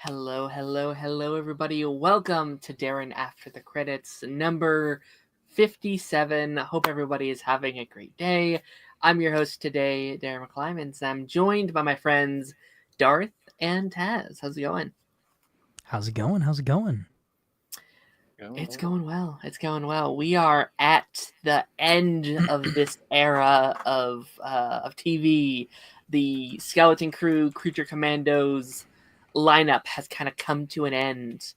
Hello, hello, hello, everybody. Welcome to Darren After the Credits, number 57. Hope everybody is having a great day. I'm your host today, Darren McClymans. I'm joined by my friends Darth and Taz. How's it going? How's it going? How's it going? It's going well. It's going well. We are at the end of this era of TV. The Skeleton Crew, Creature Commandos lineup has kind of come to an end,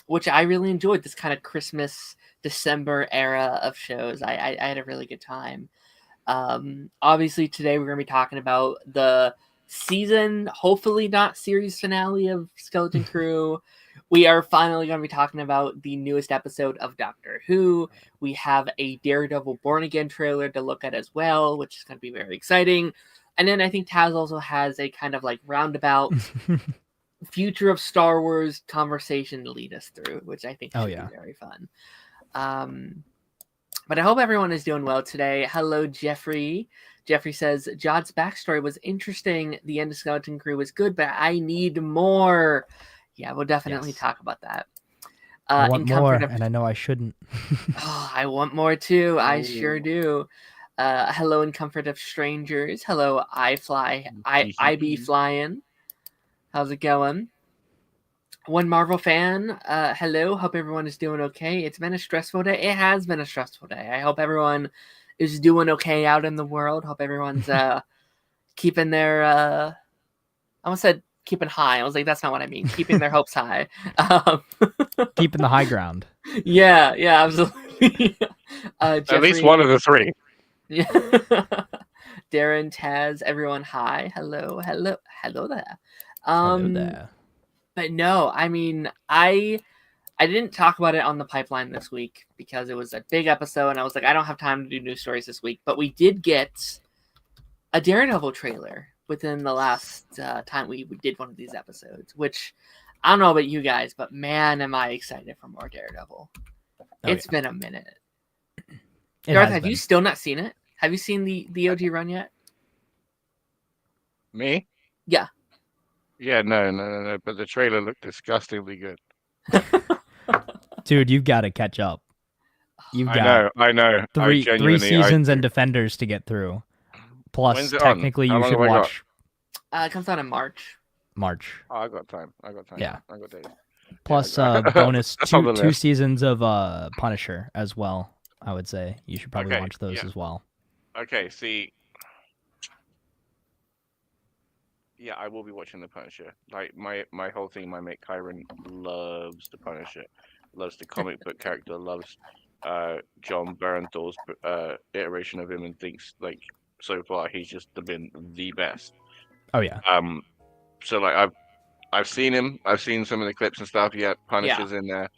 which I really enjoyed. This kind of Christmas, December era of shows. I had a really good time. Obviously, today we're going to be talking about the season, hopefully not series finale of Skeleton Crew. We are finally going to be talking about the newest episode of Doctor Who. We have a Daredevil Born Again trailer to look at as well, which is going to be very exciting. And then I think Taz also has a kind of like roundabout future of Star Wars conversation to lead us through, which I think should be very fun. But I hope everyone is doing well today. Hello, Jeffrey. Jeffrey says, Jod's backstory was interesting. The end of Skeleton Crew was good, but I need more. Yeah, we'll definitely talk about that. I want more, and I know I shouldn't. I want more too. I sure do. Hello, in comfort of strangers. Hello, I be flying. How's it going? One Marvel fan. Hello. Hope everyone is doing okay. It's been a stressful day. It has been a stressful day. I hope everyone is doing okay out in the world. Hope everyone's keeping their. I almost said keeping high. I was like, that's not what I mean. Keeping their hopes high. Keeping the high ground. Yeah, absolutely. Jeffrey, at least one of the three. Yeah. Darren, Taz, everyone, hi. Hello there. Hello there. But no, I mean, I didn't talk about it on the pipeline this week because it was a big episode, and I was like, I don't have time to do news stories this week. But we did get a Daredevil trailer within the last time we did one of these episodes, which I don't know about you guys, but man, am I excited for more Daredevil. It's been a minute. Darth, have you still not seen it? Have you seen the OG run yet? Me? Yeah. Yeah, no. But the trailer looked disgustingly good. Dude, you've got to catch up. I know. Three seasons and Defenders to get through. Plus, technically, you should watch. It comes out in March. Oh, I got time. Yeah. I got days. Plus, bonus two seasons of Punisher as well. I would say you should probably watch those as well. Okay, see. Yeah, I will be watching the Punisher. Like my whole thing, my mate Kyron loves the Punisher, loves the comic book character, loves John Barenthal's iteration of him, and thinks like so far he's just been the best. Oh yeah. So like I've seen him. I've seen some of the clips and stuff. Yeah, Punisher's in there.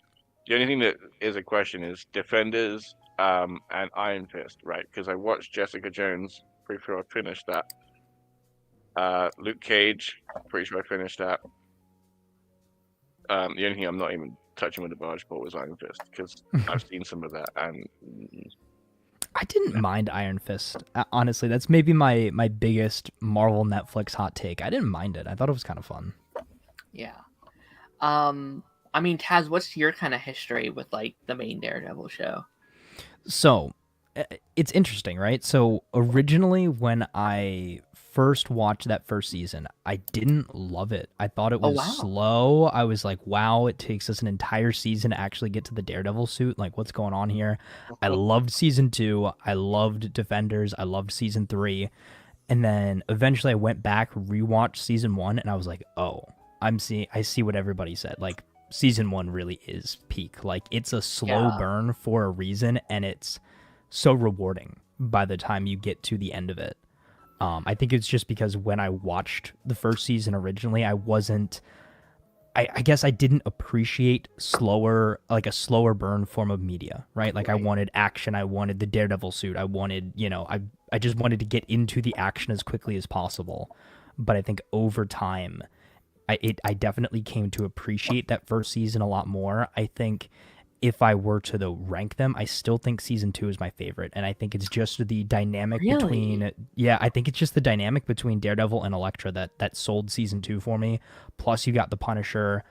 The only thing that is a question is Defenders and Iron Fist, right? Because I watched Jessica Jones. Pretty sure I finished that. Luke Cage. Pretty sure I finished that. The only thing I'm not even touching with the barge pole was Iron Fist because I've seen some of that and. I didn't mind Iron Fist. Honestly, that's maybe my biggest Marvel Netflix hot take. I didn't mind it. I thought it was kind of fun. Yeah. I mean, Taz, what's your kind of history with like the main Daredevil show? So, it's interesting, right? So, originally when I first watched that first season, I didn't love it. I thought it was slow. I was like, wow, it takes us an entire season to actually get to the Daredevil suit. Like, what's going on here? I loved season 2. I loved Defenders. I loved season 3. And then eventually I went back, rewatched season 1, and I was like, oh, I see what everybody said. Like, season 1 really is peak. Like, it's a slow burn for a reason, and it's so rewarding by the time you get to the end of it. I think it's just because when I watched the first season originally, I guess I didn't appreciate a slower burn form of media, right? Like I wanted action. I wanted the Daredevil suit. I wanted, I just wanted to get into the action as quickly as possible. But I think over time, I definitely came to appreciate that first season a lot more. I think if I were to though rank them, I still think season 2 is my favorite, and I think it's just the dynamic between I think it's just the dynamic between Daredevil and Elektra that sold season 2 for me. Plus you got the Punisher,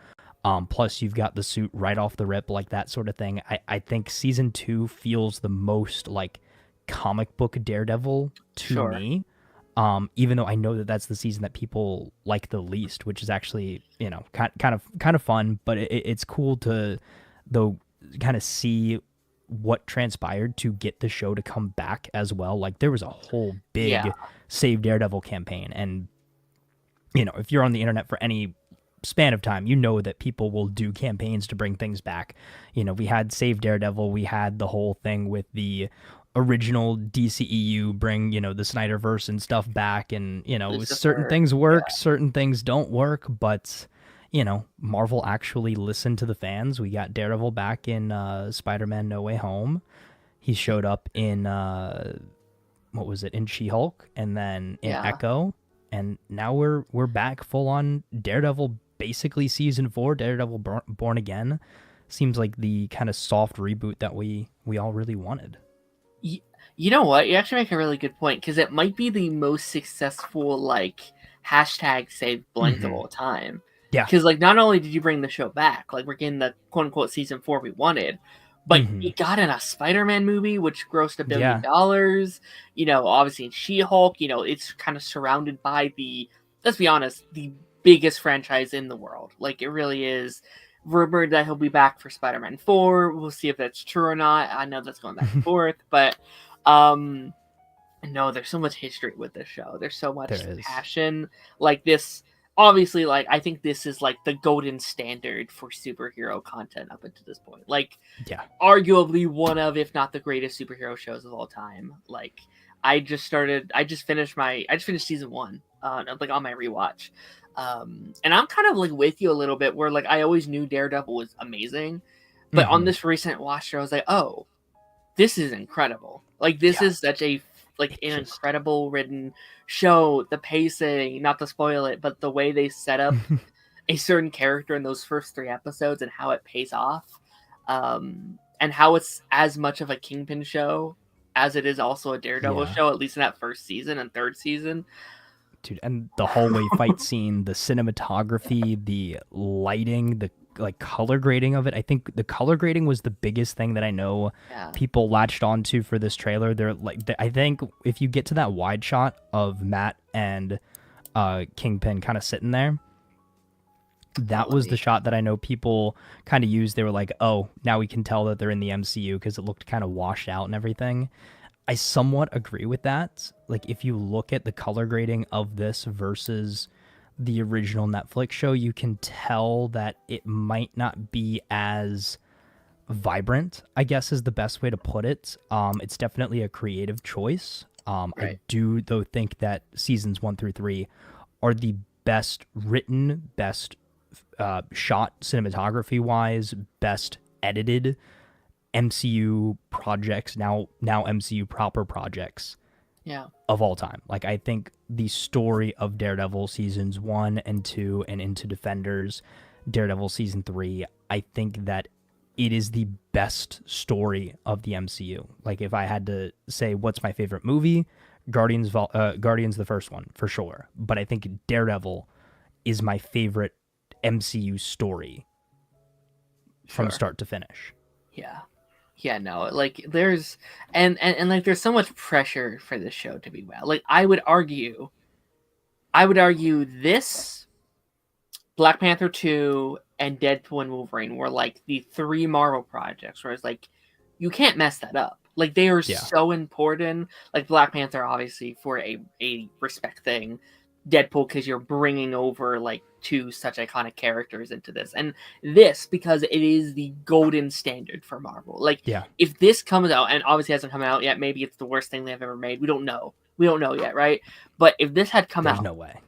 plus you've got the suit right off the rip, like that sort of thing. I think season 2 feels the most like comic book Daredevil to me. Even though I know that that's the season that people like the least, which is actually, you know, kind of fun, but it's cool to though kind of see what transpired to get the show to come back as well. Like there was a whole big Save Daredevil campaign, and you know, if you're on the internet for any span of time, you know that people will do campaigns to bring things back. You know, we had Save Daredevil, we had the whole thing with the original DCEU bring, you know, the Snyderverse and stuff back, and you know, certain things work, certain things don't work, but you know, Marvel actually listened to the fans. We got Daredevil back in Spider-Man No Way Home. He showed up in what was it, in She-Hulk, and then in Echo, and now we're back full on Daredevil, basically season 4, Daredevil Born Again. Seems like the kind of soft reboot that we all really wanted. You know what? You actually make a really good point, because it might be the most successful like hashtag save blank of all time. Yeah. Because like not only did you bring the show back, like we're getting the quote unquote season 4 we wanted, but you got in a Spider-Man movie which grossed $1 billion. You know, obviously in She-Hulk, you know, it's kind of surrounded by the, let's be honest, the biggest franchise in the world. Like it really is. Rumored that he'll be back for Spider-Man 4. We'll see if that's true or not. I know that's going back and forth, but no, there's so much history with this show. There's so much passion. Like this, obviously, like I think this is like the golden standard for superhero content up until this point. Like, arguably one of, if not the greatest superhero shows of all time. Like, I just finished season 1, like on my rewatch. And I'm kind of like with you a little bit, where like I always knew Daredevil was amazing, but on this recent watch, I was like, oh, this is incredible. Like this is such a an incredible written show. The pacing, not to spoil it, but the way they set up a certain character in those first 3 episodes and how it pays off, and how it's as much of a Kingpin show as it is also a Daredevil show, at least in that first season and 3rd season. Dude, and the hallway fight scene, the cinematography, the lighting, the like color grading of it. I think the color grading was the biggest thing that I know people latched onto for this trailer. They're like, I think if you get to that wide shot of Matt and Kingpin kind of sitting there, that was the shot that I know people kind of used. They were like, oh, now we can tell that they're in the MCU, because it looked kind of washed out and everything. I somewhat agree with that. Like, if you look at the color grading of this versus the original Netflix show, you can tell that it might not be as vibrant, I guess is the best way to put it. It's definitely a creative choice. I do, though, think that seasons 1 through 3 are the best written, best shot cinematography-wise, best edited MCU projects, now MCU proper projects of all time. Like, I think the story of Daredevil seasons 1 and 2 and into Defenders, Daredevil season 3, I think that it is the best story of the MCU. Like, if I had to say what's my favorite movie, Guardians the first one for sure, but I think Daredevil is my favorite MCU story from start to finish. Yeah, no, like there's and like there's so much pressure for this show to be well. Like I would argue this, Black Panther 2, and Deadpool and Wolverine were like the 3 Marvel projects, whereas like you can't mess that up. Like they are so important. Like Black Panther, obviously, for a respect thing. Deadpool, because you're bringing over like 2 such iconic characters into this, and this because it is the golden standard for Marvel. Like, if this comes out, and obviously hasn't come out yet, maybe it's the worst thing they've ever made. We don't know yet, right? But if this had come out, there's no way,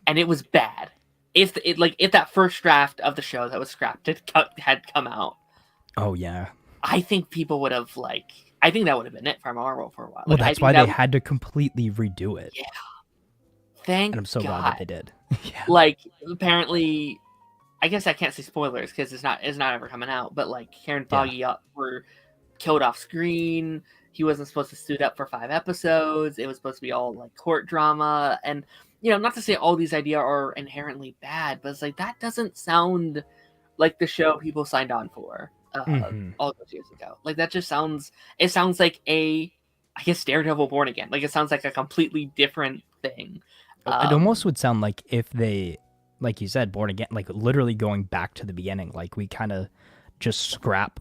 and it was bad. If that first draft of the show that was scrapped had come out, I think people would have I think that would have been it for Marvel for a while. Well, that's why they had to completely redo it. Yeah. Thank And I'm so God. glad that they did. Like, apparently, I guess I can't say spoilers because it's not ever coming out. But like Karen Foggy were killed off screen. He wasn't supposed to suit up for 5 episodes. It was supposed to be all like court drama, and not to say all these ideas are inherently bad, but it's like that doesn't sound like the show people signed on for all those years ago. Like that just sounds. It sounds like I guess Daredevil Born Again. Like it sounds like a completely different thing. It almost would sound like if they, like you said, Born Again, like literally going back to the beginning. Like we kind of just scrap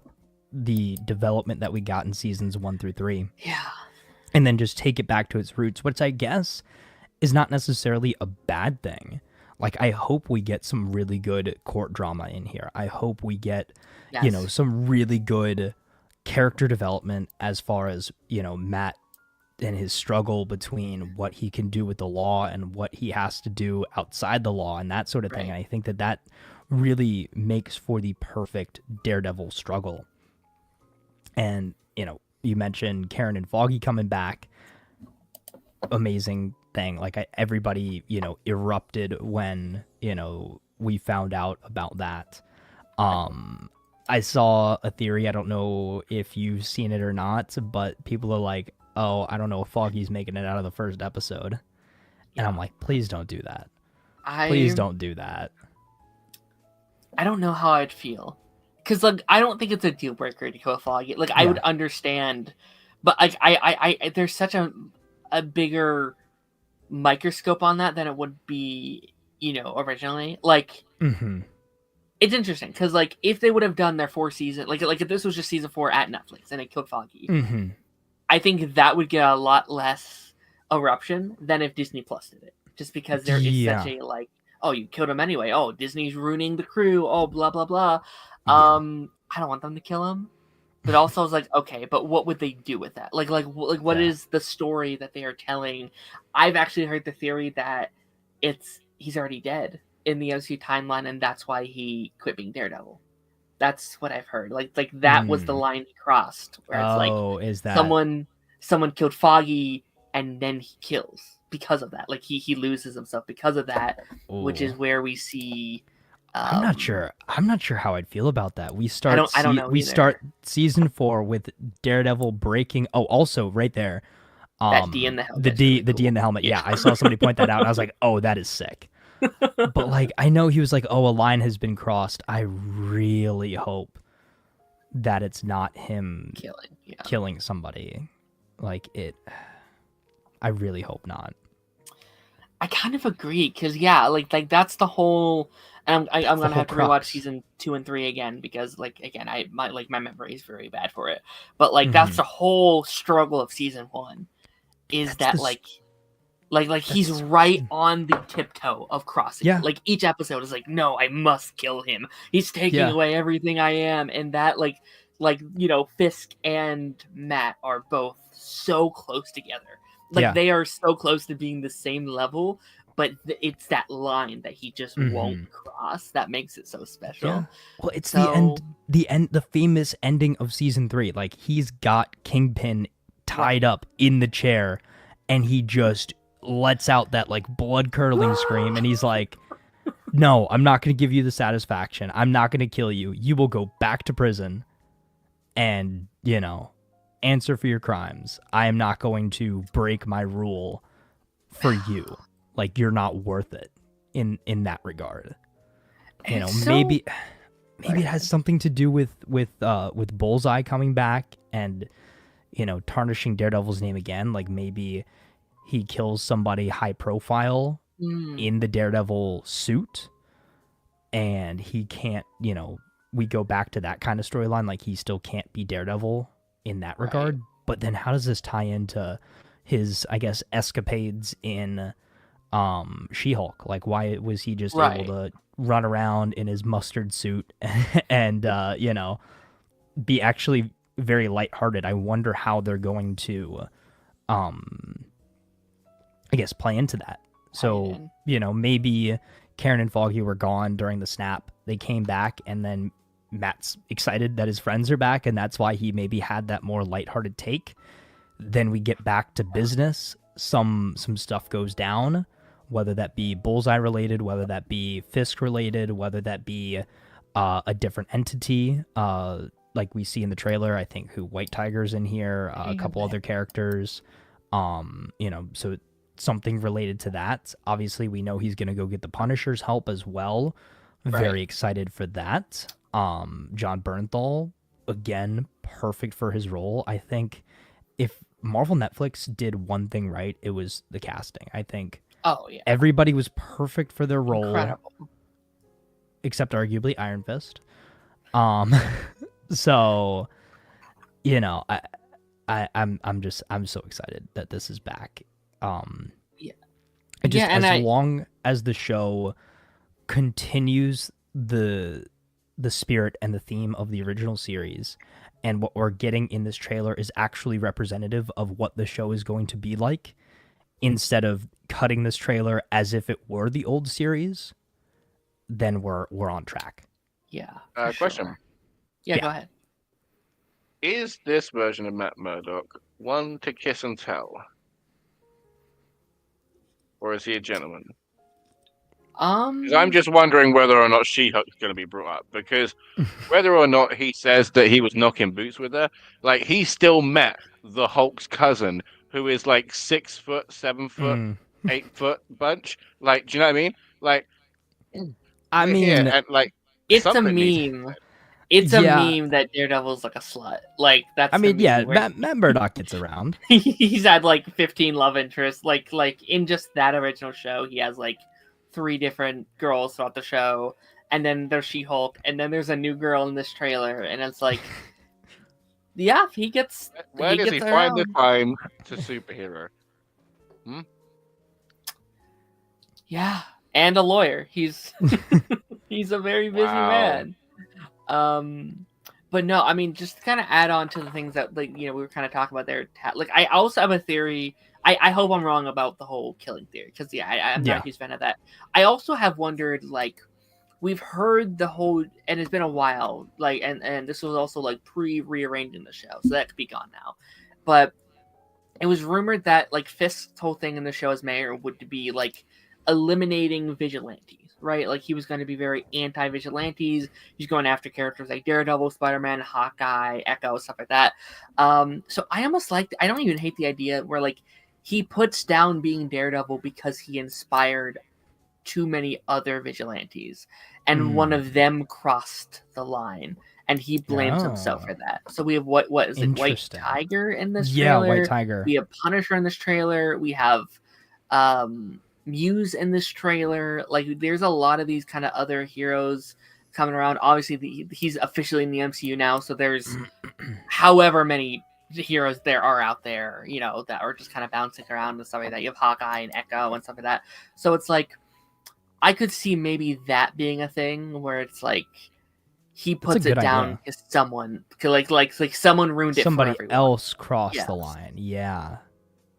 the development that we got in seasons 1 through 3. Yeah. And then just take it back to its roots, which I guess is not necessarily a bad thing. Like, I hope we get some really good court drama in here. I hope we get, some really good character development as far as, Matt and his struggle between what he can do with the law and what he has to do outside the law and that sort of thing. And I think that really makes for the perfect Daredevil struggle. And, you mentioned Karen and Foggy coming back. Amazing thing. Like everybody, erupted when, we found out about that. I saw a theory. I don't know if you've seen it or not, but people are like, oh, I don't know if Foggy's making it out of the first episode. And I'm like, please don't do that. Please don't do that. I don't know how I'd feel. Because, like, I don't think it's a deal breaker to kill Foggy. Like, I would understand. But, like, I there's such a bigger microscope on that than it would be, originally. Like, it's interesting. Because, like, if they would have done their 4 season... Like, if this was just season 4 at Netflix and it killed Foggy, I think that would get a lot less eruption than if Disney Plus did it. Just because there is such a, like, oh, you killed him anyway. Oh, Disney's ruining the crew. Oh, blah, blah, blah. I don't want them to kill him. But also I was like, okay, but what would they do with that? Like what is the story that they are telling? I've actually heard the theory that he's already dead in the OC timeline, and that's why he quit being Daredevil. That's what I've heard. Like that was the line he crossed. Where it's is that someone killed Foggy and then he kills because of that. Like he loses himself because of that, which is where we see. I'm not sure how I'd feel about that. We start. I don't know. We start season 4 with Daredevil breaking. Oh, also right there. That D in the helmet. The D in the helmet. Yeah, I saw somebody point that out, and I was like, oh, that is sick. But like, I know he was like, oh, a line has been crossed. I really hope that it's not him killing somebody. Like it. I really hope not. I kind of agree because like that's the whole. And I'm gonna have to rewatch season 2 and 3 again because like again my memory is very bad for it. But like that's the whole struggle of season 1, is that like he's right on the tiptoe of crossing. Yeah. Like each episode is like, no, I must kill him. He's taking away everything I am, and that like Fisk and Matt are both so close together. Like they are so close to being the same level. But it's that line that he just won't cross that makes it so special. Yeah. Well, it's the famous ending of season 3. Like he's got Kingpin tied up in the chair, and he just lets out that like blood curdling scream, and he's like, "No, I'm not going to give you the satisfaction. I'm not going to kill you. You will go back to prison, and answer for your crimes. I am not going to break my rule for you." Like you're not worth it in that regard. Maybe it has something to do with Bullseye coming back and tarnishing Daredevil's name again. Like maybe he kills somebody high profile in the Daredevil suit, and he can't. We go back to that kind of storyline. Like he still can't be Daredevil in that regard. But then how does this tie into his, I guess, escapades in She-Hulk? Like why was he just able to run around in his mustard suit and be actually very lighthearted? I wonder how they're going to I guess play into that. So maybe Karen and Foggy were gone during the snap. They came back, and then Matt's excited that his friends are back, and that's why he maybe had that more lighthearted take. Then we get back to business. Some stuff goes down, whether that be Bullseye related, whether that be Fisk related, whether that be a different entity, like we see in the trailer. I think White Tiger's in here, a couple other characters. So something related to that. Obviously, we know he's gonna go get the Punisher's help as well. Very excited for that. John Bernthal, again, perfect for his role. I think if Marvel Netflix did one thing right, it was the casting. I think everybody was perfect for their role. Incredible. Except arguably Iron Fist. So, I'm so excited that this is back. As long as the show continues the spirit and the theme of the original series, and what we're getting in this trailer is actually representative of what the show is going to be like, instead of cutting this trailer as if it were the old series, then we're on track. Yeah. Question. Sure. Yeah, go ahead. Is this version of Matt Murdock one to kiss and tell? Or is he a gentleman? Because I'm just wondering whether or not She-Hulk's going to be brought up. Because whether or not he says that he was knocking boots with her, like, he still met the Hulk's cousin, who is like 6 foot, 7 foot, 8 foot bunch. Like, do you know what I mean? Like, I mean, and, like, it's a meme. It's a meme that Daredevil's like a slut. Like, that's. I mean, Matt Murdock gets around. He's had like 15 love interests. Like in just that original show, he has like 3 different girls throughout the show, and then there's She-Hulk, and then there's a new girl in this trailer, and it's like, yeah, he gets. Where does he find the time to superhero? Yeah, and a lawyer. He's he's a very busy man. But no, I mean, just to kind of add on to the things that, like, we were kind of talking about there. Like, I also have a theory. I hope I'm wrong about the whole killing theory, because I'm not a huge fan of that. I also have wondered, like, we've heard the whole, and it's been a while, like, and this was also like rearranging the show, so that could be gone now. But it was rumored that, like, Fisk's whole thing in the show as mayor would be like eliminating vigilantes, right? Like, he was going to be very anti-vigilantes. He's going after characters like Daredevil, Spider-Man, Hawkeye, Echo, stuff like that. So I almost I don't even hate the idea where, like, he puts down being Daredevil because he inspired too many other vigilantes, and one of them crossed the line, and he blames himself for that. So we have what is it, White Tiger in this trailer? Yeah, White Tiger. We have Punisher in this trailer. We have Muse in this trailer. Like, there's a lot of these kind of other heroes coming around. Obviously, he's officially in the MCU now, so there's however many heroes there are out there, that are just kind of bouncing around and stuff like that. You have Hawkeye and Echo and stuff like that. So it's like, I could see maybe that being a thing where it's like he puts it down because someone, like someone ruined it. Somebody else crossed the line. Yeah.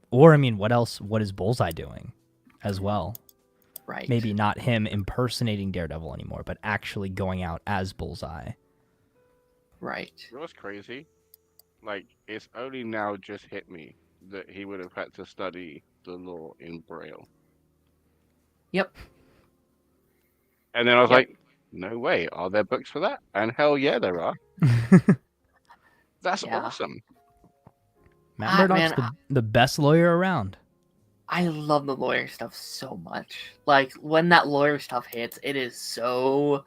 Or, I mean, what else? What is Bullseye doing as well? Right. Maybe not him impersonating Daredevil anymore, but actually going out as Bullseye. Right. You know what's crazy? Like, it's only now just hit me that he would have had to study the law in Braille. Yep. And then I was like, no way. Are there books for that? And hell yeah, there are. That's awesome. Matt Murdock's the best lawyer around. I love the lawyer stuff so much. Like, when that lawyer stuff hits, it is so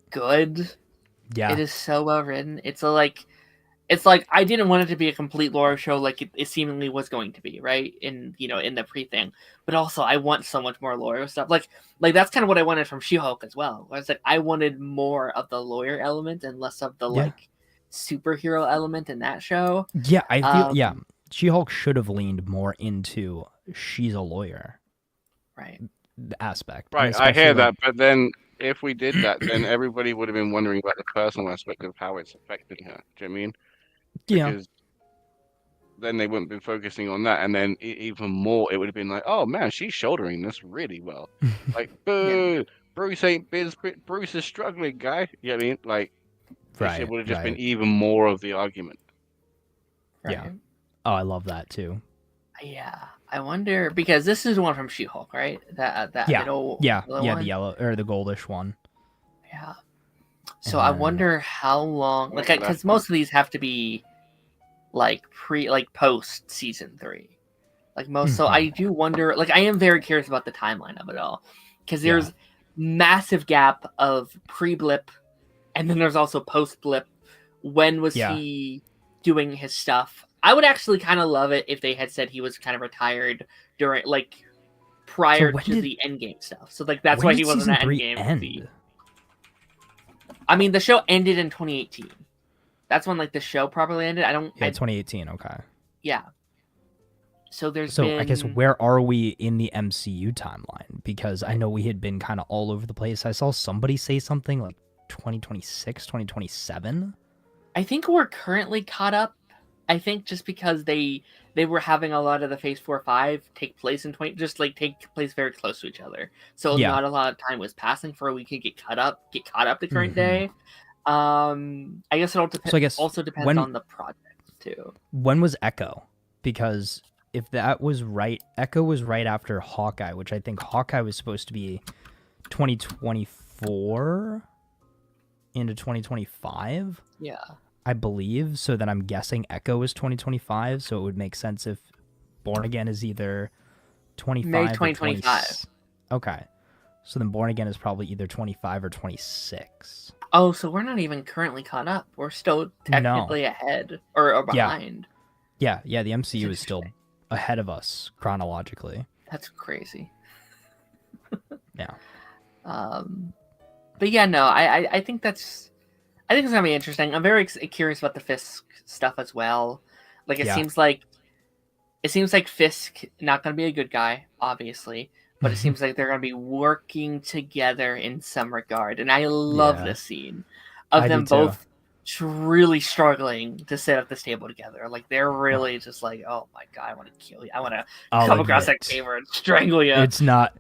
good. Yeah. It is so well written. It's like I didn't want it to be a complete lawyer show like it seemingly was going to be, right? In the pre-thing. But also, I want so much more lawyer stuff. Like that's kind of what I wanted from She-Hulk as well. I was like, I wanted more of the lawyer element and less of the like superhero element in that show. Yeah, I feel She-Hulk should have leaned more into she's a lawyer, right? Aspect, right? I hear that, but then if we did that, then everybody would have been wondering about the personal aspect of how it's affecting her. Do you know what I mean? Because then they wouldn't be focusing on that, and then even more, it would have been like, oh man, she's shouldering this really well. Like, boo, Bruce ain't biz. Bruce is struggling, guy. You know what I mean? Like, it would have just been even more of the argument. Right. Yeah. Oh, I love that too. Yeah, I wonder, because this is one from She-Hulk, right? That middle one? The yellow or the goldish one. Yeah. So I wonder how long, like, because most of these have to be like post season 3, like most. So I do wonder, like, I am very curious about the timeline of it all, because there's massive gap of pre-blip, and then there's also post-blip. When was he doing his stuff? I would actually kind of love it if they had said he was kind of retired during, like, prior to the Endgame stuff. So, like, that's why he wasn't at Endgame movie. I mean, the show ended in 2018. That's when, like, the show probably ended. 2018. Okay. Yeah. So I guess, where are we in the MCU timeline? Because I know we had been kind of all over the place. I saw somebody say something like 2026, 2027. I think we're currently caught up. I think just because they were having a lot of the Phase 4-5 take place in take place very close to each other. So not a lot of time was passing for we could get caught up the current day. I guess it all depends. Also depends on the project too. When was Echo? Because if that was right, Echo was right after Hawkeye, which I think Hawkeye was supposed to be 2024 into 2025. Yeah. I believe. So then I'm guessing Echo is 2025. So it would make sense if Born Again is either 25 May 2025. Okay. So then Born Again is probably either 25 or 26. Oh, so we're not even currently caught up. We're still technically ahead or behind. Yeah. The MCU is still ahead of us chronologically. That's crazy. Yeah. But yeah, no, I think it's gonna be interesting. I'm very curious about the Fisk stuff as well. Like, it seems like Fisk not gonna be a good guy, obviously, but it seems like they're gonna be working together in some regard, and I love this scene of them both really struggling to sit at this table together. Like, they're really just like, oh my god, I want to kill you. I want to come across that table and strangle you. It's not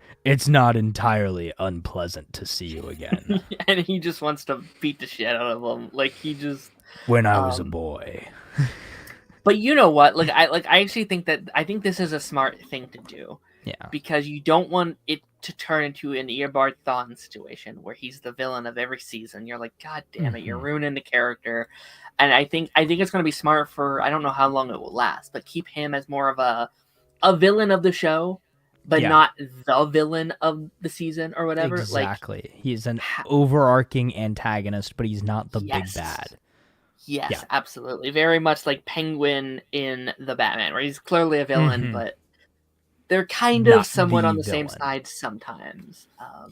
entirely unpleasant to see you again. And he just wants to beat the shit out of him. Like, he just... When I was a boy. But you know what? Like, I actually think this is a smart thing to do. Yeah. Because you don't want it to turn into an Eobard Thawne situation where he's the villain of every season. You're like, god damn it, you're ruining the character. And I think it's going to be smart for, I don't know how long it will last, but keep him as more of a villain of the show, but not the villain of the season or whatever. Exactly. Like, he's an overarching antagonist, but he's not the big bad. Yes, absolutely. Very much like Penguin in the Batman, where he's clearly a villain, but they're kind of somewhat on the same side sometimes.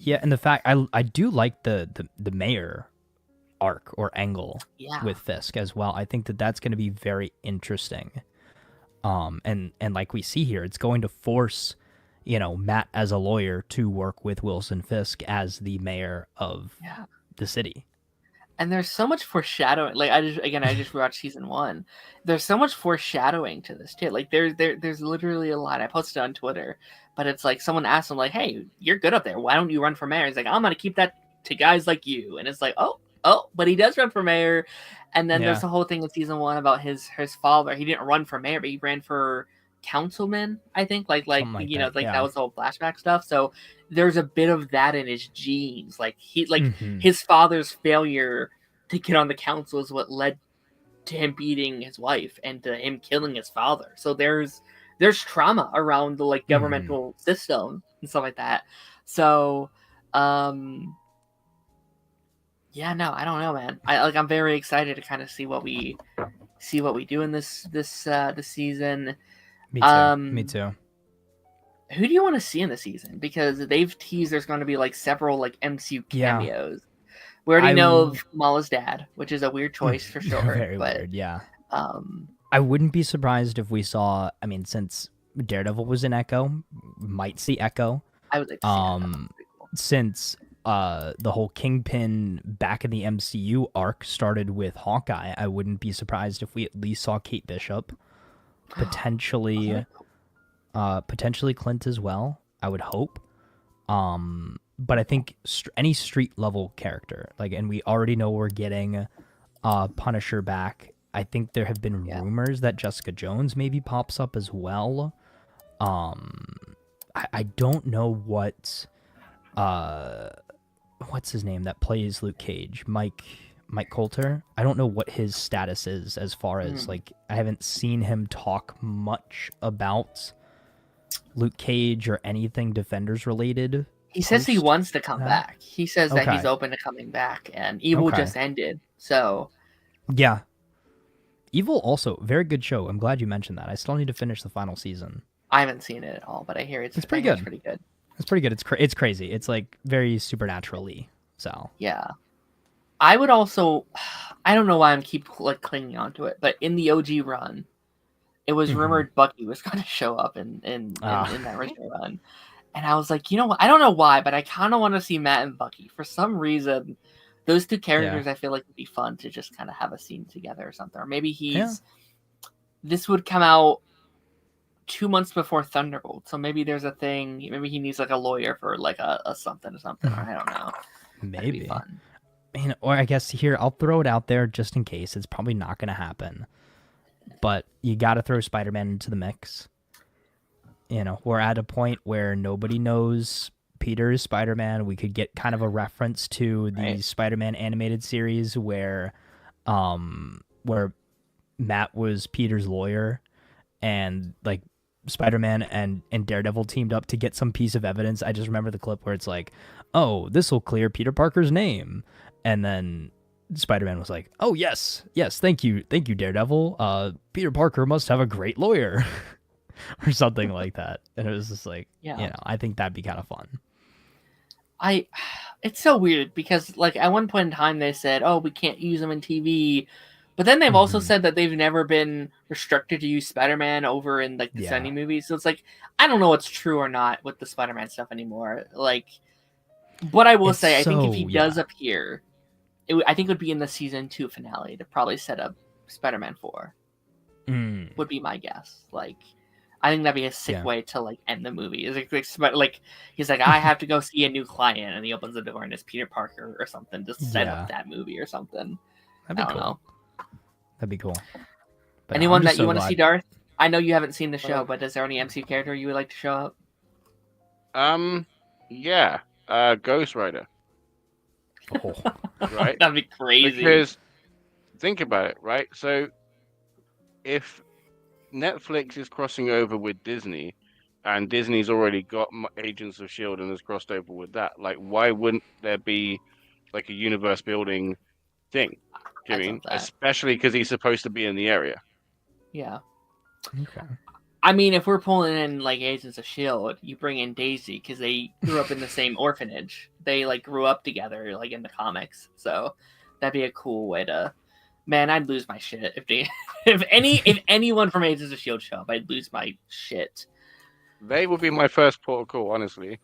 And the fact I do like the mayor arc or angle with Fisk as well. I think that's going to be very interesting. And like we see here, it's going to force, Matt as a lawyer to work with Wilson Fisk as the mayor of the city. And there's so much foreshadowing. Like, I just watched season 1. There's so much foreshadowing to this too. Like, there's literally a lot. I posted on Twitter, but it's like someone asked him, like, "Hey, you're good up there. Why don't you run for mayor?" He's like, "I'm gonna keep that to guys like you." And it's like, oh, but he does run for mayor. And then there's the whole thing in season 1 about his father. He didn't run for mayor, but he ran for councilman, I think. That was the whole flashback stuff. So there's a bit of that in his genes. Like, his father's failure to get on the council is what led to him beating his wife and to him killing his father. So there's trauma around the governmental system and stuff like that. So yeah, no, I don't know, man. I'm very excited to kind of see what we do in this season. Me too. Who do you want to see in the season? Because they've teased there's going to be several MCU cameos. We already know of Kamala's dad, which is a weird choice for sure. Very weird, yeah. I wouldn't be surprised if we saw. I mean, since Daredevil was in Echo, might see Echo. I would like to see that. Cool. Since the whole Kingpin back in the MCU arc started with Hawkeye, I wouldn't be surprised if we at least saw Kate Bishop, potentially Clint as well. I would hope. But I think any street level character, and we already know we're getting Punisher back. I think there have been rumors that Jessica Jones maybe pops up as well. I don't know what's his name that plays Luke Cage, Mike Coulter. I don't know what his status is as far as like I haven't seen him talk much about Luke Cage or anything Defenders related. He says he wants to come back. He says that he's open to coming back, and Evil just ended. So yeah, Evil also very good show. I'm glad you mentioned that. I still need to finish the final season. I haven't seen it at all, but I hear it's pretty good. It's pretty good. It's pretty good. It's crazy. It's like very supernaturally. So yeah, I would also. I don't know why I'm keep like clinging onto it, but in the OG run, it was rumored Bucky was going to show up in that original run, and I was like, you know what? I don't know why, but I kind of want to see Matt and Bucky for some reason. Those two characters, I feel like would be fun to just kind of have a scene together or something, or maybe this would come out 2 months before Thunderbolt, so maybe there's a thing. Maybe he needs like a lawyer for like a something. Or I don't know. Maybe. Fun. Or I guess here I'll throw it out there just in case. It's probably not going to happen, but you got to throw Spider-Man into the mix. We're at a point where nobody knows Peter is Spider-Man. We could get kind of a reference to the Spider-Man animated series where Matt was Peter's lawyer, and like Spider-Man and Daredevil teamed up to get some piece of evidence. I just remember the clip where it's like, oh, this will clear Peter Parker's name. And then Spider-Man was like, oh, yes, thank you, Daredevil. Peter Parker must have a great lawyer or something like that. And it was just like, I think that'd be kind of fun. It's so weird because like at one point in time they said, oh, we can't use them in TV. But then they've also said that they've never been restricted to use Spider-Man over in like the Sony movies. So it's like, I don't know what's true or not with the Spider-Man stuff anymore. Like, but I will say, I think if he does appear, I think it would be in the season 2 finale to probably set up Spider-Man 4. Would be my guess. Like, I think that'd be a sick way to like end the movie. Is like he's like, I have to go see a new client, and he opens the door and it's Peter Parker or something to set up that movie or something. That'd be cool. That'd be cool. But anyone that you want to see, Darth? I know you haven't seen the show, but is there any MCU character you would like to show up? Ghost Rider. Oh, right? That'd be crazy. Because think about it, right? So if Netflix is crossing over with Disney, and Disney's already got Agents of S.H.I.E.L.D. and has crossed over with that, like, why wouldn't there be like a universe building thing? Do you mean? Especially because he's supposed to be in the area. Yeah. Okay. I mean, if we're pulling in like Agents of S.H.I.E.L.D., you bring in Daisy because they grew up in the same orphanage. They like grew up together, like in the comics. So that'd be a cool way to. Man, I'd lose my shit if anyone from Agents of S.H.I.E.L.D. show up. I'd lose my shit. They would be my first port of call, honestly.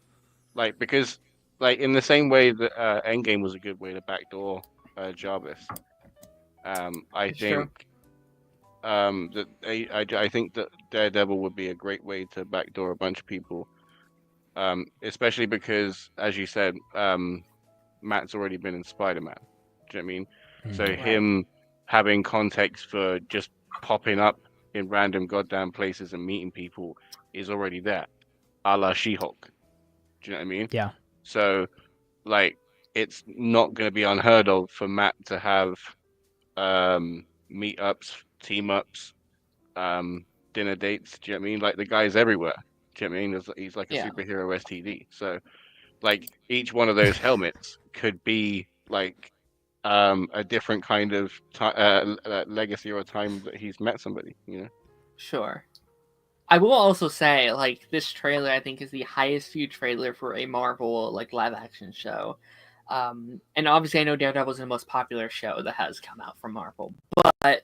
Like because, like in the same way that Endgame was a good way to backdoor Jarvis. I think that Daredevil would be a great way to backdoor a bunch of people, especially because, as you said, Matt's already been in Spider-Man. Do you know what I mean? So him having context for just popping up in random goddamn places and meeting people is already there, a la She-Hulk. Do you know what I mean? Yeah. So, like, it's not going to be unheard of for Matt to have meetups, team ups, dinner dates. Do you know what I mean? Like the guy's everywhere. Do you know what I mean? He's like a superhero STD. So like each one of those helmets could be like a different kind of legacy or a time that he's met somebody, Sure. I will also say, like, this trailer I think is the highest view trailer for a Marvel like live action show. And obviously I know Daredevil is the most popular show that has come out from Marvel, but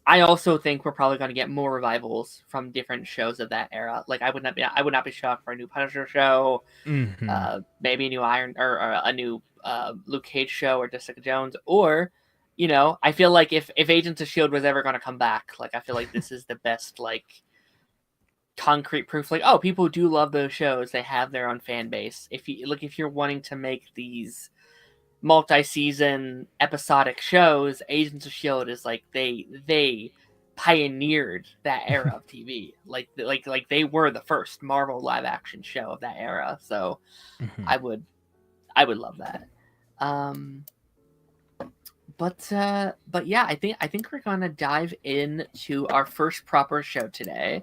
I also think we're probably going to get more revivals from different shows of that era. Like I would not be shocked for a new Punisher show, maybe a new a new Luke Cage show or Jessica Jones, or I feel like if Agents of S.H.I.E.L.D. was ever going to come back, like I feel like this is the best like concrete proof. Like, oh, people do love those shows. They have their own fan base. If you're wanting to make these multi-season episodic shows, Agents of S.H.I.E.L.D. is like they pioneered that era of TV. Like they were the first Marvel live action show of that era. So I would love that. But yeah, I think we're gonna dive into our first proper show today.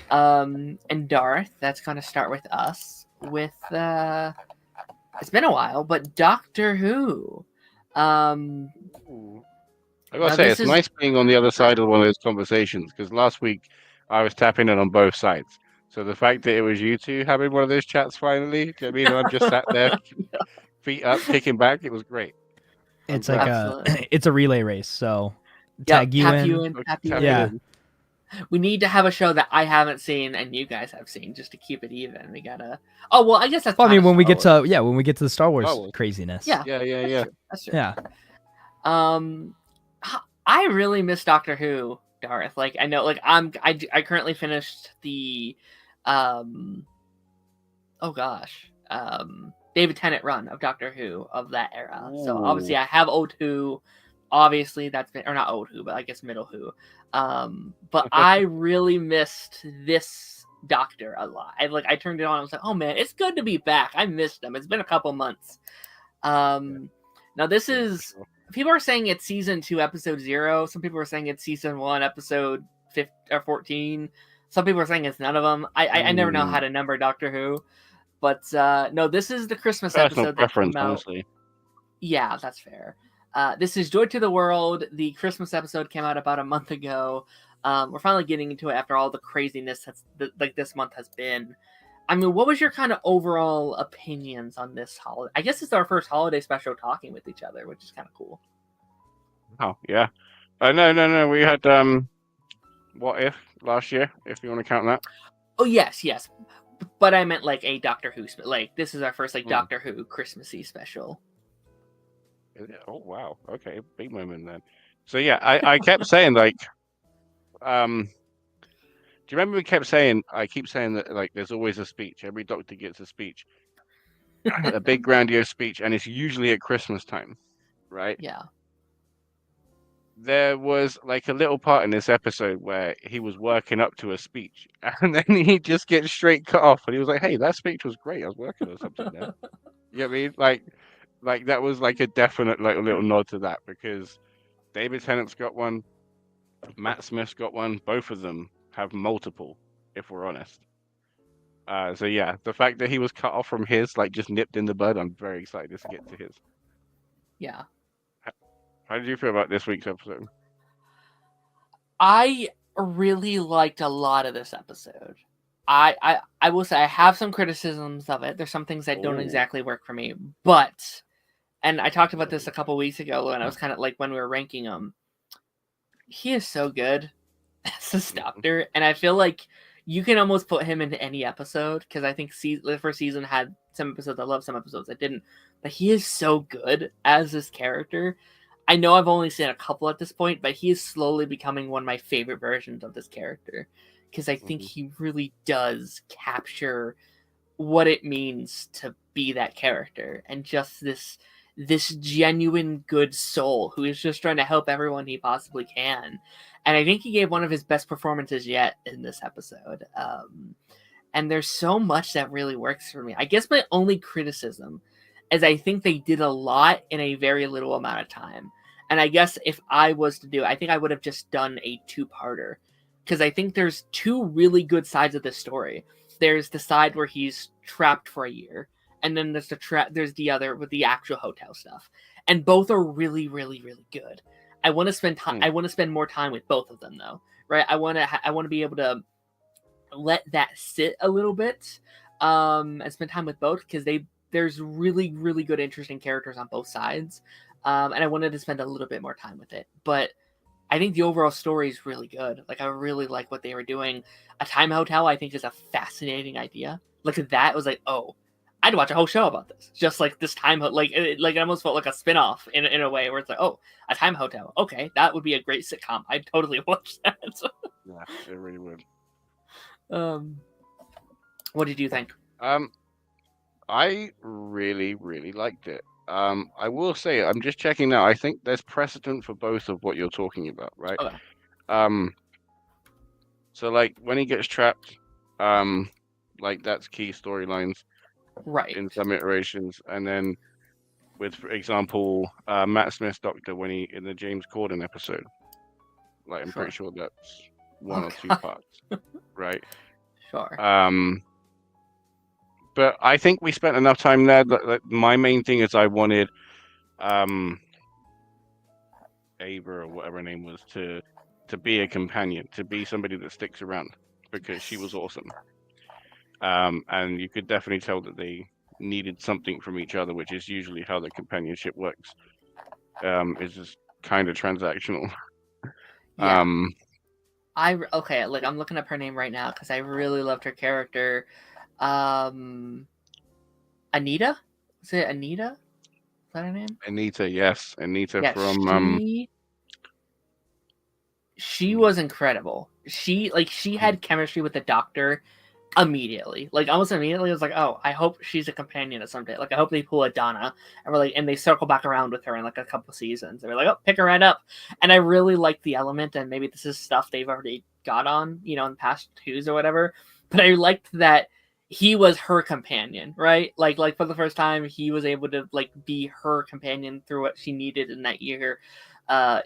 And Darth, that's gonna start with us with it's been a while, but Doctor Who. I gotta say, it's nice being on the other side of one of those conversations, because last week I was tapping in on both sides. So the fact that it was you two having one of those chats finally, do you know what I mean? And I'm just sat there, feet up, kicking back. It was great. It's like it's a relay race. So tap you in. Yeah. We need to have a show that I haven't seen and you guys have seen, just to keep it even. We gotta. Oh well, I guess that's. Well, I mean, when we get to the Star Wars craziness. Yeah. That's true. Yeah. I really miss Doctor Who, Darth. Like I know, like I currently finished the, David Tennant run of Doctor Who of that era. Ooh. So obviously I have Old Who. Obviously that's been, or not Old Who, but I guess Middle Who. But I really missed this Doctor a lot. I turned it on. I was like, oh man, it's good to be back. I missed them. It's been a couple months. Now this is. People are saying it's season 2, episode 0. Some people are saying it's season 1, episode 15 or 14. Some people are saying it's none of them. I never know how to number Doctor Who, but no, this is the Christmas episode that came out. Honestly. Yeah, that's fair. This is Joy to the World. The Christmas episode came out about a month ago. We're finally getting into it after all the craziness that's this month has been. I mean, what was your kind of overall opinions on this holiday? I guess it's our first holiday special talking with each other, which is kind of cool. Oh, yeah. No. We had What If last year, if you want to count that. Oh, yes. But I meant like a Doctor Who, like this is our first Doctor Who Christmassy special. Oh, wow. Okay, big moment then. So, yeah, I kept saying like, do you remember we kept saying, I keep saying that, like, there's always a speech. Every Doctor gets a speech. A big, grandiose speech, and it's usually at Christmas time, right? Yeah. There was, like, a little part in this episode where he was working up to a speech, and then he just gets straight cut off, and he was like, hey, that speech was great. I was working on something there. You know what I mean? Like, that was, like, a definite, like, a little nod to that, because David Tennant's got one, Matt Smith's got one, both of them have multiple, if we're honest. So yeah, the fact that he was cut off from his, like just nipped in the bud, I'm very excited to get to his. Yeah. How did you feel about this week's episode? I really liked a lot of this episode. I will say I have some criticisms of it. There's some things that don't exactly work for me, but, and I talked about this a couple weeks ago when I was kind of like when we were ranking him. He is so good as this Doctor, and I feel like you can almost put him into any episode, because I think the first season had some episodes I loved, some episodes I didn't, but he is so good as this character. I know I've only seen a couple at this point, but he is slowly becoming one of my favorite versions of this character, because I think he really does capture what it means to be that character, and just this genuine good soul who is just trying to help everyone he possibly can. And I think he gave one of his best performances yet in this episode. And there's so much that really works for me. I guess my only criticism is I think they did a lot in a very little amount of time. And I guess if I was to do it, I think I would have just done a 2-parter. Because I think there's 2 really good sides of this story. There's the side where he's trapped for a year. And then there's the other with the actual hotel stuff. And both are really, really, really good. I want to spend time. I want to spend more time with both of them, though, right? I want to be able to let that sit a little bit, and spend time with both, because there's really, really good, interesting characters on both sides, and I wanted to spend a little bit more time with it. But I think the overall story is really good. Like, I really like what they were doing. A time hotel, I think, is a fascinating idea. Look at that. It was like, oh, I'd watch a whole show about this. Just like this time, like it almost felt like a spin-off in a way where it's like, oh, a time hotel. Okay, that would be a great sitcom. I'd totally watch that. Yeah, it really would. What did you think? I really, really liked it. I will say, I'm just checking now. I think there's precedent for both of what you're talking about, right? Okay. So like when he gets trapped, like that's key storylines Right. in some iterations, and then with, for example, Matt Smith's Doctor when he in the James Corden episode, like I'm pretty sure that's one or two parts, right? Sure. But I think we spent enough time there. That my main thing is I wanted Ava or whatever her name was to be a companion, to be somebody that sticks around because she was awesome. And you could definitely tell that they needed something from each other, which is usually how the companionship works. Is just kind of transactional. Yeah. Okay, like I'm looking up her name right now because I really loved her character. Anita? Is it Anita? Is that her name? Anita, yes. Anita from she was incredible. She had chemistry with the Doctor immediately. Like almost immediately I was like, oh, I hope she's a companion at someday. Like I hope they pull a Donna and they circle back around with her in like a couple seasons. They're like, oh, pick her right up. And I really liked the element, and maybe this is stuff they've already got on, in past twos or whatever. But I liked that he was her companion, right? Like for the first time, he was able to like be her companion through what she needed in that year.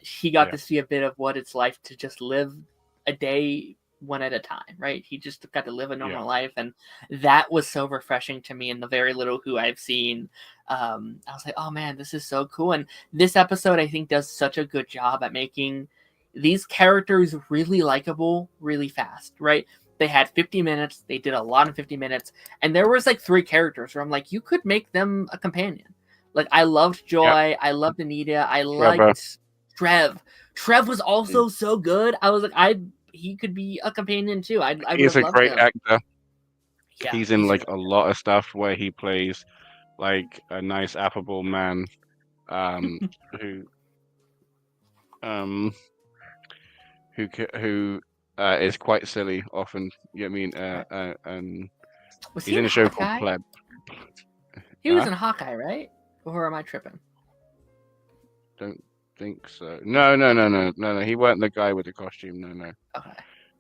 He got to see a bit of what it's like to just live a day one at a time, right? He just got to live a normal life, and that was so refreshing to me in the very little Who I've seen. I was like, oh man, this is so cool. And this episode, I think, does such a good job at making these characters really likable really fast, right? They had 50 minutes. They did a lot in 50 minutes. And there was like 3 characters where I'm like, you could make them a companion. Like, I loved Joy. I loved Anita. I liked Trev. Trev was also so good. I was like, he could be a companion too. He's a great actor. Yeah, he's in like a lot of stuff where he plays like a nice, affable man, who is quite silly often. You know what I mean? And was he's in a show called Pleb. He was in Hawkeye, right? Or am I tripping? Don't think so. No. He wasn't the guy with the costume. No. Okay.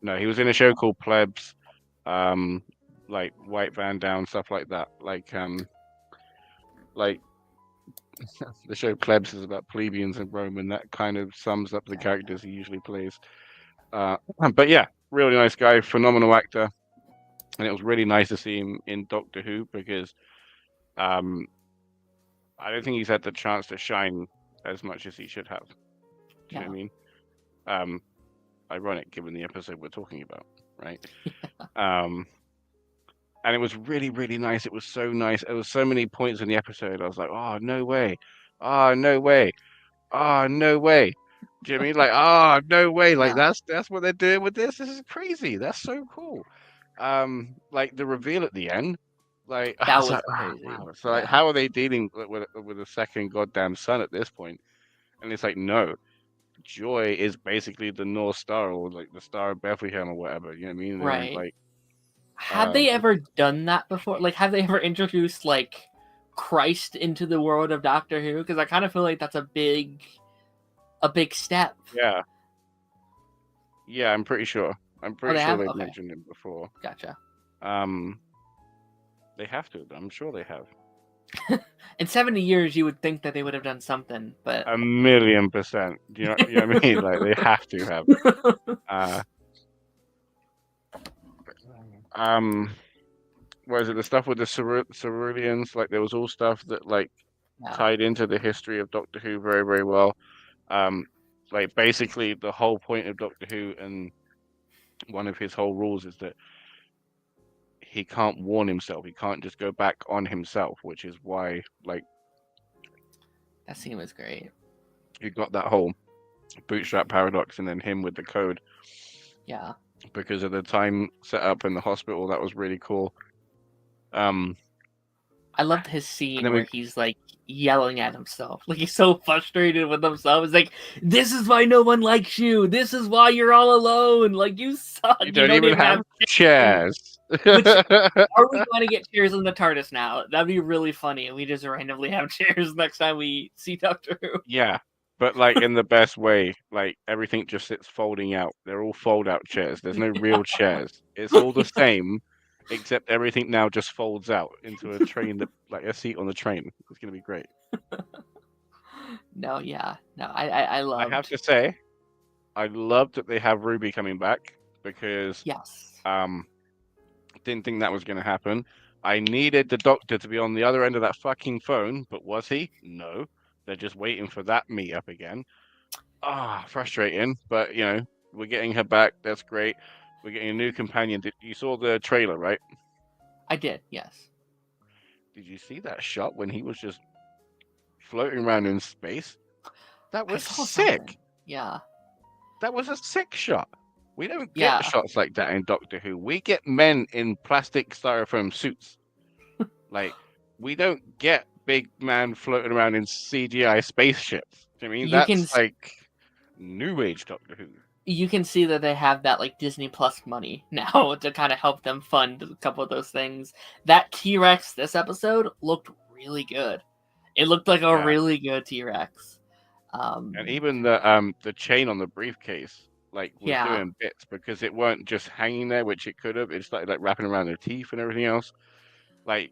No, he was in a show called Plebs, like White Van Down, stuff like that. Like the show Plebs is about plebeians in Rome, and that kind of sums up the characters he usually plays. But yeah, really nice guy, phenomenal actor, and it was really nice to see him in Doctor Who because I don't think he's had the chance to shine as much as he should have. Do you know what I mean? Ironic given the episode we're talking about, right? And it was really, really nice. It was so nice. There was so many points in the episode. I was like, oh, no way. Oh, no way. Oh, no way. Do you know what I mean? Like, oh, no way. Like, that's what they're doing with this. This is crazy. That's so cool. Like the reveal at the end, like that was crazy. Wow. So like, how are they dealing with a second goddamn son at this point? And it's like, no, Joy is basically the North Star, or like the Star of Bethlehem, or whatever. You know what I mean? Right. Like, have they ever done that before? Like, have they ever introduced like Christ into the world of Doctor Who? Because I kind of feel like that's a big step. Yeah, I'm pretty sure. I'm pretty sure they've mentioned it before. Gotcha. They have to. I'm sure they have. In 70 years, you would think that they would have done something, but 1,000,000%. Do you know what I mean? Like they have to have. What is it? The stuff with the Ceruleans, like there was all stuff that like tied into the history of Doctor Who very, very well. Like basically the whole point of Doctor Who and one of his whole rules is that he can't warn himself. He can't just go back on himself, which is why, like, that scene was great. You got that whole bootstrap paradox, and then him with the code. Yeah. Because of the time set up in the hospital, that was really cool. I loved his scene where he's like yelling at himself. Like he's so frustrated with himself. It's like, this is why no one likes you. This is why you're all alone. Like you suck. You don't even have chairs. Which, are we going to get chairs in the TARDIS now? That'd be really funny. We just randomly have chairs next time we see Doctor Who. Yeah. but like in the best way. Like everything just sits folding out. They're all fold out chairs. There's no real chairs. It's all the same, except everything now just folds out into a train that like a seat on the train. It's gonna be great. No, yeah, no, I I have loved. to say, I love that they have Ruby coming back because Yes, didn't think that was gonna happen. I needed the doctor to be on the other end of that fucking phone, but was he? No. They're just waiting for that meet up again. Frustrating, but we're getting her back. That's great. We're getting a new companion. You saw the trailer, right? I did. Yes, Did you see that shot when he was just floating around in space? That I was saw something. sick. Yeah, That was a sick shot. We don't get yeah. shots like that in Doctor Who. We get men in plastic styrofoam suits. Like, we don't get big man floating around in CGI spaceships. I mean, You can that's like new age Doctor Who. you can see that they have that like Disney Plus money now to kind of help them fund a couple of those things. That T-Rex this episode looked really good. It looked like a Yeah. really good T-Rex. And even the chain on the briefcase was Yeah, doing bits because it weren't just hanging there, which it could have. It started like wrapping around their teeth and everything else. Like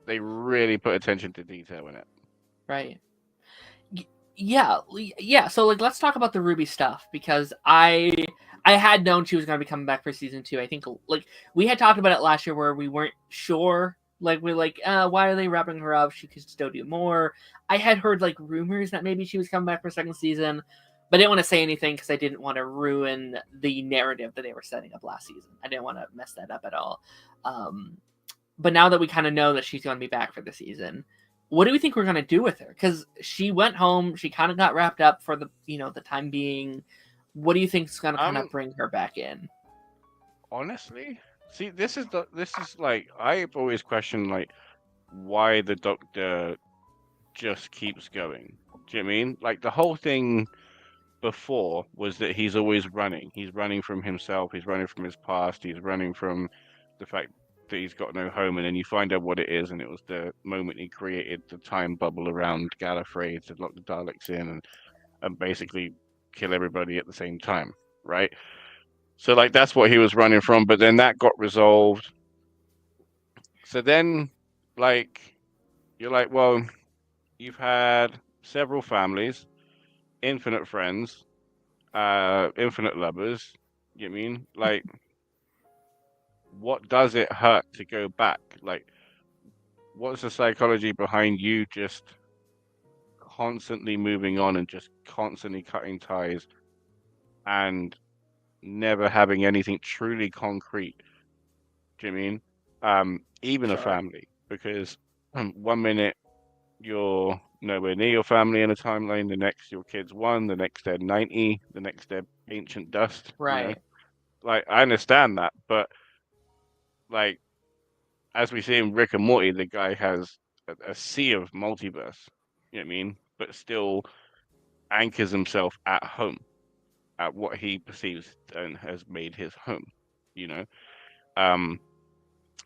they really put attention to detail in it. right. Yeah. So like, let's talk about the Ruby stuff because I had known she was going to be coming back for season 2. I think like we had talked about it last year where we weren't sure. Like we're like, why are they wrapping her up? She could still do more. I had heard like rumors that maybe she was coming back for second season, but I didn't want to say anything because I didn't want to ruin the narrative that they were setting up last season. I didn't want to mess that up at all. But now that we kind of know that she's going to be back for the season, what do we think we're going to do with her? Because she went home, she kind of got wrapped up for the time being. What do you think is going to kind of bring her back in? Honestly, see, this is like I've always questioned like why the Doctor just keeps going. Do you know what I mean? Like the whole thing before was that he's always running. He's running from himself. He's running from his past. He's running from the fact that he's got no home. And then you find out what it is, and it was the moment he created the time bubble around Gallifrey to lock the Daleks in and basically kill everybody at the same time, right? So like that's what he was running from. But then that got resolved. So then, like, you're like, well, you've had several families, infinite friends, infinite lovers. You know what I mean? Like, what does it hurt to go back? Like, what's the psychology behind you just constantly moving on and just constantly cutting ties and never having anything truly concrete? Do you know what I mean? Even a Sure. family, because 1 minute you're nowhere near your family in a timeline, the next your kids 1, the next they're 90, the next they're ancient dust. Right. Like I understand that, but like as we see in Rick and Morty, the guy has a sea of multiverse. You know what I mean? But still anchors himself at home, at what he perceives and has made his home. You know.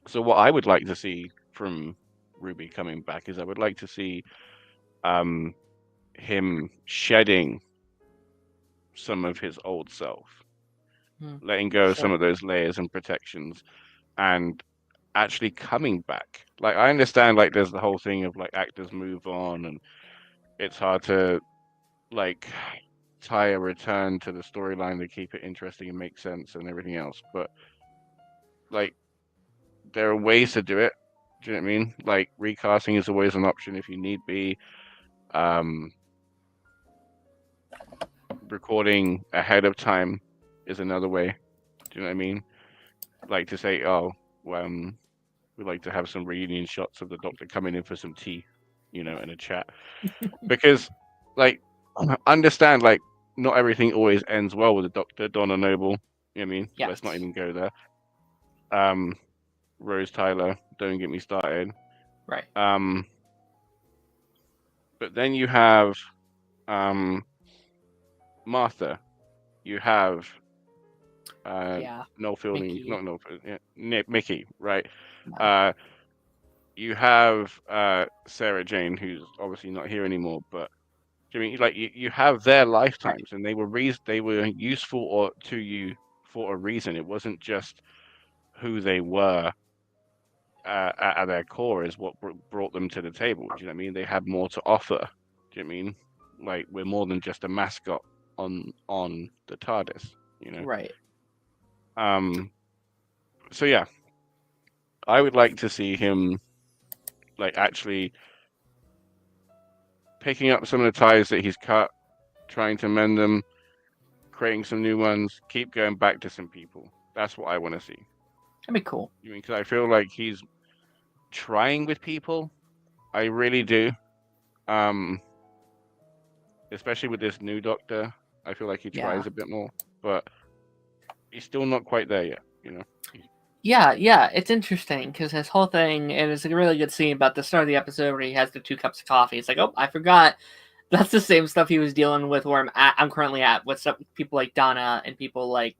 So what I would like to see from Ruby coming back is I would like to see him shedding some of his old self, letting go of some of those layers and protections, and actually coming back. Like I understand, like there's the whole thing of like actors move on, and it's hard to like tie a return to the storyline to keep it interesting and make sense and everything else. But like there are ways to do it. Do you know what I mean? Like recasting is always an option if you need be. Recording ahead of time is another way. Do you know what I mean? Like to say, oh, we'd like to have some reunion shots of the Doctor coming in for some tea, in a chat. Because, like, understand, like, not everything always ends well with the Doctor. Donna Noble, you know what I mean? Yes. Let's not even go there. Rose Tyler, don't get me started. Right. But then you have Martha. You have Noel Fielding, Mickey. not Noel, Mickey, right? No. You have Sarah Jane, who's obviously not here anymore, but Do you mean like you have their Right. lifetimes, and they were useful or to you for a reason. It wasn't just who they were at their core is what brought them to the table. Do you know what I mean? They had more to offer. Do you know what I mean? Like we're more than just a mascot on the TARDIS. You know. Right. So yeah, I would like to see him like actually picking up some of the ties that he's cut, trying to mend them, creating some new ones, keep going back to some people. That's what I want to see. That'd be cool. You mean because I feel like he's trying with people. I really do. Especially with this new Doctor, I feel like he tries a bit more, but he's still not quite there yet. You know. Yeah, it's interesting because his whole thing, and it's a really good scene about the start of the episode where he has the 2 cups of coffee. It's like, oh, I forgot. That's the same stuff he was dealing with where I'm currently at with people like Donna and people like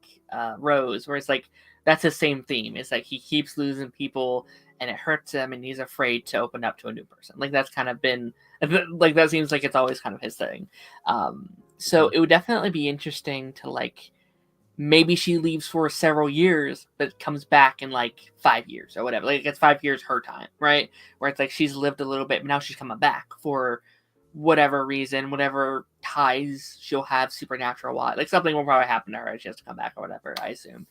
Rose, where it's like, that's the same theme. It's like he keeps losing people and it hurts him and he's afraid to open up to a new person. Like that's kind of been, like that seems like it's always kind of his thing. So it would definitely be interesting to like, maybe she leaves for several years, but comes back in like 5 years or whatever. Like it's 5 years her time, right? Where it's like she's lived a little bit, but now she's coming back for whatever reason, whatever ties she'll have supernatural wise. Like something will probably happen to her. She has to come back or whatever, I assume.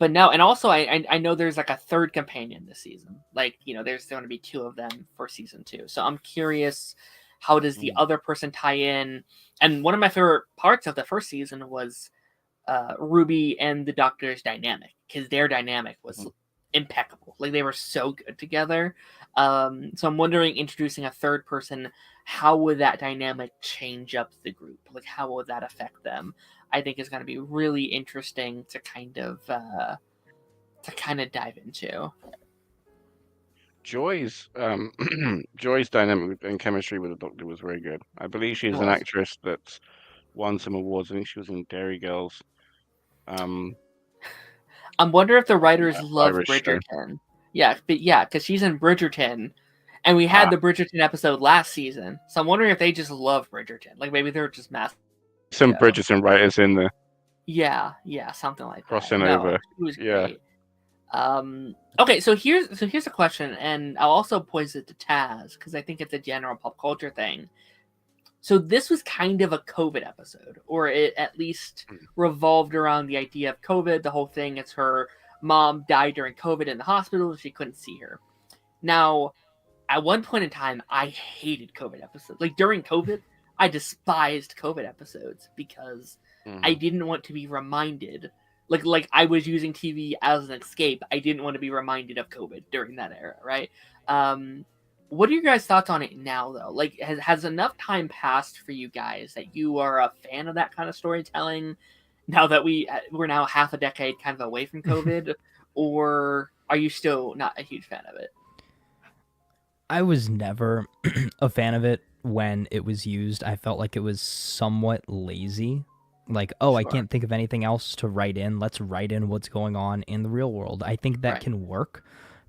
But no, and also I know there's like a 3rd companion this season. Like, you know, there's going to be 2 of them for season 2. So I'm curious, how does the other person tie in? And one of my favorite parts of the first season was Ruby and the Doctor's dynamic, because their dynamic was impeccable. Like they were so good together. So I'm wondering, introducing a 3rd person, how would that dynamic change up the group? Like how would that affect them? I think is going to be really interesting to kind of dive into. Joy's Joy's dynamic and chemistry with the Doctor was very good. I believe she's an actress that's won some awards. I think she was in Dairy Girls. I'm wondering if the writers love Bridgerton. Show. Yeah, because she's in Bridgerton, and we had the Bridgerton episode last season. So I'm wondering if they just love Bridgerton. Like maybe they're just massive. Some Bridgerton writers in there. Yeah, something like crossing over. It was great. Okay, so here's a question, and I'll also pose it to Taz because I think it's a general pop culture thing. So this was kind of a COVID episode, or it at least revolved around the idea of COVID. The whole thing is her mom died during COVID in the hospital. She couldn't see her. Now, at one point in time, I hated COVID episodes. Like during COVID, I despised COVID episodes because I didn't want to be reminded. Like I was using TV as an escape. I didn't want to be reminded of COVID during that era, right? What are your guys' thoughts on it now, though? Like, has enough time passed for you guys that you are a fan of that kind of storytelling now that we're now half a decade kind of away from COVID? Or are you still not a huge fan of it? I was never a fan of it when it was used. I felt like it was somewhat lazy. Like, sure. I can't think of anything else to write in. Let's write in what's going on in the real world. I think that can work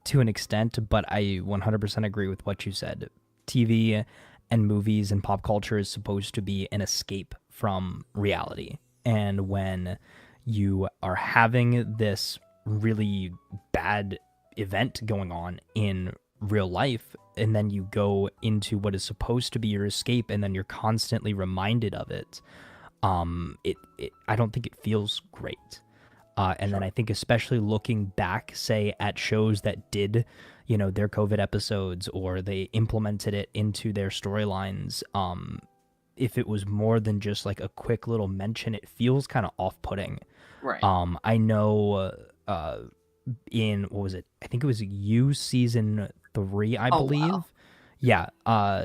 to an extent, but I 100% agree with what you said. TV and movies and pop culture is supposed to be an escape from reality. And when you are having this really bad event going on in real life, and then you go into what is supposed to be your escape, and then you're constantly reminded of it, I don't think it feels great. And then I think especially looking back, say, at shows that did, their COVID episodes, or they implemented it into their storylines, if it was more than just like a quick little mention, it feels kind of off-putting. Right. I know in, what was it? I think it was You season 3, I believe. Wow. Yeah,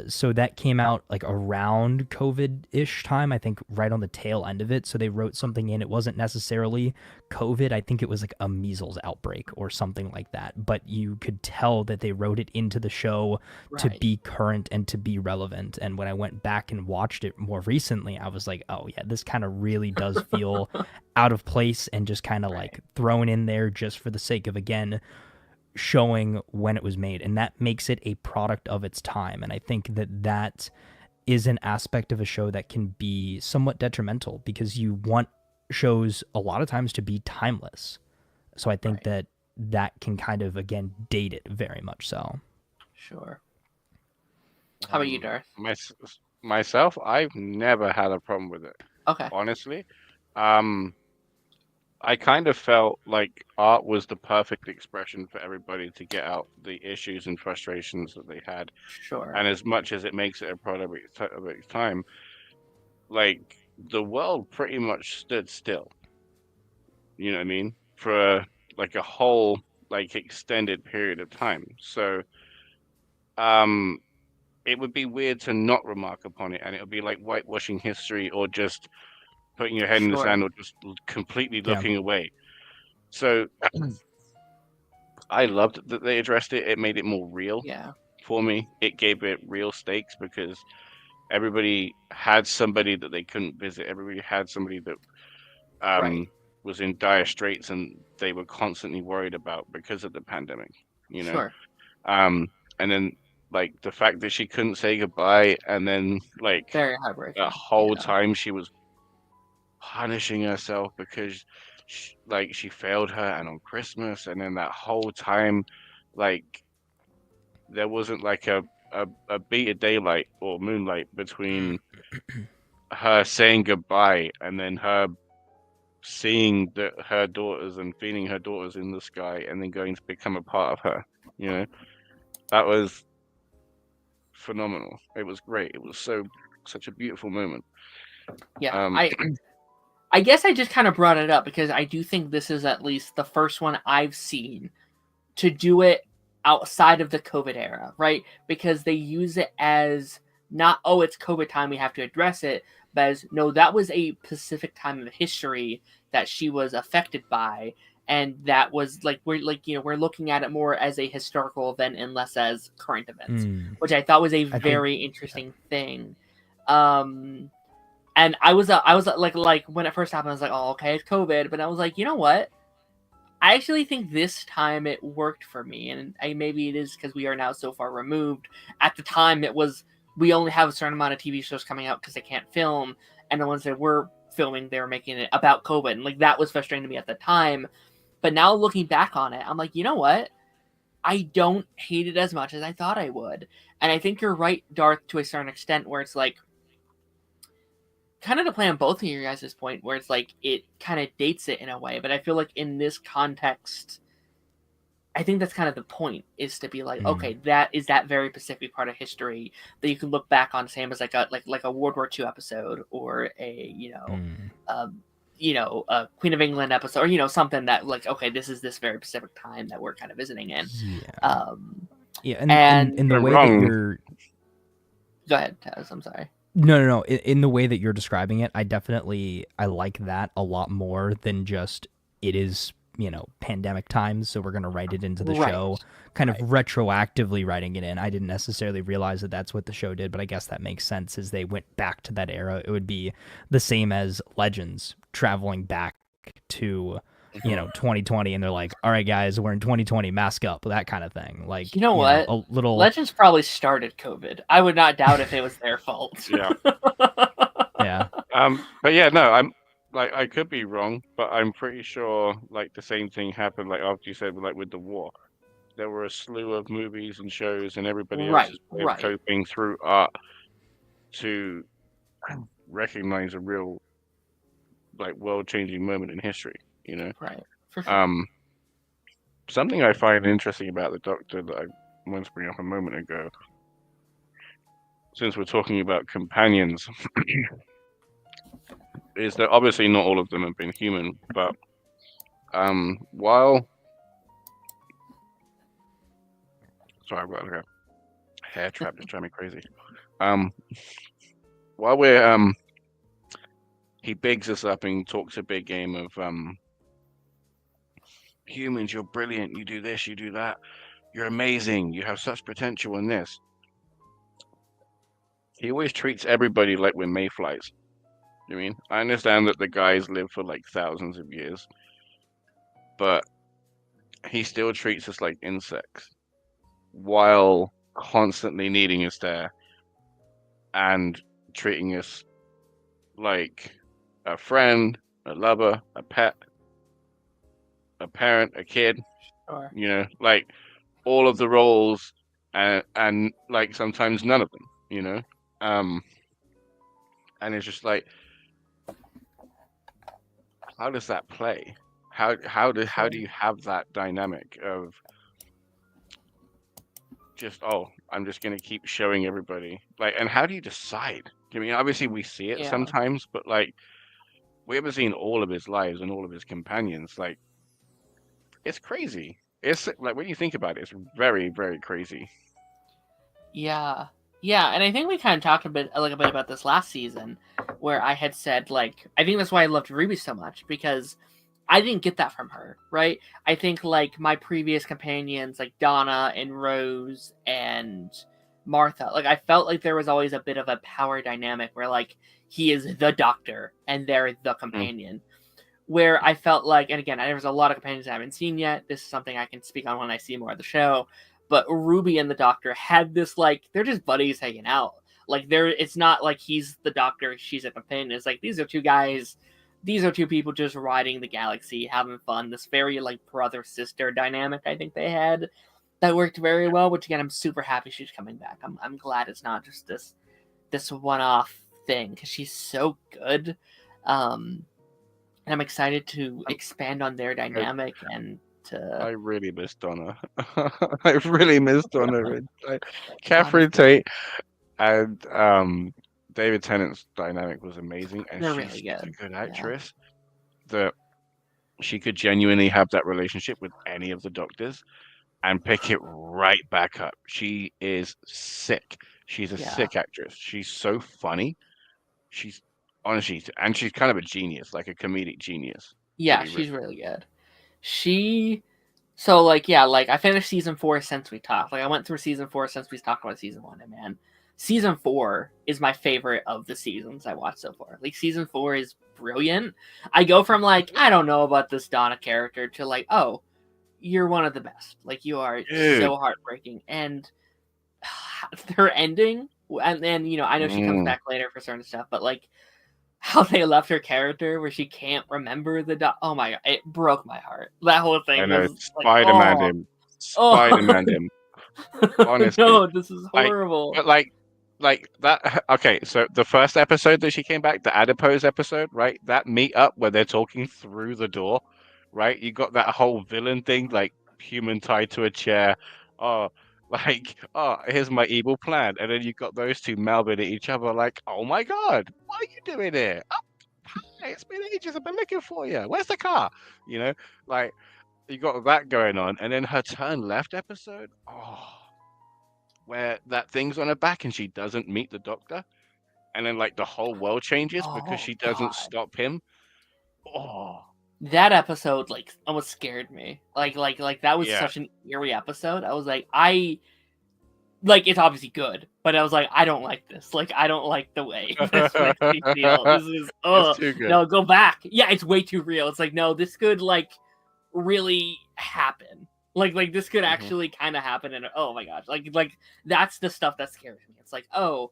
so that came out like around COVID-ish time, I think right on the tail end of it. So they wrote something in. It wasn't necessarily COVID. I think it was like a measles outbreak or something like that. But you could tell that they wrote it into the show to be current and to be relevant. And when I went back and watched it more recently, I was like, oh yeah, this kind of really does feel out of place and just kind of like thrown in there just for the sake of, again, showing when it was made, and that makes it a product of its time. And I think that is an aspect of a show that can be somewhat detrimental because you want shows a lot of times to be timeless. So I think that can kind of, again, date it very much so. Sure. How about you, Darth? Myself, I've never had a problem with it. Okay. Honestly. I kind of felt like art was the perfect expression for everybody to get out the issues and frustrations that they had. Sure. And as much as it makes it a product of its time, like the world pretty much stood still. You know what I mean? For like a whole like extended period of time. So um it would be weird to not remark upon it, and it would be like whitewashing history or just putting your head in the sand or just completely looking away. So I loved that they addressed it. It made it more real for me. It gave it real stakes because everybody had somebody that they couldn't visit. Everybody had somebody that was in dire straits and they were constantly worried about because of the pandemic, you know? And then like the fact that she couldn't say goodbye and then like very heartbreaking. The whole time she was punishing herself because she failed her and on Christmas, and then that whole time like there wasn't like a beat of daylight or moonlight between her saying goodbye and then her seeing her daughters and feeling her daughters in the sky and then going to become a part of her, you know. That was phenomenal. It was great. It was such a beautiful moment. I guess I just kind of brought it up because I do think this is at least the first one I've seen to do it outside of the COVID era, right? Because they use it as not, oh, it's COVID time, we have to address it, but as, no, that was a specific time of history that she was affected by, and that was like we're looking at it more as a historical event and less as current events, which I thought was a very interesting thing. And I was like when it first happened, I was like, oh, okay, it's COVID, but I was like, you know what? I actually think this time it worked for me, and maybe it is because we are now so far removed. At the time, it was we only have a certain amount of TV shows coming out because they can't film, and the ones that were filming, they were making it about COVID, and like that was frustrating to me at the time. But now looking back on it, I'm like, you know what? I don't hate it as much as I thought I would, and I think you're right, Darth, to a certain extent, where it's like kind of to play on both of your guys' point, where it's like it kind of dates it in a way, but I feel like in this context, I think that's kind of the point, is to be like, okay, that is that very specific part of history that you can look back on, same as like a World War II episode or a a Queen of England episode, or something that like, okay, this is this very specific time that we're kind of visiting in. And in the way that you're, go ahead, Taz, I'm sorry. No. In the way that you're describing it, I like that a lot more than just it is, pandemic times, so we're going to write it into the show, kind of retroactively writing it in. I didn't necessarily realize that that's what the show did, but I guess that makes sense as they went back to that era. It would be the same as Legends traveling back to 2020, and they're like, all right guys, we're in 2020, mask up, that kind of thing. Like, what, a little Legends probably started COVID. I would not doubt if it was their fault. Yeah. But yeah, no, I'm like, I could be wrong, but I'm pretty sure like the same thing happened like after you said like with the war. There were a slew of movies and shows and everybody else's way of coping through art to recognize a real like world-changing moment in history, For sure. Something I find interesting about the Doctor that I wanted to bring up a moment ago, since we're talking about companions, is that obviously not all of them have been human, but while sorry, I've got like a hair trap just driving me crazy. While we're he bigs us up and talks a big game of humans, you're brilliant, you do this, you do that, you're amazing, you have such potential in this. He always treats everybody like we're mayflies. I mean, I understand that the guys live for like thousands of years, but he still treats us like insects while constantly needing us there and treating us like a friend, a lover, a pet, a parent, a kid. Sure. You know, like all of the roles, and like sometimes none of them. You know, um, and it's just like, how does that play? How do you have that dynamic of just, oh, I'm just gonna keep showing everybody, like, and how do you decide? I mean, obviously we see it Yeah. sometimes, but like we haven't seen all of his lives and all of his companions. Like, it's crazy. It's like when you think about it, it's very, very crazy. Yeah. Yeah, and I think we kind of talked a little bit about this last season, where I had said, like, I think that's why I loved Ruby so much, because I didn't get that from her, right? I think, like, my previous companions, like Donna and Rose and Martha, like, I felt like there was always a bit of a power dynamic where, like, he is the doctor and they're the Mm. companion. Where I felt like, and again, there's a lot of companions I haven't seen yet. This is something I can speak on when I see more of the show. But Ruby and the Doctor had this, like, they're just buddies hanging out. Like, it's not like he's the Doctor, she's a companion. It's like, these are two guys, these are two people just riding the galaxy, having fun. This very, like, brother-sister dynamic I think they had that worked very well, which, again, I'm super happy she's coming back. I'm glad it's not just this one-off thing, because she's so good. And I'm excited to expand on their dynamic and I to really miss Donna. I really miss Donna. Catherine honestly, Tate and David Tennant's dynamic was amazing, and they're she's really such a good. good Yeah. actress that she could genuinely have that relationship with any of the doctors and pick it right back up. She is sick. She's a Yeah. sick actress. She's so funny. She's honestly, and she's kind of a genius, like a comedic genius. To Yeah, be real. she's really good. So, like, yeah, like, I finished season 4 since we talked. Like, I went through season 4 since we talked about season 1, and man, season 4 is my favorite of the seasons I watched so far. Like, season 4 is brilliant. I go from, like, I don't know about this Donna character to, like, oh, you're one of the best. Like, you are Dude. so heartbreaking. And her ending, and then, you know, I know she comes back later for certain stuff, but, like, how they left her character where she can't remember oh my god, it broke my heart. That whole thing I know, was like, Spider-Man oh, him. Spider-Man him. Honestly. no, this is horrible. But like that. Okay, so the first episode that she came back, the adipose episode, right? That meet up where they're talking through the door, right? You got that whole villain thing, like human tied to a chair. Oh, like, oh, here's my evil plan, and then you got those two mouthing at each other, like, oh my god, what are you doing here? Oh, hi, it's been ages. I've been looking for you. Where's the car? You know, like you got that going on, and then her turn left episode. Oh, where that thing's on her back and she doesn't meet the doctor, and then like the whole world changes because Oh she god, doesn't stop him. Oh, that episode like almost scared me. Like that was yeah. such an eerie episode. I was like, it's obviously good, but I was like, I don't like this. Like, I don't like the way this makes me feel. This is, It's too good. no, go back. Yeah, it's way too real. It's like, no, this could like really happen. Like this could actually kind of happen. And oh my gosh, like that's the stuff that scares me. It's like, oh,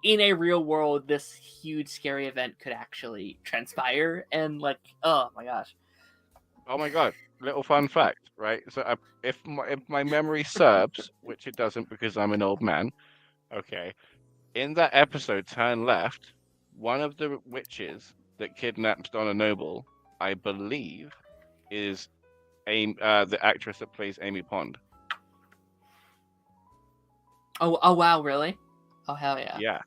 in a real world, this huge scary event could actually transpire, and like, oh my gosh. Oh my god! Little fun fact, right? So if my memory serves, which it doesn't because I'm an old man, okay. In that episode, Turn Left, one of the witches that kidnaps Donna Noble, I believe, is the actress that plays Amy Pond. Oh wow, really? Oh hell yeah. Yeah.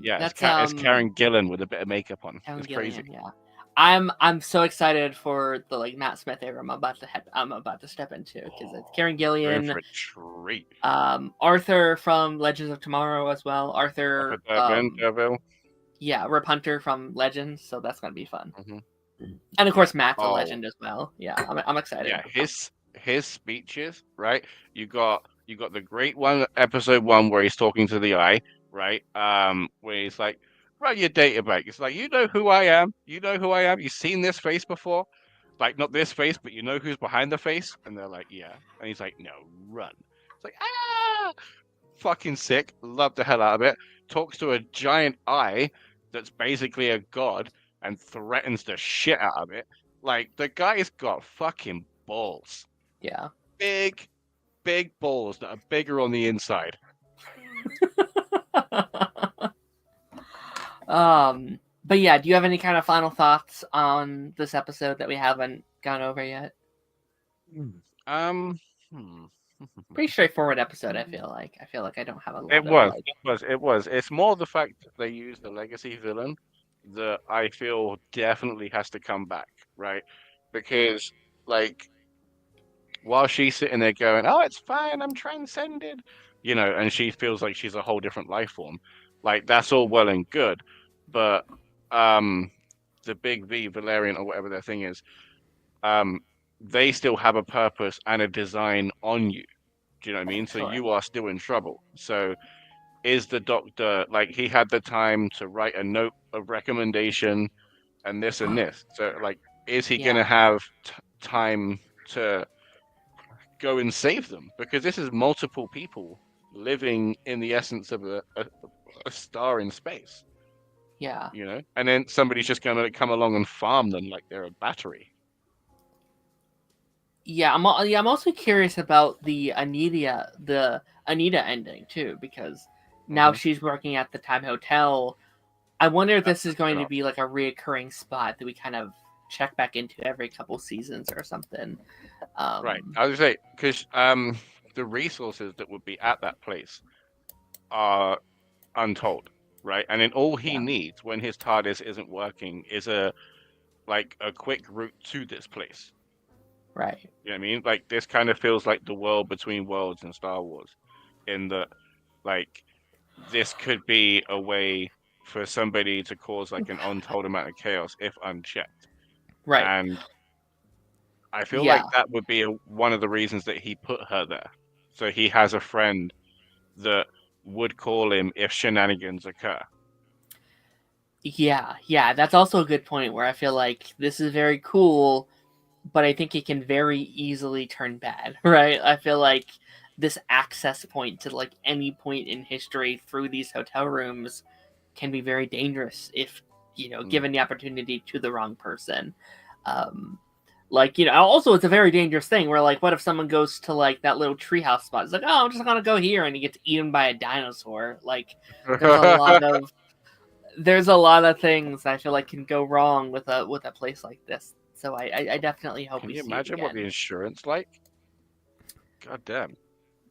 Yeah, That's it's Karen Gillan with a bit of makeup on. Karen It's Gillan, crazy. yeah. I'm so excited for the like Matt Smith era I'm about to step into, because it's Karen Going Gillian, for a treat. Arthur from Legends of Tomorrow as well. Arthur, Deville. yeah, Rip Hunter from Legends, so that's gonna be fun. Mm-hmm. And of course Matt's a legend as well. Yeah, I'm excited. Yeah, his speeches, right? You got the great one, episode 1, where he's talking to the eye, right? Where he's like, run your data bank. It's like, you know who I am. You know who I am. You've seen this face before. Like, not this face, but you know who's behind the face. And they're like, yeah. And he's like, no, run. It's like, ah. fucking sick. Love the hell out of it. Talks to a giant eye that's basically a god and threatens the shit out of it. Like, the guy's got fucking balls. Yeah. Big, big balls that are bigger on the inside. But yeah, do you have any kind of final thoughts on this episode that we haven't gone over yet? Pretty straightforward episode. I feel like I don't have a lot. It was. It's more the fact that they used the legacy villain that I feel definitely has to come back, right? Because like while she's sitting there going, "Oh, it's fine, I'm transcended," and she feels like she's a whole different life form. Like that's all well and good, but the big V Valerian or whatever their thing is, they still have a purpose and a design on you. Do you know what I mean? So you are still in trouble. So is the doctor like he had the time to write a note of recommendation and this and this? So like, is he gonna have time to go and save them? Because this is multiple people living in the essence of a star in space. Yeah. And then somebody's just gonna come along and farm them like they're a battery. Yeah, I'm also curious about the Anita ending too, because now she's working at the Time Hotel. I wonder if this is going to be like a reoccurring spot that we kind of check back into every couple seasons or something. Right. I was gonna say, because the resources that would be at that place are untold, right? And then all he needs when his TARDIS isn't working is a quick route to this place. Right. You know what I mean? Like, this kind of feels like the world between worlds in Star Wars, in that, like, this could be a way for somebody to cause like an untold amount of chaos if unchecked. Right. And I feel like that would be one of the reasons that he put her there. So he has a friend that would call him if shenanigans occur. Yeah, that's also a good point where I feel like this is very cool, but I think it can very easily turn bad, right? I feel like this access point to like any point in history through these hotel rooms can be very dangerous if, given the opportunity to the wrong person. Also it's a very dangerous thing where like, what if someone goes to like that little treehouse spot? It's like, oh, I'm just gonna go here, and he gets eaten by a dinosaur. Like, there's a lot of things I feel like can go wrong with a place like this. So I definitely hope we see it again. Can you imagine what the insurance like? God damn.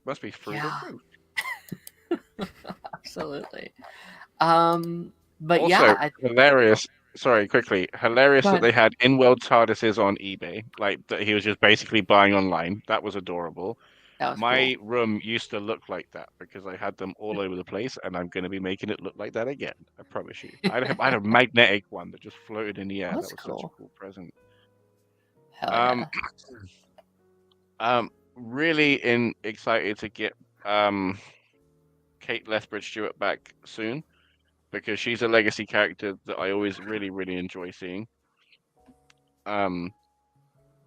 Must be through the roof. Absolutely. But also, hilarious. Sorry, quickly. Hilarious that they had in-world TARDISes on eBay. Like, that he was just basically buying online. That was adorable. My room used to look like that because I had them all over the place, and I'm going to be making it look like that again. I promise you. I had a magnetic one that just floated in the air. That was such a cool present. Hell yeah. Really excited to get Kate Lethbridge-Stewart back soon, because she's a legacy character that I always really, really enjoy seeing. And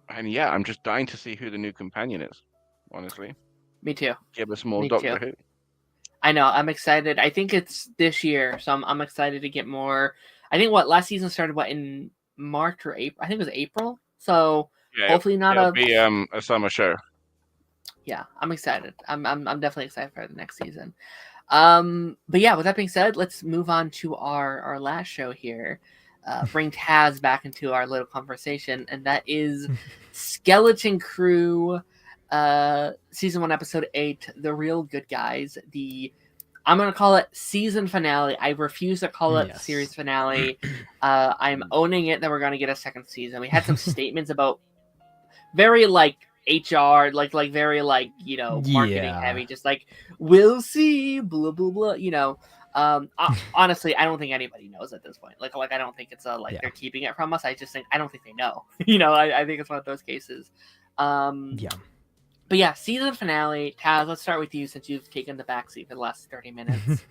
yeah, I'm just dying to see who the new companion is, honestly. Me too. Give us more Doctor Who. I know, I'm excited. I think it's this year, so I'm excited to get more. I think last season started in March or April. I think it was April. So hopefully it'll be a summer show. Yeah, I'm excited. I'm definitely excited for the next season. But yeah, with that being said, let's move on to our last show here. Bring Taz back into our little conversation, and that is Skeleton Crew, season 1, episode 8, The Real Good Guys. I'm gonna call it season finale. I refuse to call it series finale. I'm owning it that we're gonna get a second season. We had some statements about very like HR, like very like marketing heavy, just like we'll see, blah blah blah. Honestly, I don't think anybody knows at this point. Like I don't think it's they're keeping it from us. I don't think they know. I think it's one of those cases. But yeah, season finale. Taz, let's start with you since you've taken the backseat for the last 30 minutes.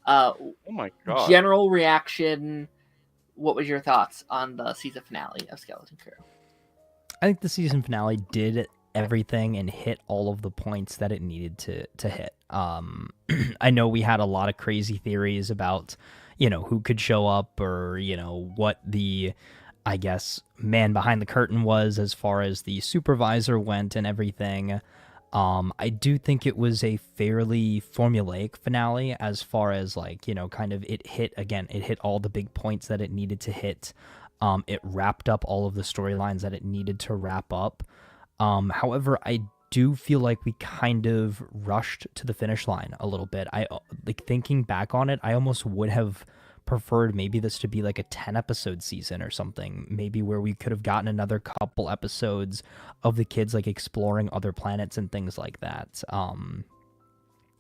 Oh my god! General reaction. What was your thoughts on the season finale of Skeleton Crew? I think the season finale did everything and hit all of the points that it needed to hit. I know we had a lot of crazy theories about, who could show up, or, what the, I guess, man behind the curtain was as far as the supervisor went and everything. I do think it was a fairly formulaic finale as far as kind of it hit all the big points that it needed to hit. It wrapped up all of the storylines that it needed to wrap up. However, I do feel like we kind of rushed to the finish line a little bit. I thinking back on it, I almost would have preferred maybe this to be like a 10 episode season or something, maybe where we could have gotten another couple episodes of the kids exploring other planets and things like that.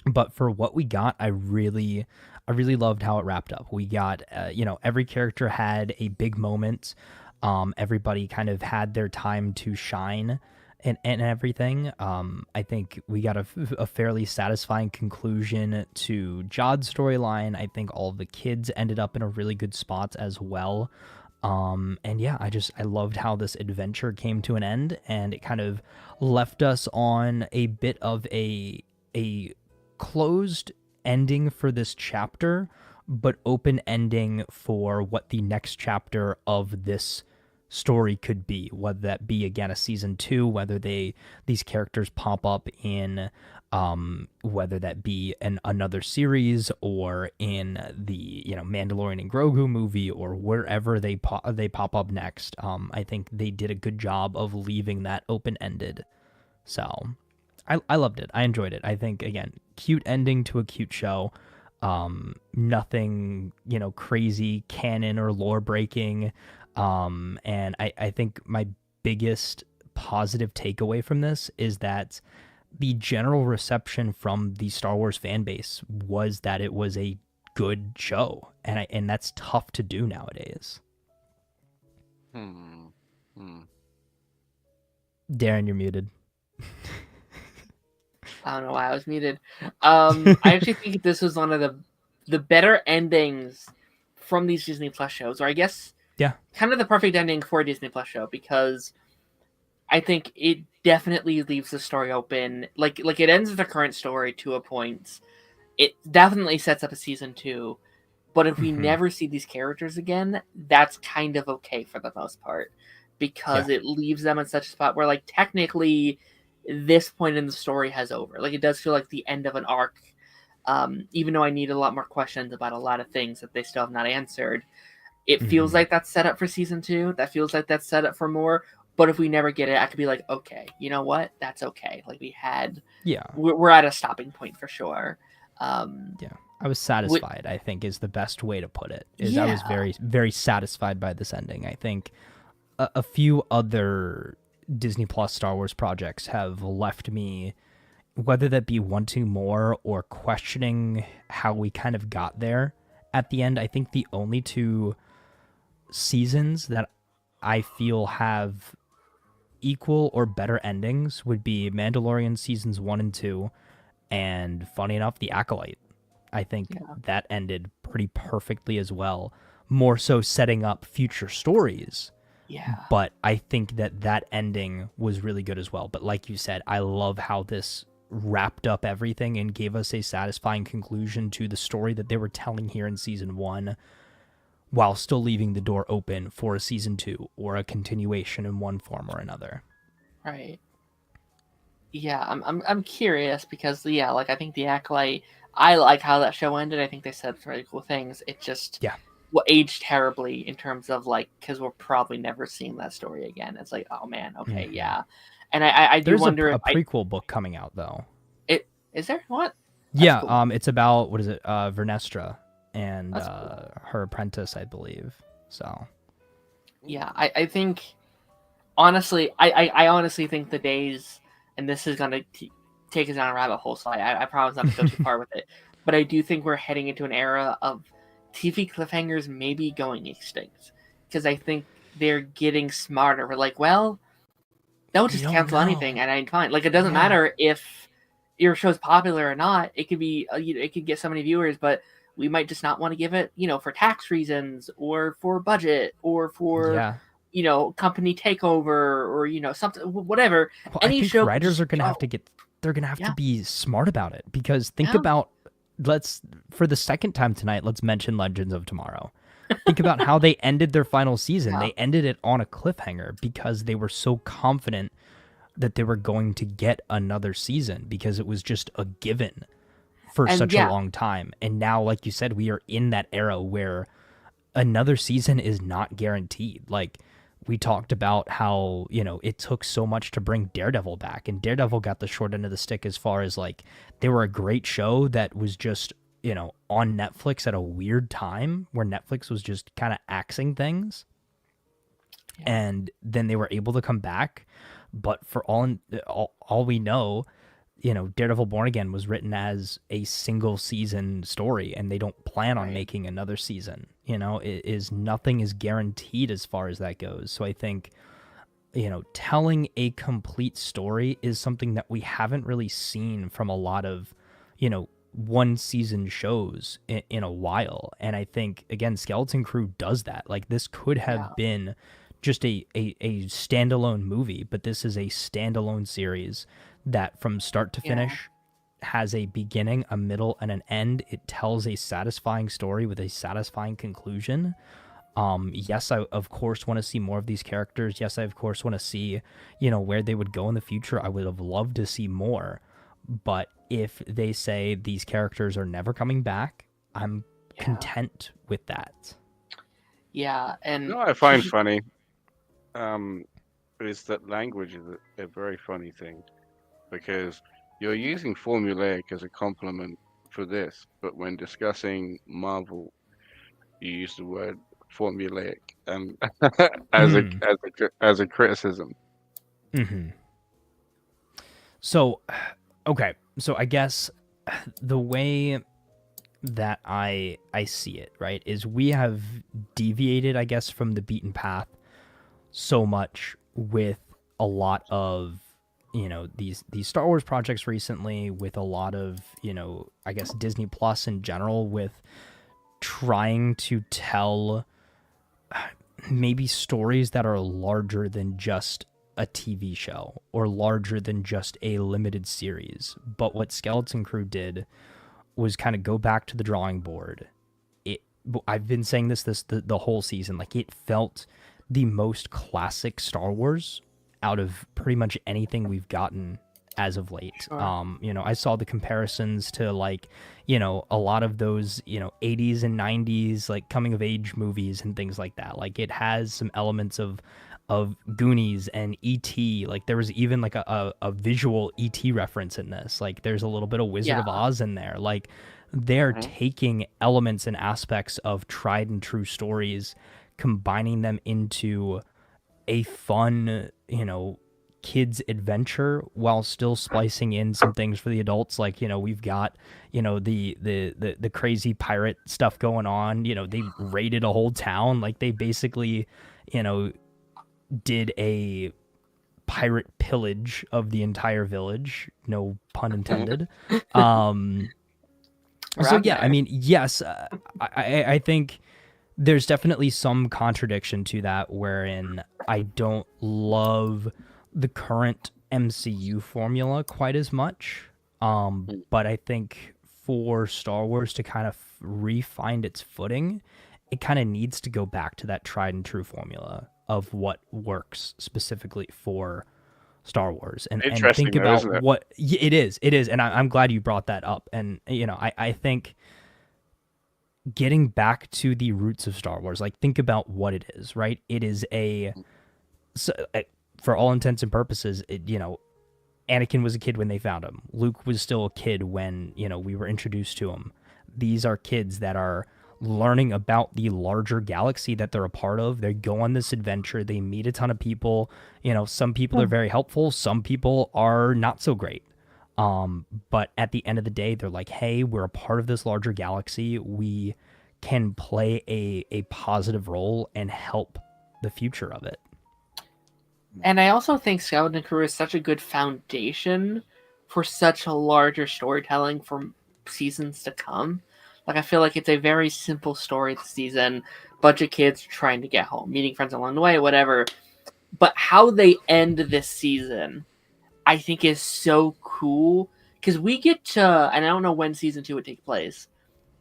But for what we got, I really loved how it wrapped up. We got every character had a big moment. Everybody kind of had their time to shine and everything. I think we got a fairly satisfying conclusion to Jod's storyline. I think all of the kids ended up in a really good spot as well. And yeah, I loved how this adventure came to an end, and it kind of left us on a bit of a closed ending for this chapter, but open ending for what the next chapter of this story could be, whether that be again a season 2, whether these characters pop up in whether that be another series, or in the Mandalorian and Grogu movie, or wherever they pop up next. I think they did a good job of leaving that open ended. So I loved it. I enjoyed it. I think again, cute ending to a cute show. Nothing crazy canon or lore breaking. And I think my biggest positive takeaway from this is that the general reception from the Star Wars fan base was that it was a good show, and that's tough to do nowadays. Darren, you're muted. I don't know why I was muted. I actually think this was one of the better endings from these Disney Plus shows, or I guess kind of the perfect ending for a Disney Plus show, because I think it definitely leaves the story open. Like it ends with the current story to a point. It definitely sets up a season 2, but if we never see these characters again, that's kind of okay for the most part, because it leaves them in such a spot where technically this point in the story has over. It does feel like the end of an arc, even though I need a lot more questions about a lot of things that they still have not answered. It feels like that's set up for season 2. That feels like that's set up for more. But if we never get it, I could be like, okay, you know what? That's okay. We're at a stopping point for sure. I was satisfied, I think, is the best way to put it. I was very, very satisfied by this ending. I think a few other Disney Plus Star Wars projects have left me, whether that be wanting more or questioning how we kind of got there at the end. I think the only 2 seasons that I feel have equal or better endings would be Mandalorian seasons 1 and 2, and funny enough, The Acolyte. I think that ended pretty perfectly as well, more so setting up future stories. But I think that ending was really good as well. But like you said, I love how this wrapped up everything and gave us a satisfying conclusion to the story that they were telling here in season 1, while still leaving the door open for a season 2 or a continuation in one form or another. Right. Yeah, I'm curious because I think The Acolyte, I like how that show ended. I think they said really cool things. It just aged terribly in terms of because we're probably never seeing that story again. It's oh man, okay, And I do wonder if a prequel book coming out though. Is there what? That's cool. It's about what is it? Vernestra and cool. Her apprentice, I believe. So. Yeah, I think honestly, I honestly think the days, and this is gonna take us down a rabbit hole, so I promise not to go too far with it. But I do think we're heading into an era of TV cliffhangers maybe going extinct, because I think they're getting smarter. We're well, don't just cancel anything, and I'm fine. It doesn't matter if your show's popular or not. It could be, it could get so many viewers, but we might just not want to give it, for tax reasons or for budget or for, company takeover or something, whatever. Well, Any I think show writers just are going to go. have to they're going to have Yeah. to be smart about it, because think Yeah. about, for the second time tonight, let's mention Legends of Tomorrow. Think about how they ended their final season. Yeah. They ended it on a cliffhanger because they were so confident that they were going to get another season, because it was just a given for And such yeah. a long time. And now, like you said, we are in that era where another season is not guaranteed. Like, we talked about how, it took so much to bring Daredevil back, and Daredevil got the short end of the stick as far as, like, they were a great show that was just, on Netflix at a weird time where Netflix was just kind of axing things. Yeah. And then they were able to come back. But for all we know, Daredevil Born Again was written as a single season story, and they don't plan on making another season. Nothing is guaranteed as far as that goes. So I think, telling a complete story is something that we haven't really seen from a lot of, one season shows in a while. And I think, again, Skeleton Crew does that. Like, this could have been just a standalone movie, but this is a standalone series that from start to finish has a beginning, a middle, and an end. It tells a satisfying story with a satisfying conclusion. Yes, I of course want to see more of these characters. Yes, I of course want to see, where they would go in the future. I would have loved to see more. But if they say these characters are never coming back, I'm content with that. Yeah, and I find funny is that language is a very funny thing, because you're using formulaic as a compliment for this, but when discussing Marvel, you use the word formulaic as a criticism. Mm-hmm. So, okay, so I guess the way that I see it, right, is we have deviated, I guess, from the beaten path so much with a lot of these Star Wars projects recently, with a lot of I guess Disney Plus in general, with trying to tell maybe stories that are larger than just a TV show or larger than just a limited series. But what Skeleton Crew did was kind of go back to the drawing board. I've been saying this the whole season. Like, it felt the most classic Star Wars out of pretty much anything we've gotten as of late. Sure. I saw the comparisons to, like, a lot of those, 80s and 90s, like, coming of age movies and things like that. Like, it has some elements of Goonies and E.T. Like, there was even like a visual E.T. reference in this. Like, there's a little bit of Wizard of Oz in there. Like, they're taking elements and aspects of tried and true stories, combining them into a fun, kids adventure, while still splicing in some things for the adults. Like, we've got, the crazy pirate stuff going on. They raided a whole town. Like, they basically, did a pirate pillage of the entire village, no pun intended. So yeah, I mean, yes, I think there's definitely some contradiction to that, wherein I don't love the current MCU formula quite as much. But I think for Star Wars to kind of re-find its footing, it kind of needs to go back to that tried and true formula of what works specifically for Star Wars, and think about what it is. And I'm glad you brought that up. And I think getting back to the roots of Star Wars, like, think about what it is, right? It is for all intents and purposes, Anakin was a kid when they found him. Luke was still a kid when we were introduced to him. These are kids that are learning about the larger galaxy that they're a part of. They go on this adventure. They meet a ton of people. Some people are very helpful. Some people are not so great. But at the end of the day, they're like, hey, we're a part of this larger galaxy. We can play a positive role and help the future of it. And I also think Skeleton Crew is such a good foundation for such a larger storytelling for seasons to come. Like, I feel like it's a very simple story this season, bunch of kids trying to get home, meeting friends along the way, whatever. But how they end this season, I think, is so cool because we get to, and I don't know when season 2 would take place,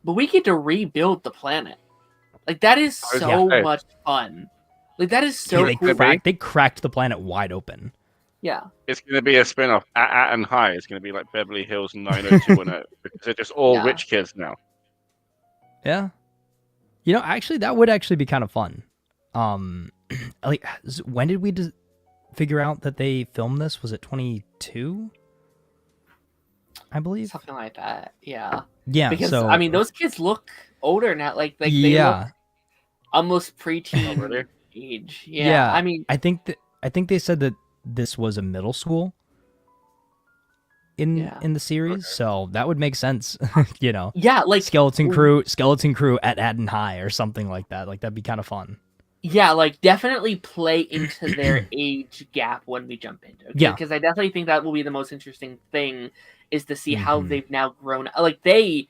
but we get to rebuild the planet. Like, that is so much fun. Like, that is so cool. They cracked the planet wide open. Yeah. It's going to be a spin-off. And High. It's going to be like Beverly Hills 90210 because they're just all rich kids now. Yeah. You know, actually, that would actually be kind of fun. Like, when did we figure out that they filmed this? Was it 22? I believe something like that. Yeah. Yeah. Because so, I mean, those kids look older now. Like they look almost preteen age. Yeah. I mean, I think they said that this was a middle school in the series, so that would make sense. You know. Yeah, like Skeleton Crew at Adden High or something like that. Like that'd be kind of fun. Yeah, like definitely play into their age gap when we jump into it. Yeah, because I definitely think that will be the most interesting thing is to see how they've now grown. Like they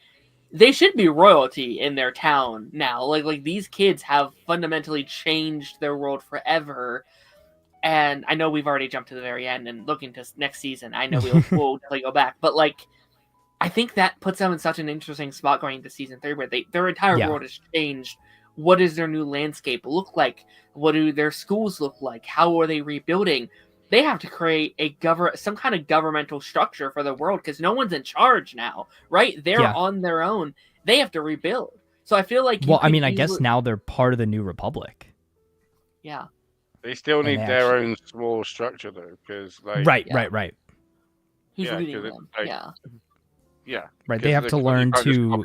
should be royalty in their town now. Like these kids have fundamentally changed their world forever. And I know we've already jumped to the very end and looking to next season. I know we'll definitely go back, but like I think that puts them in such an interesting spot going into season 3, where their entire world has changed. What does their new landscape look like? What do their schools look like? How are they rebuilding? They have to create some kind of governmental structure for the world because no one's in charge now, right? They're on their own. They have to rebuild. So I feel like I guess now they're part of the New Republic. Yeah. They still need their own small structure though, because like right. Who's leading them? Like, yeah. Right. They have to learn to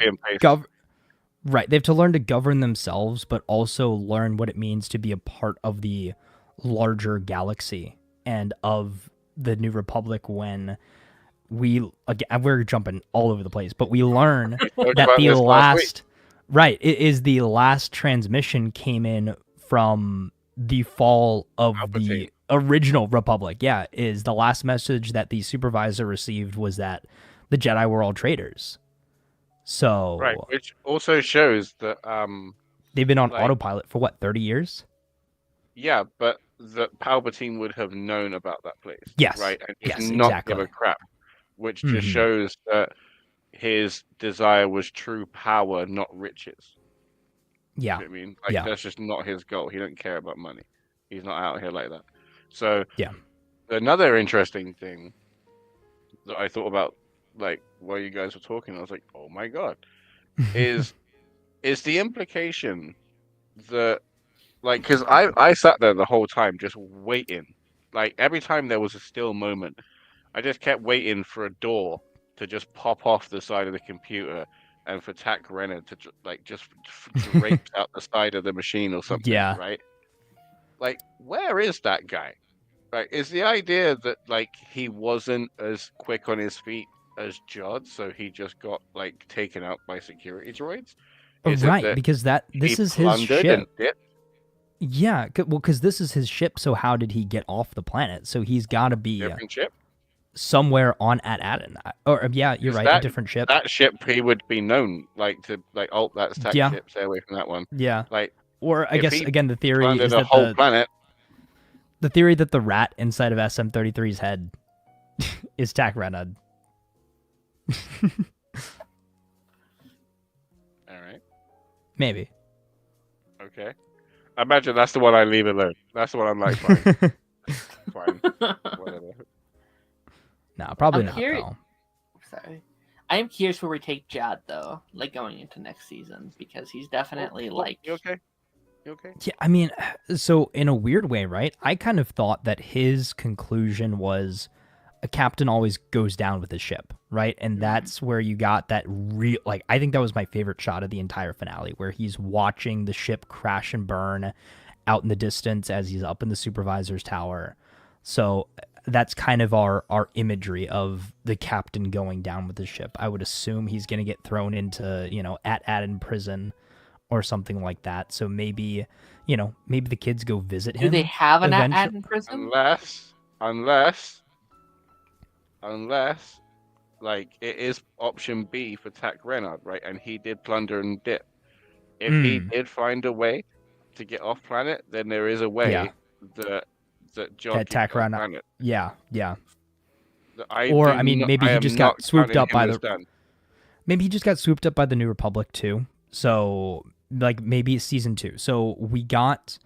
Right. They have to learn to govern themselves, but also learn what it means to be a part of the larger galaxy and of the New Republic when we're jumping all over the place, but we learn that the last transmission came in from the fall of the original Republic. Yeah, is the last message that the supervisor received was that the Jedi were all traitors. So right, which also shows that they've been on autopilot for what, 30 years? Yeah, but that Palpatine would have known about that place. Yes. Right, and yes, not exactly. give a crap, which just shows that his desire was true power, not riches. Yeah. You know what I mean? Like that's just not his goal. He don't care about money. He's not out here like that. So another interesting thing that I thought about, like while you guys were talking, I was like, oh my god, is the implication that like, because I sat there the whole time just waiting, like every time there was a still moment, I just kept waiting for a door to just pop off the side of the computer and for Tack Renner to just drape out the side of the machine or something. Yeah. Right. Like, where is that guy? Right. Is the idea that like he wasn't as quick on his feet as Jod, so he just got like taken out by security droids? Right, because this is his ship. Yeah, well, because this is his ship. So how did he get off the planet? So he's got to be different ship somewhere on at Adden. Or you're right, a different ship. That ship, he would be known oh, that's Tack ship. Stay away from that one. Yeah, like, or I guess again the theory is that whole planet. The theory that the rat inside of SM-33's head is Tack Renner. All right. Maybe. Okay. I imagine that's the one I leave alone. That's the one I'm like, fine. Fine. Whatever. No, probably not. Though. Sorry. I am curious where we take Jad, though, like going into next season, because he's definitely like... You okay? You okay? Yeah, I mean, so in a weird way, right? I kind of thought that his conclusion was a captain always goes down with his ship, right? And that's where you got that real, like, I think that was my favorite shot of the entire finale, where he's watching the ship crash and burn out in the distance as he's up in the supervisor's tower. So that's kind of our imagery of the captain going down with the ship. I would assume he's going to get thrown into, at Adden prison or something like that. So maybe, maybe the kids go visit him. Do they have an Adden prison? Unless, like, it is option B for Tack Renard, right? And he did plunder and dip. If he did find a way to get off planet, then there is a way that John can get off planet. Yeah. Maybe he just got swooped up by Maybe he just got swooped up by the New Republic too. So like maybe it's season 2. So we got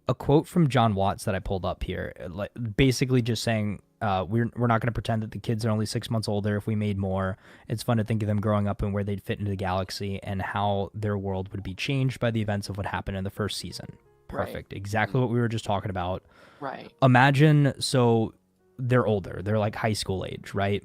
a quote from John Watts that I pulled up here, like basically just saying, we're not going to pretend that the kids are only 6 months older. If we made more, it's fun to think of them growing up and where they'd fit into the galaxy and how their world would be changed by the events of what happened in the first season. Perfect. Right. Exactly what we were just talking about. Right. Imagine, so they're older. They're like high school age, right?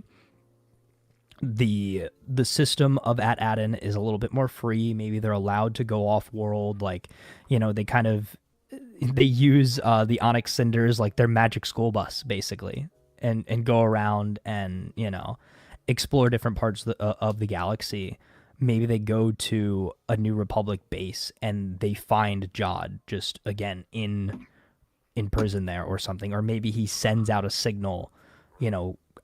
The system of AT-ATN is a little bit more free. Maybe they're allowed to go off world. Like, they use the Onyx Cinders like their magic school bus, basically, and go around and, explore different parts of the galaxy. Maybe they go to a New Republic base and they find Jod just, again, in prison there or something. Or maybe he sends out a signal,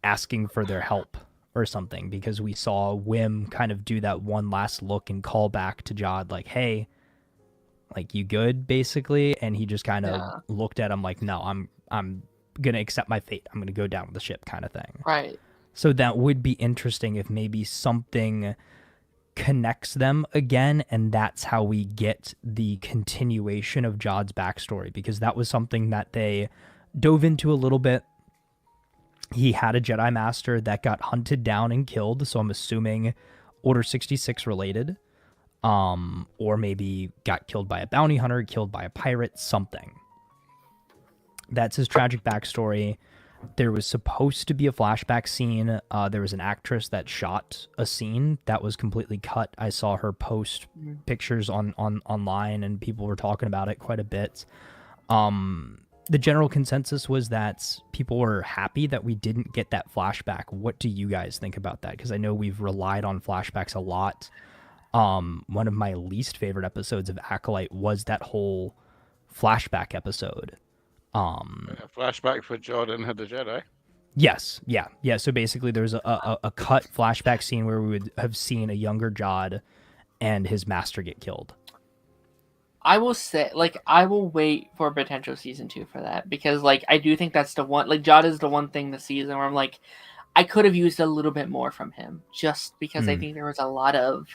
asking for their help or something, because we saw Wim kind of do that one last look and call back to Jod like, hey, like, you good, basically? And he just kind of looked at him like, no, I'm gonna accept my fate. I'm gonna go down with the ship, kind of thing. Right. So that would be interesting if maybe something connects them again, and that's how we get the continuation of Jod's backstory, because that was something that they dove into a little bit. He had a Jedi Master that got hunted down and killed, so I'm assuming Order 66 related. Or maybe got killed by a bounty hunter, killed by a pirate, something. That's his tragic backstory. There was supposed to be a flashback scene. There was an actress that shot a scene that was completely cut. I saw her post pictures online, and people were talking about it quite a bit. The general consensus was that people were happy that we didn't get that flashback. What do you guys think about that? Because I know we've relied on flashbacks a lot. One of my least favorite episodes of Acolyte was that whole flashback episode. Flashback for Jordan had the Jedi. Yes, yeah. So basically, there's a cut flashback scene where we would have seen a younger Jod and his master get killed. I will say, I will wait for potential season 2 for that, because, I do think that's the one. Jod is the one thing this season where I'm like, I could have used a little bit more from him, just because I think there was a lot of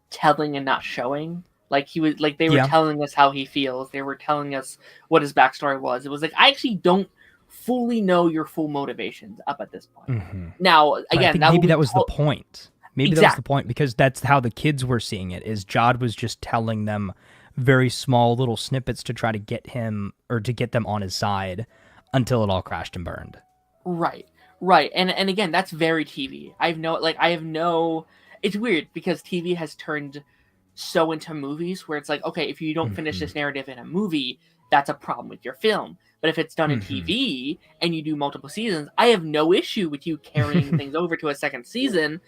telling and not showing. They were telling us how he feels. They were telling us what his backstory was. It was like, I actually don't fully know your full motivations up at this point. Mm-hmm. Now, again, maybe that was the point. Maybe that was the point, because that's how the kids were seeing it, is Jod was just telling them very small little snippets to try to get him, or to get them on his side, until it all crashed and burned. Right. And again, that's very TV. It's weird, because TV has turned so into movies where it's like, okay, if you don't finish this narrative in a movie, that's a problem with your film. But if it's done in TV and you do multiple seasons, I have no issue with you carrying things over to a second season.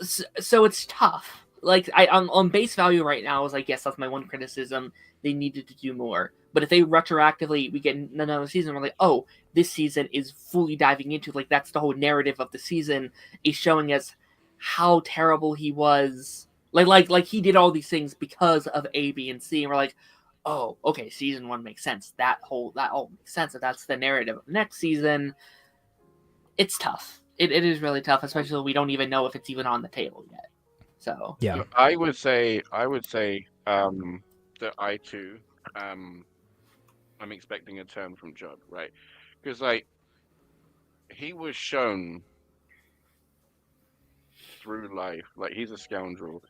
So it's tough. On base value right now, is yes, that's my one criticism. They needed to do more. But if they retroactively, we get another season, we're like, oh, this season is fully diving into, that's the whole narrative of the season, is showing us how terrible he was. He did all these things because of A, B, and C. And we're like, oh, okay, season 1 makes sense. That all makes sense. If that's the narrative of next season, it's tough. It is really tough, especially when we don't even know if it's even on the table yet. So yeah, I would say that I too I'm expecting a turn from Jod, right? Because he was shown through life, he's a scoundrel.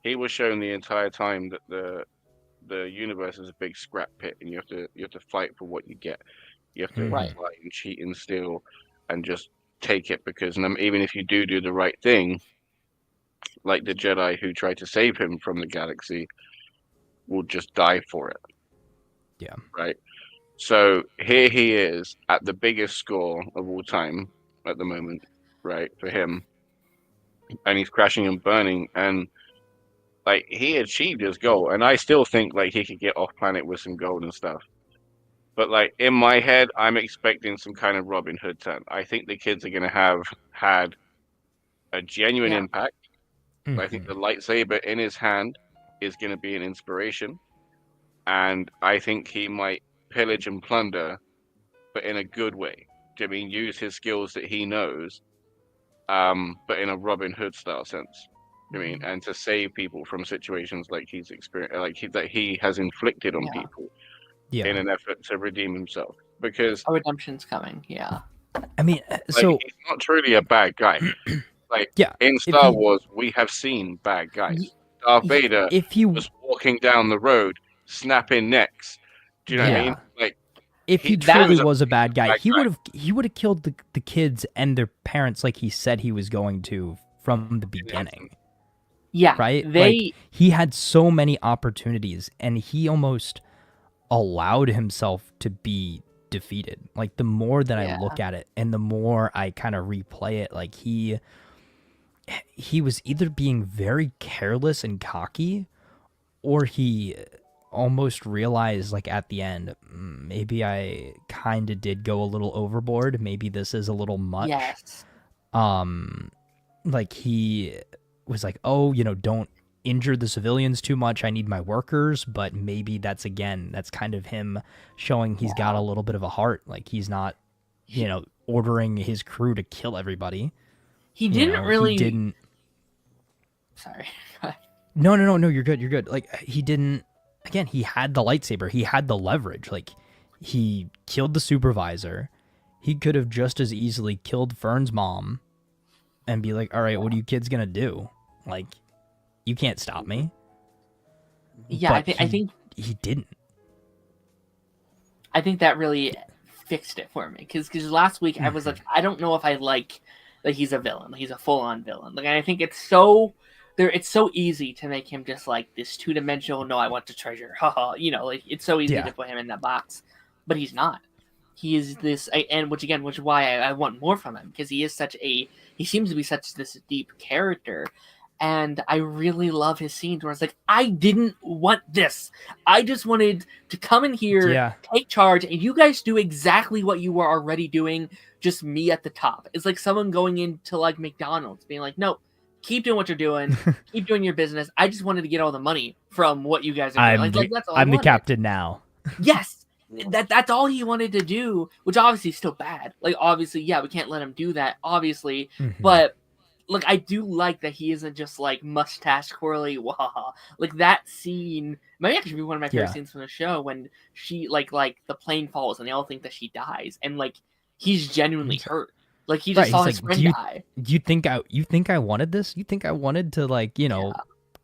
He was shown the entire time that the universe is a big scrap pit, and you have to fight for what you get. You have to lie and cheat and steal, and just take it, because even if you do the right thing, like the Jedi who tried to save him from the galaxy will just die for it. Yeah. Right. So here he is at the biggest score of all time at the moment, right, for him. And he's crashing and burning, and he achieved his goal. And I still think he could get off planet with some gold and stuff. But in my head, I'm expecting some kind of Robin Hood turn. I think the kids are gonna have had a genuine impact. I think the lightsaber in his hand is gonna be an inspiration. and I think he might pillage and plunder, but in a good way. Do you mean use his skills that he knows, but in a Robin Hood style sense? Do you mean and to save people from situations like he's experienced, that he has inflicted on people, in an effort to redeem himself? Because redemption's coming. Yeah. I mean, so he's not truly a bad guy. Like in Star Wars, we have seen bad guys. Darth Vader was walking down the road, snapping necks. Do you know what I mean? Like, if he truly was a bad guy, he would have killed the kids and their parents like he said he was going to from the beginning. Yeah, right. Like, he had so many opportunities, and he almost allowed himself to be defeated. Like, the more that I look at it, and the more I kind of replay it, like he was either being very careless and cocky, or he almost realized, like, at the end, maybe I kind of did go a little overboard. Maybe this is a little much. Yes. Like, he was like, oh, don't injure the civilians too much. I need my workers. But maybe that's kind of him showing he's got a little bit of a heart. Like, he's not, ordering his crew to kill everybody. He didn't really. He didn't. Sorry. No. You're good. Like, he didn't. Again, he had the lightsaber. He had the leverage. Like, he killed the supervisor. He could have just as easily killed Fern's mom and be like, all right, what are you kids going to do? Like, you can't stop me. Yeah, I think he didn't. I think that really fixed it for me. Because last week I was like, I don't know if I like that he's a villain. He's a full-on villain. Like, I think it's so easy to make him just like this two-dimensional, no, I want the treasure, haha, like, it's so easy to put him in that box, but he's not. He is this, which is why I want more from him, because he seems to be such this deep character, and I really love his scenes where it's like, I didn't want this. I just wanted to come in here, take charge, and you guys do exactly what you were already doing, just me at the top. It's like someone going into like McDonald's being like, no, keep doing what you're doing. Keep doing your business. I just wanted to get all the money from what you guys are doing. Like, that's all I'm the captain now. Yes. That's all he wanted to do, which obviously is still bad. Like, obviously, we can't let him do that, obviously. But, look, I do like that he isn't just, like, mustache twirly, wahaha. Like, that scene might actually be one of my favorite scenes from the show, when she, like, the plane falls and they all think that she dies. And, like, he's genuinely hurt. Like, he just saw his friend die. You think I wanted this? You think I wanted to, like,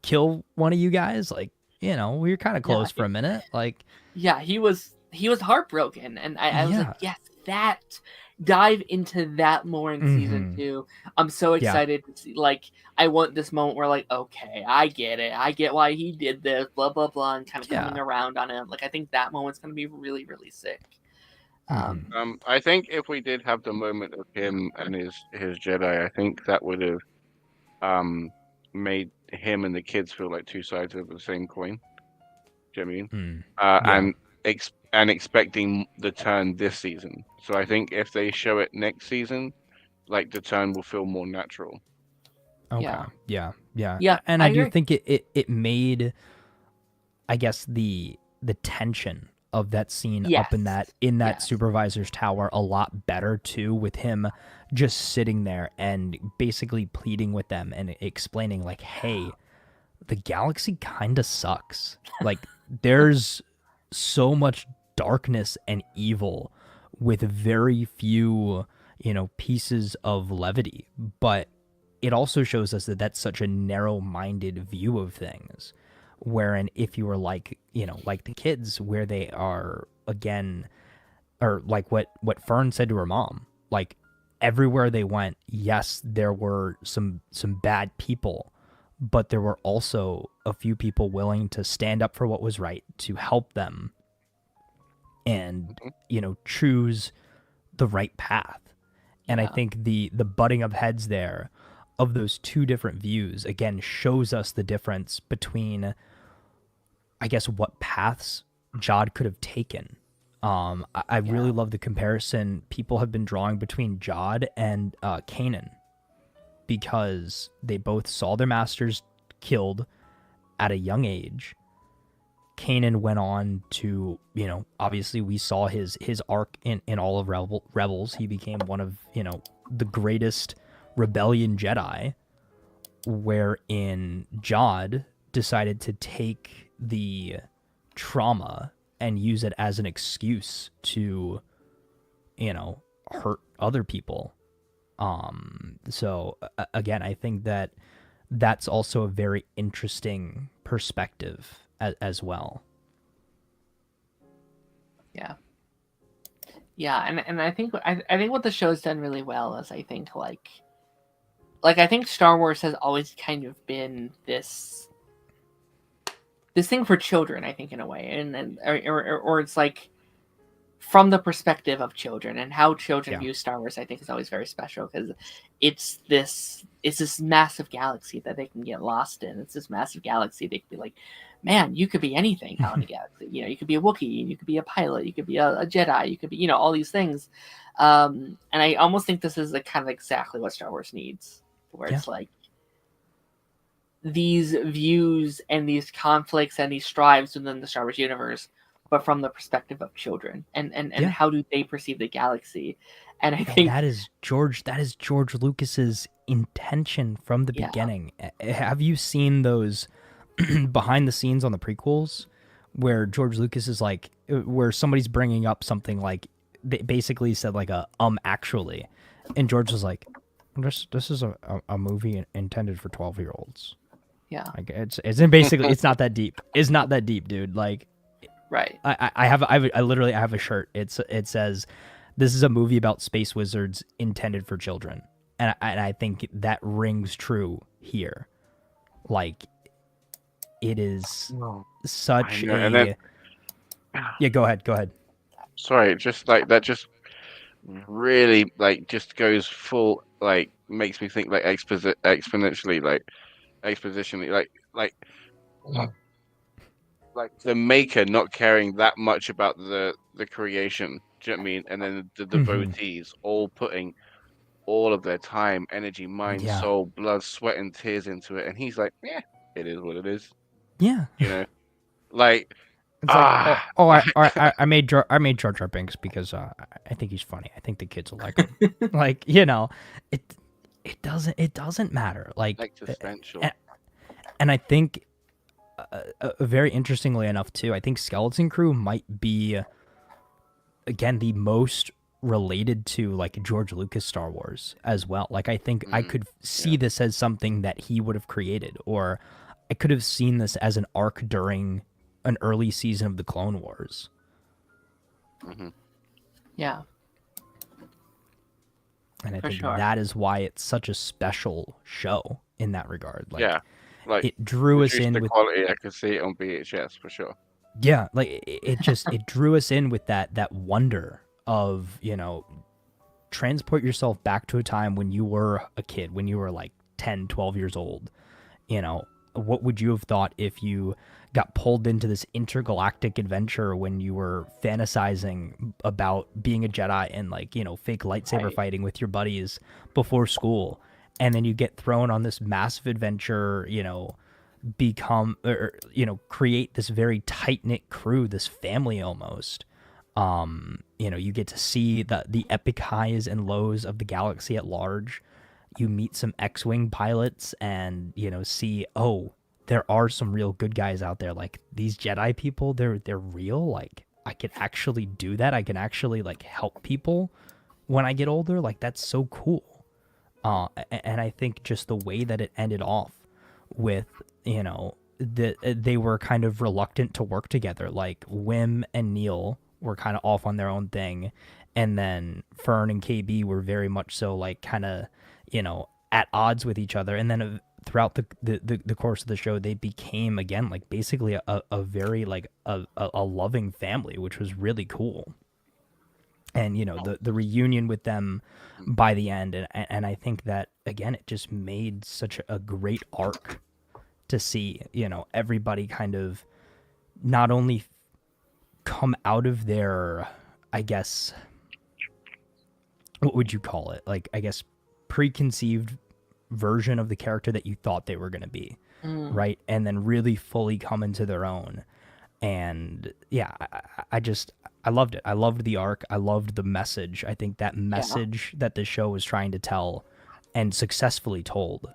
kill one of you guys? Like, we were kind of close for a minute. Like, yeah, he was heartbroken, and I was like, yes, that dive into that more in season 2. I'm so excited to see, like, I want this moment where, like, okay, I get it. I get why he did this, blah, blah, blah, and kind of coming around on him. Like, I think that moment's going to be really, really sick. I think if we did have the moment of him and his Jedi, I think that would have made him and the kids feel like two sides of the same coin. Do you know what I mean? And expecting the turn this season. So I think if they show it next season, like, the turn will feel more natural. Okay. Yeah. And I do think it made, I guess, the tension of that scene up in that supervisor's tower a lot better too, with him just sitting there and basically pleading with them and explaining, like, hey, the galaxy kind of sucks. Like, there's so much darkness and evil with very few, pieces of levity, but it also shows us that that's such a narrow-minded view of things. Wherein if you were like, like the kids, where they are, again, or like what Fern said to her mom, like, everywhere they went, yes, there were some bad people, but there were also a few people willing to stand up for what was right, to help them, and, choose the right path. And I think the butting of heads there of those two different views, again, shows us the difference between, I guess, what paths Jod could have taken. I really love the comparison people have been drawing between Jod and Kanan, because they both saw their masters killed at a young age, Kanan went on to, you know, obviously we saw his arc in all of Rebels. He became one of, you know, the greatest rebellion Jedi, wherein Jod decided to take the trauma and use it as an excuse to, you know, hurt other people. So again, I think that that's also a very interesting perspective as well. Yeah, and I think what the show's done really well is I think like I think Star Wars has always kind of been this thing for children, I think, in a way, and or it's like from the perspective of children, and how children view Star Wars, I think, is always very special because it's this massive galaxy that they can get lost in. It's this massive galaxy they can be like, man, you could be anything out in the galaxy. You know, you could be a Wookiee, you could be a pilot, you could be a Jedi, you could be, you know, all these things. And I almost think this is kind of exactly what Star Wars needs, where it's like these views and these conflicts and these strives within the Star Wars universe, but from the perspective of children, and how do they perceive the galaxy. And I think that is George Lucas's intention from the beginning. Have you seen those behind the scenes on the prequels where George Lucas is like, where somebody's bringing up something like, basically said like actually, and George was like, this is a movie intended for 12-year-olds. Yeah, like it's basically it's not that deep. It's not that deep, dude. Like, right. I literally have a shirt. It says, "This is a movie about space wizards intended for children," and I think that rings true here. Like, it is such a. And then, yeah, go ahead. Sorry, just like that, just really like just goes full, like makes me think like exponentially, like expositionally, like the maker not caring that much about the creation. Do you know what I mean? And then the devotees all putting all of their time, energy, mind, soul, blood, sweat, and tears into it, and he's like, yeah, it is what it is. Yeah, you know, like. It's like, I made Jar Jar Binks because I think he's funny. I think the kids will like him. Like, you know, it doesn't matter. Like existential. And I think, very interestingly enough too, I think Skeleton Crew might be, again, the most related to like George Lucas Star Wars as well. Like, I think I could see this as something that he would have created, or I could have seen this as an arc during an early season of the Clone Wars. Yeah. And I think that is why it's such a special show in that regard. Like, like it drew us in the with quality. I could see it on VHS for sure. Yeah, like it drew us in with that wonder of, you know, transport yourself back to a time when you were a kid, when you were like 10, 12 years old. You know, what would you have thought if you got pulled into this intergalactic adventure when you were fantasizing about being a Jedi and, like, you know, fake lightsaber fighting with your buddies before school, and then you get thrown on this massive adventure, you know, create this very tight-knit crew, this family almost. You know, you get to see the epic highs and lows of the galaxy at large. You meet some X-Wing pilots and, you know, see, oh, there are some real good guys out there. Like, these Jedi people, they're real. Like, I can actually do that. I can actually, like, help people when I get older. Like, that's so cool. And I think just the way that it ended off with, you know, they were kind of reluctant to work together. Like, Wim and Neil were kind of off on their own thing. And then Fern and KB were very much so, like, kind of, you know, at odds with each other. And then throughout the course of the show, they became, again, like, basically a very, like, a loving family, which was really cool. And, you know, the reunion with them by the end. And I think that, again, it just made such a great arc to see, you know, everybody kind of not only come out of their, I guess, what would you call it? Like, I guess, preconceived version of the character that you thought they were going to be, right? And then really fully come into their own. And yeah, I loved it. I loved the arc. I loved the message. I think that message that the show was trying to tell and successfully told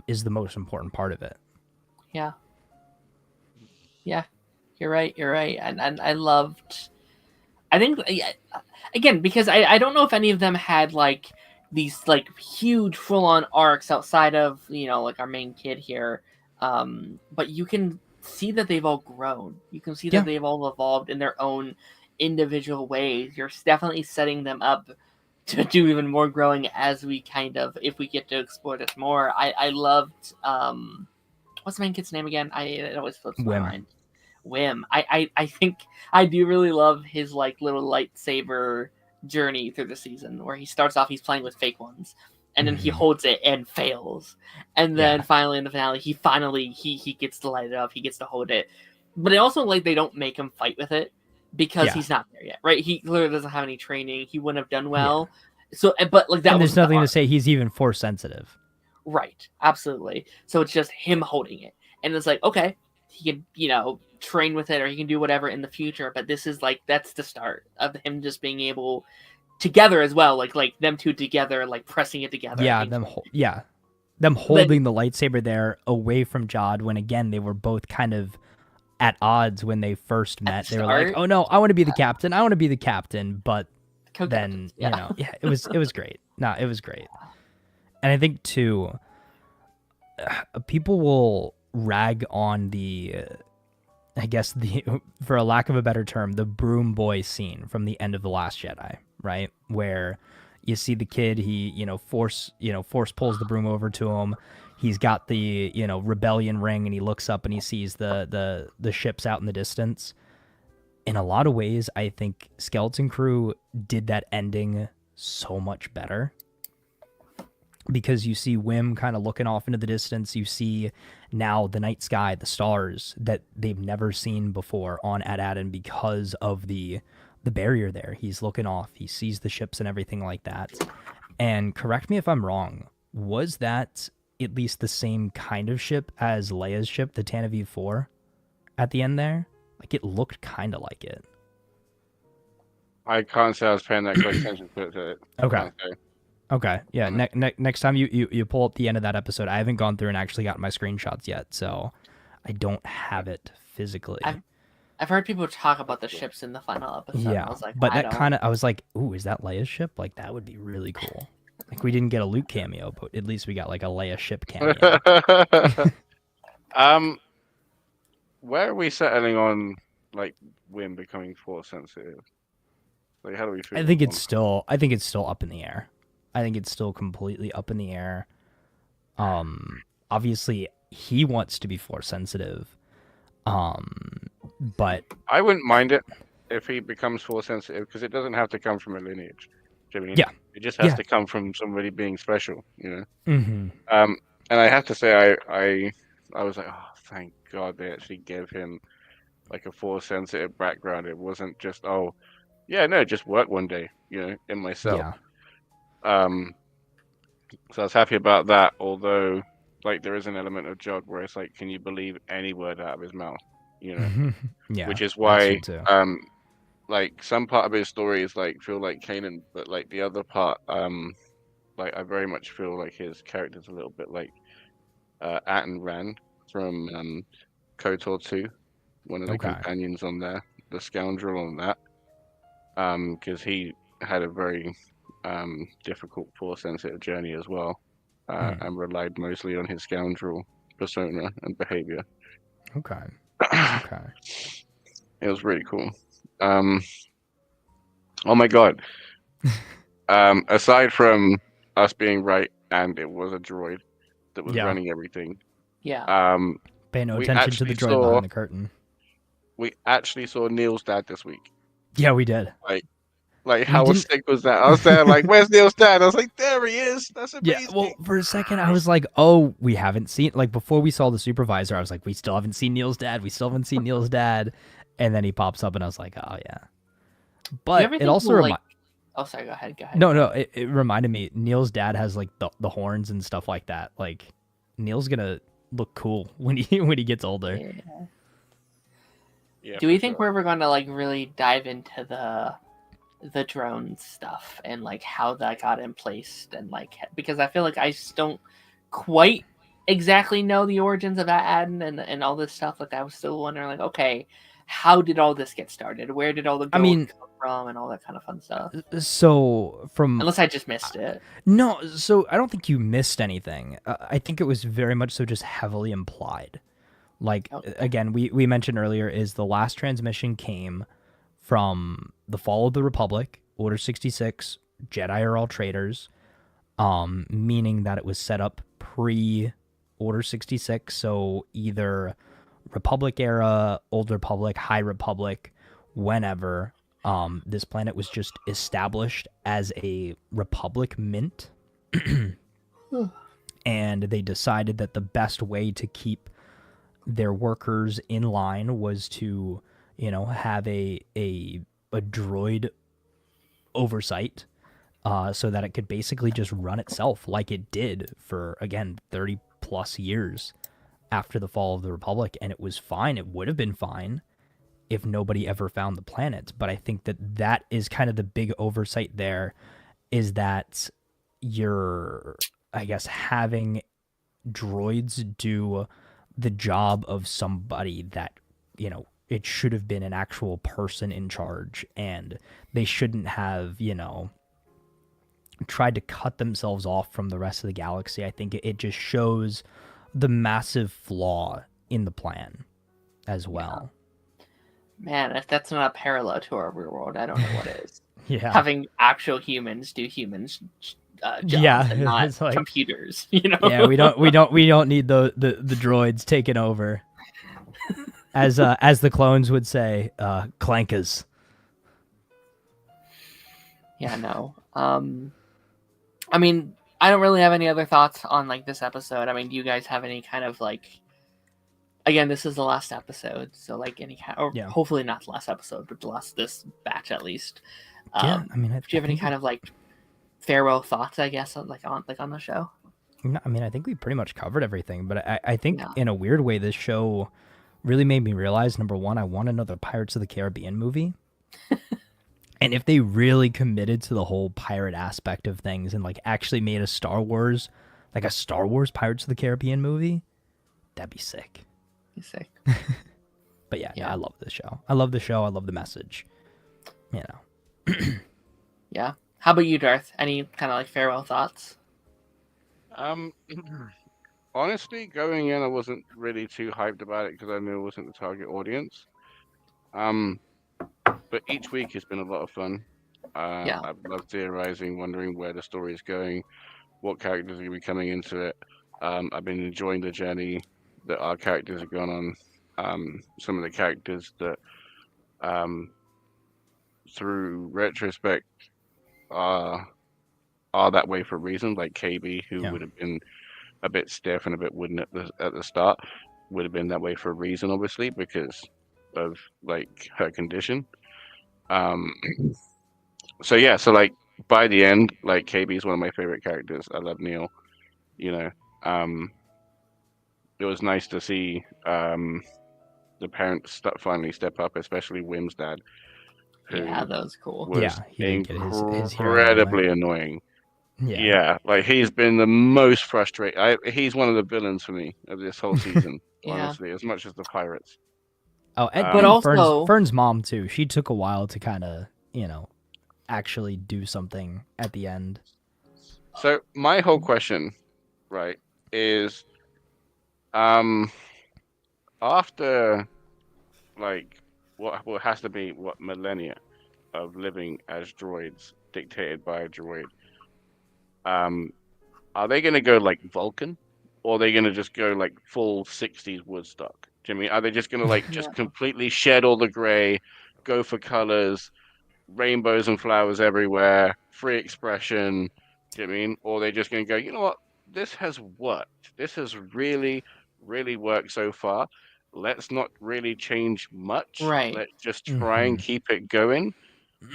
is the most important part of it. Yeah. Yeah. You're right. And I loved, I think, again, because I don't know if any of them had like these like huge full on arcs outside of, like our main kid here. But you can see that they've all grown. You can see that they've all evolved in their own individual ways. You're definitely setting them up to do even more growing as we if we get to explore this more. I loved, what's the main kid's name again? It always flips my mind. Whim. I think I do really love his like little lightsaber journey through the season, where he starts off, he's playing with fake ones, and then he holds it and fails, and then finally in the finale he gets to light it up, he gets to hold it. But it also, like, they don't make him fight with it because he's not there yet, right? He literally doesn't have any training. He wouldn't have done well. So, but like that, and there's nothing to say he's even Force sensitive, right? Absolutely. So it's just him holding it, and it's like, okay, he can, train with it, or he can do whatever in the future, but this is like, that's the start of him just being able together as well, like them two together, like pressing it together. Them holding the lightsaber there away from Jod, when again they were both kind of at odds when they first met. They were like, oh no, I want to be the captain, but then it was great. No, it was great. And I think too, people will rag on I guess for a lack of a better term, the broom boy scene from the end of The Last Jedi, right? Where you see the kid, he, Force pulls the broom over to him. He's got the, rebellion ring, and he looks up and he sees the ships out in the distance. In a lot of ways, I think Skeleton Crew did that ending so much better. Because you see Whim kind of looking off into the distance. You see now the night sky, the stars that they've never seen before on Adadin because of the barrier there. He's looking off. He sees the ships and everything like that. And correct me if I'm wrong, was that at least the same kind of ship as Leia's ship, the Tantive 4, at the end there? Like, it looked kind of like it. I can't say I was paying that close attention to it. Okay, yeah. Next time you pull up the end of that episode, I haven't gone through and actually gotten my screenshots yet, so I don't have it physically. I've heard people talk about the ships in the final episode. Yeah, I was like, but I was like, ooh, is that Leia's ship? Like, that would be really cool. Like, we didn't get a Luke cameo, but at least we got like a Leia ship cameo. Where are we settling on, like, Wim becoming Force sensitive? Like, how do we feel? I think it's still up in the air. I think it's still completely up in the air. Obviously he wants to be Force sensitive. But I wouldn't mind it if he becomes Force sensitive, because it doesn't have to come from a lineage. Yeah. It just has to come from somebody being special, Mm-hmm. And I have to say, I was like, oh, thank God they actually gave him like a Force sensitive background. It wasn't just, it just worked one day, in myself. Yeah. So I was happy about that, although like there is an element of Jog where it's like, can you believe any word out of his mouth? Yeah. Which is why like some part of his story is like feel like Kanan, but like the other part, like I very much feel like his character's a little bit like Atten Rand from KOTOR 2, one of the companions on there, the scoundrel on that. Because he had a very difficult Force sensitive journey as well, and relied mostly on his scoundrel persona and behavior. Okay. It was really cool. Oh my God. Aside from us being right and it was a droid that was running everything. Yeah. Pay no attention to the droid behind the curtain. We actually saw Neil's dad this week. Yeah, we did. Like how sick was that? I was there like, where's Neil's dad? I was like, there he is. That's amazing. Yeah, well, for a second I was like, oh, we haven't seen, like, before we saw the supervisor, I was like, we still haven't seen Neil's dad. And then he pops up and I was like, oh yeah. But it also oh, sorry, go ahead. No, it reminded me, Neil's dad has like the horns and stuff like that. Like, Neil's gonna look cool when he gets older. Yeah. Do we think we're ever going to like really dive into the drones stuff and like how that got in place and like because I feel like I just don't quite exactly know the origins of that ad and all this stuff. Like I was still wondering like, okay, how did all this get started? Where did all the gold come from and all that kind of fun stuff? So unless I just missed it. No, so I don't think you missed anything. I think it was very much so just heavily implied. Like, again, we mentioned earlier is the last transmission came from the fall of the Republic, Order 66, Jedi are all traitors, meaning that it was set up pre-Order 66, so either Republic era, Old Republic, High Republic, whenever. This planet was just established as a Republic mint, and they decided that the best way to keep their workers in line was to, have a droid oversight, so that it could basically just run itself like it did for, again, 30 plus years after the fall of the Republic, and it was fine. It would have been fine if nobody ever found the planet. But I think that is kind of the big oversight there, is that you're, I guess, having droids do the job of somebody that, it should have been an actual person in charge, and they shouldn't have, tried to cut themselves off from the rest of the galaxy. I think it just shows the massive flaw in the plan as well. Man, if that's not a parallel to our real world, I don't know what is. Yeah. Having actual humans do humans jobs and not like, computers, Yeah, we don't need the droids taking over. As the clones would say, clankers. Yeah, no. I mean, I don't really have any other thoughts on like this episode. I mean, do you guys have any kind of like, again, this is the last episode, so like any kind, or hopefully not the last episode, but this batch at least. I mean, do you have any kind of like farewell thoughts, I guess, on the show? I mean, I think we pretty much covered everything, but I think in a weird way, this show really made me realize, number one, I want another Pirates of the Caribbean movie. And if they really committed to the whole pirate aspect of things and like actually made a Star Wars Pirates of the Caribbean movie, that'd be sick. But yeah, I love this show. I love the show. I love the message. Yeah. How about you, Darth? Any kind of like farewell thoughts? Honestly, going in, I wasn't really too hyped about it because I knew it wasn't the target audience. But each week has been a lot of fun. I've loved theorizing, wondering where the story is going, what characters are going to be coming into it. I've been enjoying the journey that our characters have gone on. Some of the characters that, through retrospect, are that way for a reason, like KB, who would have been a bit stiff and a bit wooden at the start, would have been that way for a reason, obviously, because of like her condition. So like by the end, like KB is one of my favorite characters. I love Neil. It was nice to see the parents finally step up, especially Wim's dad. Yeah, that was cool. Was he didn't get his incredibly annoying. Yeah, like he's been the most frustrating. He's one of the villains for me of this whole season, honestly, as much as the pirates. Oh, but also Fern's mom too. She took a while to kind of, actually do something at the end. So my whole question, right, is, after like what has to be millennia of living as droids dictated by a droid, are they gonna go like Vulcan, or are they gonna just go like full 60s Woodstock? Do you mean, are they just gonna like just completely shed all the gray, go for colors, rainbows and flowers everywhere, free expression? Do you mean, or are they just gonna go, you know what, this has worked. This has really, really worked so far. Let's not really change much. Right. Let's just try and keep it going.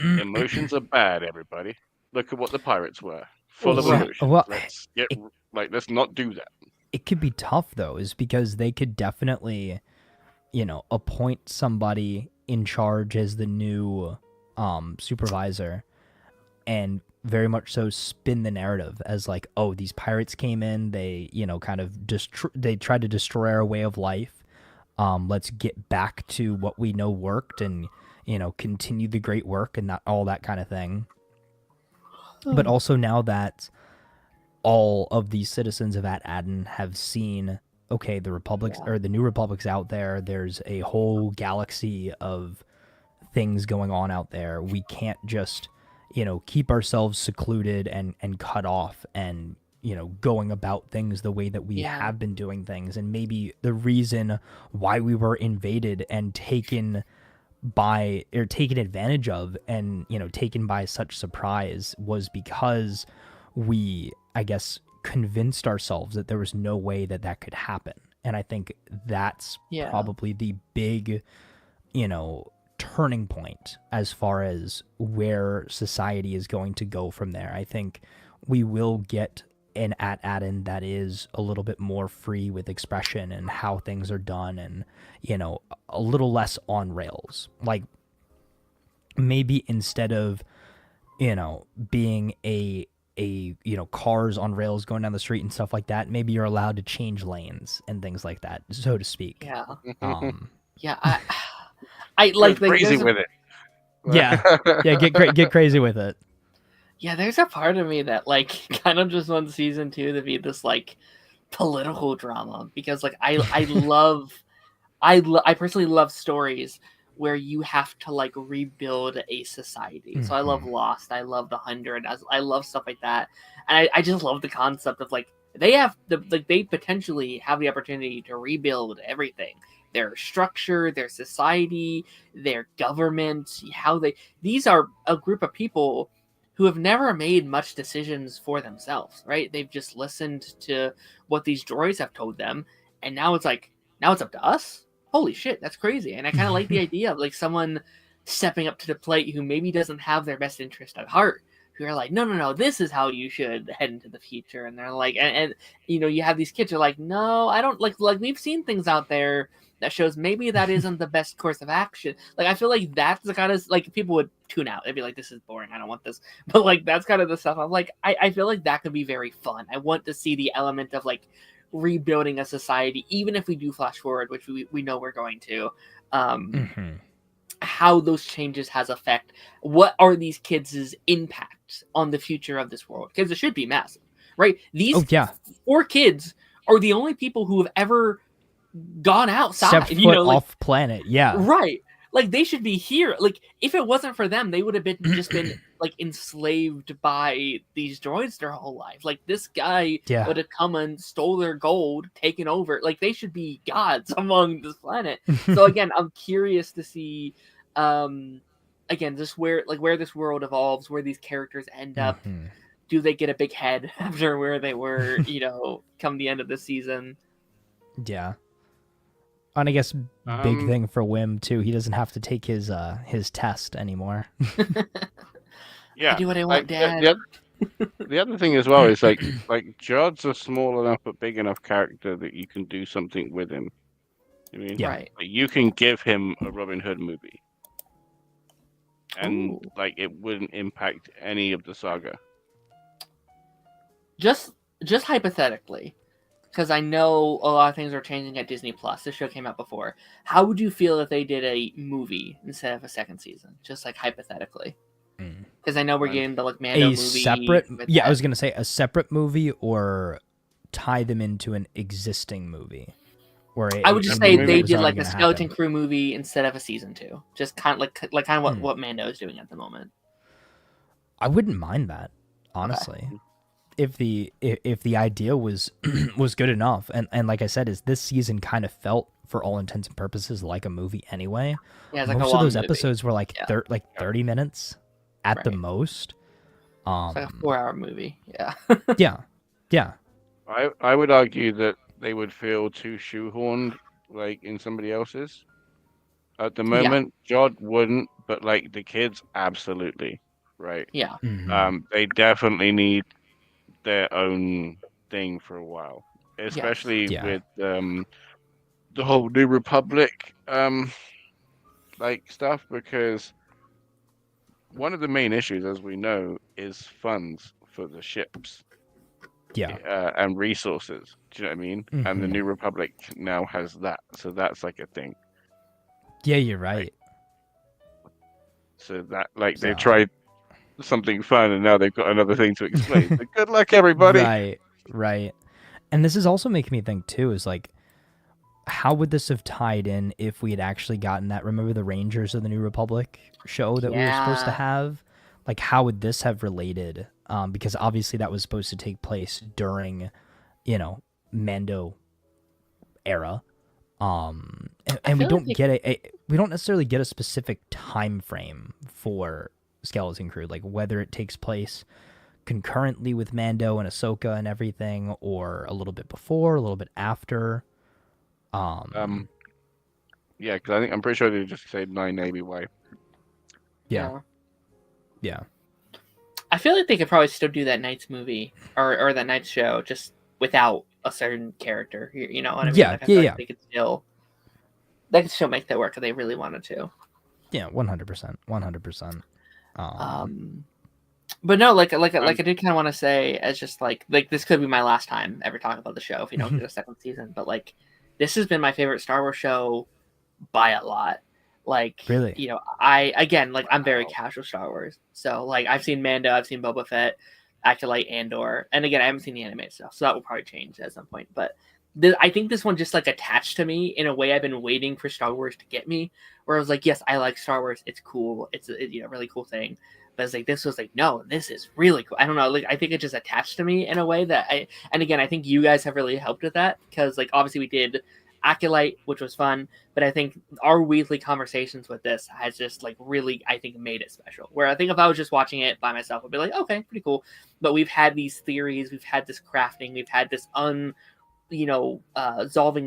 Emotions are bad, everybody. Look at what the pirates were. Full of emotion. Well, let's not do that. It could be tough though, is because they could definitely, appoint somebody in charge as the new supervisor, and very much so spin the narrative as like, oh, these pirates came in, they kind of they tried to destroy our way of life. Let's get back to what we know worked, and continue the great work, and all that kind of thing. But also, now that all of these citizens of At-Aden have seen, okay, the republics or the new republic's out there, there's a whole galaxy of things going on out there. We can't just keep ourselves secluded and cut off, and going about things the way that we have been doing things. And maybe the reason why we were invaded and taken advantage of, and taken by such surprise, was because we, I guess, convinced ourselves that there was no way that could happen. And I think that's probably the big turning point as far as where society is going to go from there. I think we will get an At-Aden that is a little bit more free with expression and how things are done, and a little less on rails. Like, maybe instead of being a cars on rails going down the street and stuff like that, maybe you're allowed to change lanes and things like that, so to speak. I like crazy with it. Get crazy with it. Yeah, there's a part of me that like kind of just wants season 2 to be this like political drama, because like I personally love stories where you have to like rebuild a society. So I love Lost, I love The 100, I love stuff like that, and I just love the concept of like they potentially have the opportunity to rebuild everything. Their structure, their society, their government, these are a group of people who have never made much decisions for themselves, right? They've just listened to what these droids have told them, and now it's up to us? Holy shit, that's crazy. And I kind of like the idea of like someone stepping up to the plate who maybe doesn't have their best interest at heart, who are like, no, this is how you should head into the future. And they're like, and you have these kids who are like, no, I don't like we've seen things out there that shows maybe that isn't the best course of action. Like, I feel like that's the kind of, like, people would tune out. They'd be like, this is boring, I don't want this. But, like, that's kind of the stuff I'm like, I feel like that could be very fun. I want to see the element of, like, rebuilding a society, even if we do flash forward, which we know we're going to. How those changes has effect. What are these kids' impacts on the future of this world? Because it should be massive, right? These 4 kids are the only people who have ever gone outside, Step foot off planet, right? Like, they should be here. Like, if it wasn't for them, they would have been like enslaved by these droids their whole life. Like, this guy would have come and stole their gold, taken over. Like, they should be gods among this planet. So again, I'm curious to see again, just where this world evolves, where these characters end up. Do they get a big head after where they were, come the end of the season? Yeah. And I guess big thing for Wim too. He doesn't have to take his test anymore. Yeah, I do what I want, Dad. The other thing as well is like Jod's a small enough but big enough character that you can do something with him. I mean, right? Like, you can give him a Robin Hood movie, and like it wouldn't impact any of the saga. Just hypothetically, because I know a lot of things are changing at Disney Plus. This show came out before. How would you feel if they did a movie instead of a second season? Just like hypothetically, because I know we're getting the like Mando movie. Separate, I was gonna say a separate movie, or tie them into an existing movie. Or I would just say they did like a Skeleton Crew movie instead of a season 2. Just kind of what Mando is doing at the moment. I wouldn't mind that, honestly. Okay. If the idea was was good enough, and like I said, is this season kind of felt for all intents and purposes like a movie anyway. Yeah, it's like most of those movie. Episodes were like 30 minutes at the most. It's like a 4-hour movie. Yeah. I would argue that they would feel too shoehorned, like in somebody else's. At the moment, Jod wouldn't, but like the kids, absolutely, right? Yeah. They definitely need their own thing for a while, especially with the whole New Republic like stuff, because one of the main issues, as we know, is funds for the ships. Yeah. And resources. Do you know what I mean? And the New Republic now has that, so that's like a thing. Yeah, you're right. So that they tried something fun, and now they've got another thing to explain. So good luck, everybody. Right. And this is also making me think too, is like, how would this have tied in if we had actually gotten that? Remember the Rangers of the New Republic show that we were supposed to have? Like, how would this have related? Because obviously that was supposed to take place during, Mando era. And we don't get we don't necessarily get a specific time frame for Skeleton Crew, like whether it takes place concurrently with Mando and Ahsoka and everything, or a little bit before, a little bit after. Yeah, because I'm pretty sure they just said 9 ABY. Yeah. I feel like they could probably still do that Knights movie or that Knights show just without a certain character. You know what I mean? Yeah, like, like they could still make that work if they really wanted to. Yeah, 100%. But no, like I did kind of want to say, as just like this could be my last time ever talking about the show if you don't get a second season. But like, this has been my favorite Star Wars show by a lot. Like, really, I'm very casual Star Wars. So like, I've seen Mando, I've seen Boba Fett, Acolyte, Andor, and again, I haven't seen the animated stuff, so that will probably change at some point. But I think this one just like attached to me in a way I've been waiting for Star Wars to get me. Where I was like, yes, I like Star Wars. It's cool. It's a really cool thing. But it's like, this was like, no, this is really cool. I don't know. Like, I think it just attached to me in a way that and again, I think you guys have really helped with that, because like, obviously we did Acolyte, which was fun, but I think our weekly conversations with this has just like really, I think, made it special. Where I think if I was just watching it by myself, I'd be like, okay, pretty cool. But we've had these theories, we've had this crafting, we've had this solving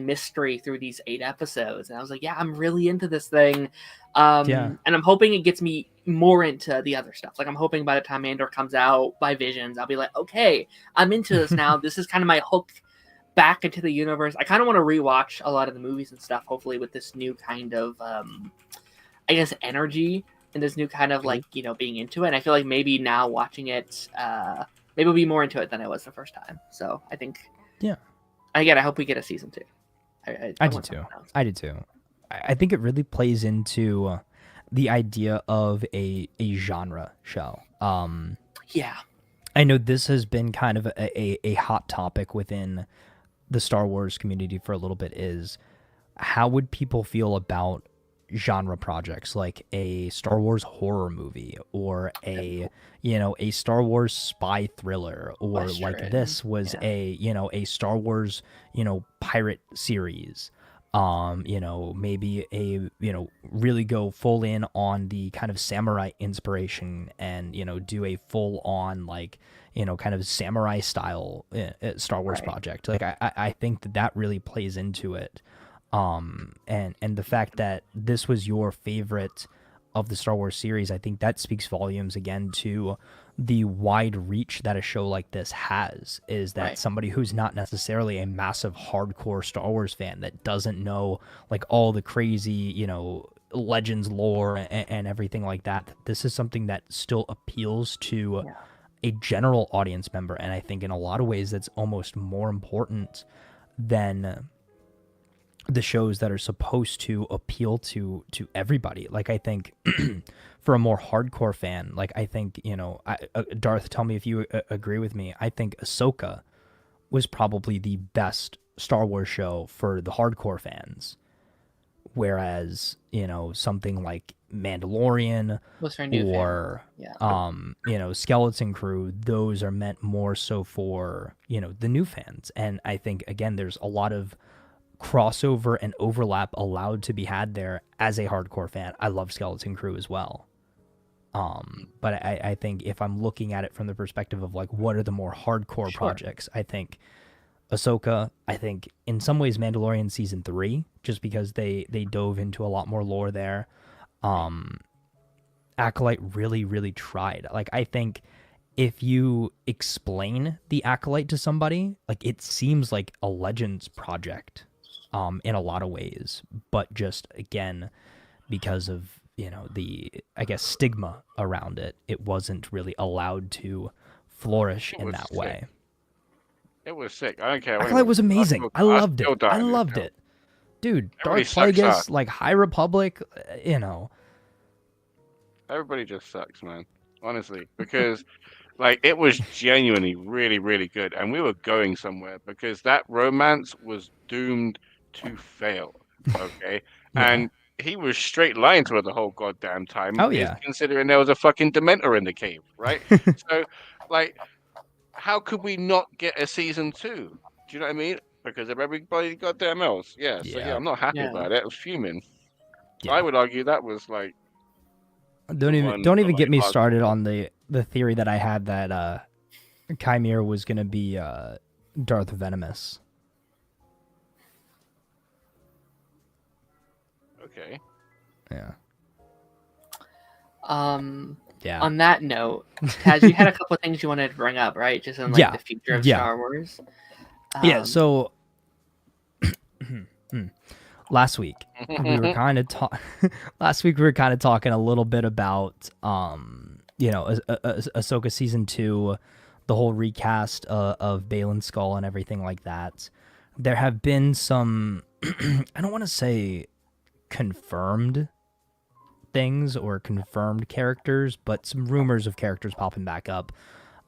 mystery through these 8 episodes, and I was like, yeah, I'm really into this thing. And I'm hoping it gets me more into the other stuff. Like, I'm hoping by the time Andor comes out by Visions, I'll be like, okay, I'm into this now. This is kind of my hook back into the universe. I kind of want to rewatch a lot of the movies and stuff, hopefully with this new kind of I guess energy and this new kind of like being into it. And I feel like maybe now watching it maybe I'll be more into it than I was the first time. So I think again, I hope we get a season 2. I do too. I think it really plays into the idea of a genre show. I know this has been kind of a hot topic within the Star Wars community for a little bit, is how would people feel about genre projects like a Star Wars horror movie or a Star Wars spy thriller, or like this was a Star Wars pirate series, maybe a really go full in on the kind of samurai inspiration and do a full on like kind of samurai style Star Wars project. Like I think that really plays into it. And the fact that this was your favorite of the Star Wars series, I think that speaks volumes again to the wide reach that a show like this has, is that somebody who's not necessarily a massive hardcore Star Wars fan, that doesn't know like all the crazy, Legends lore and everything like that, this is something that still appeals to a general audience member. And I think in a lot of ways that's almost more important than the shows that are supposed to appeal to everybody. Like, I think for a more hardcore fan, like I think, Darth, tell me if you agree with me, I think Ahsoka was probably the best Star Wars show for the hardcore fans. Whereas, something like Mandalorian or, Skeleton Crew, those are meant more so for, the new fans. And I think, again, there's a lot of crossover and overlap allowed to be had there as a hardcore fan. I love Skeleton Crew as well. But I think if I'm looking at it from the perspective of like, what are the more hardcore projects, I think Ahsoka, I think in some ways Mandalorian season 3, just because they dove into a lot more lore there. Acolyte really, really tried. Like, I think if you explain the Acolyte to somebody, like, it seems like a Legends project in a lot of ways, but just again because of the I guess stigma around it, it wasn't really allowed to flourish in that way. It was sick. I don't care. I thought it was amazing. I loved it. I loved it, dude. Darth Plagueis, like High Republic, Everybody just sucks, man. Honestly, because like it was genuinely really, really good, and we were going somewhere because that romance was doomed to fail. Okay, yeah. and he was straight lying to her the whole goddamn time. Oh yeah. Considering there was a fucking Dementor in the cave, right? So, like, how could we not get a season 2? Do you know what I mean? Because of everybody goddamn else. Yeah. So yeah, I'm not happy about it. I was fuming. Yeah. I would argue that was like. Don't even get me started on the theory that I had that Chimera was gonna be Darth Venomous. Okay. Yeah. Yeah. On that note, Taz, you had a couple of things you wanted to bring up, right? Just in like the future of Star Wars. Yeah. So last week we were kind of talking a little bit about Ahsoka season 2, the whole recast of Balin's Skull and everything like that. There have been some I don't want to say confirmed things or confirmed characters, but some rumors of characters popping back up.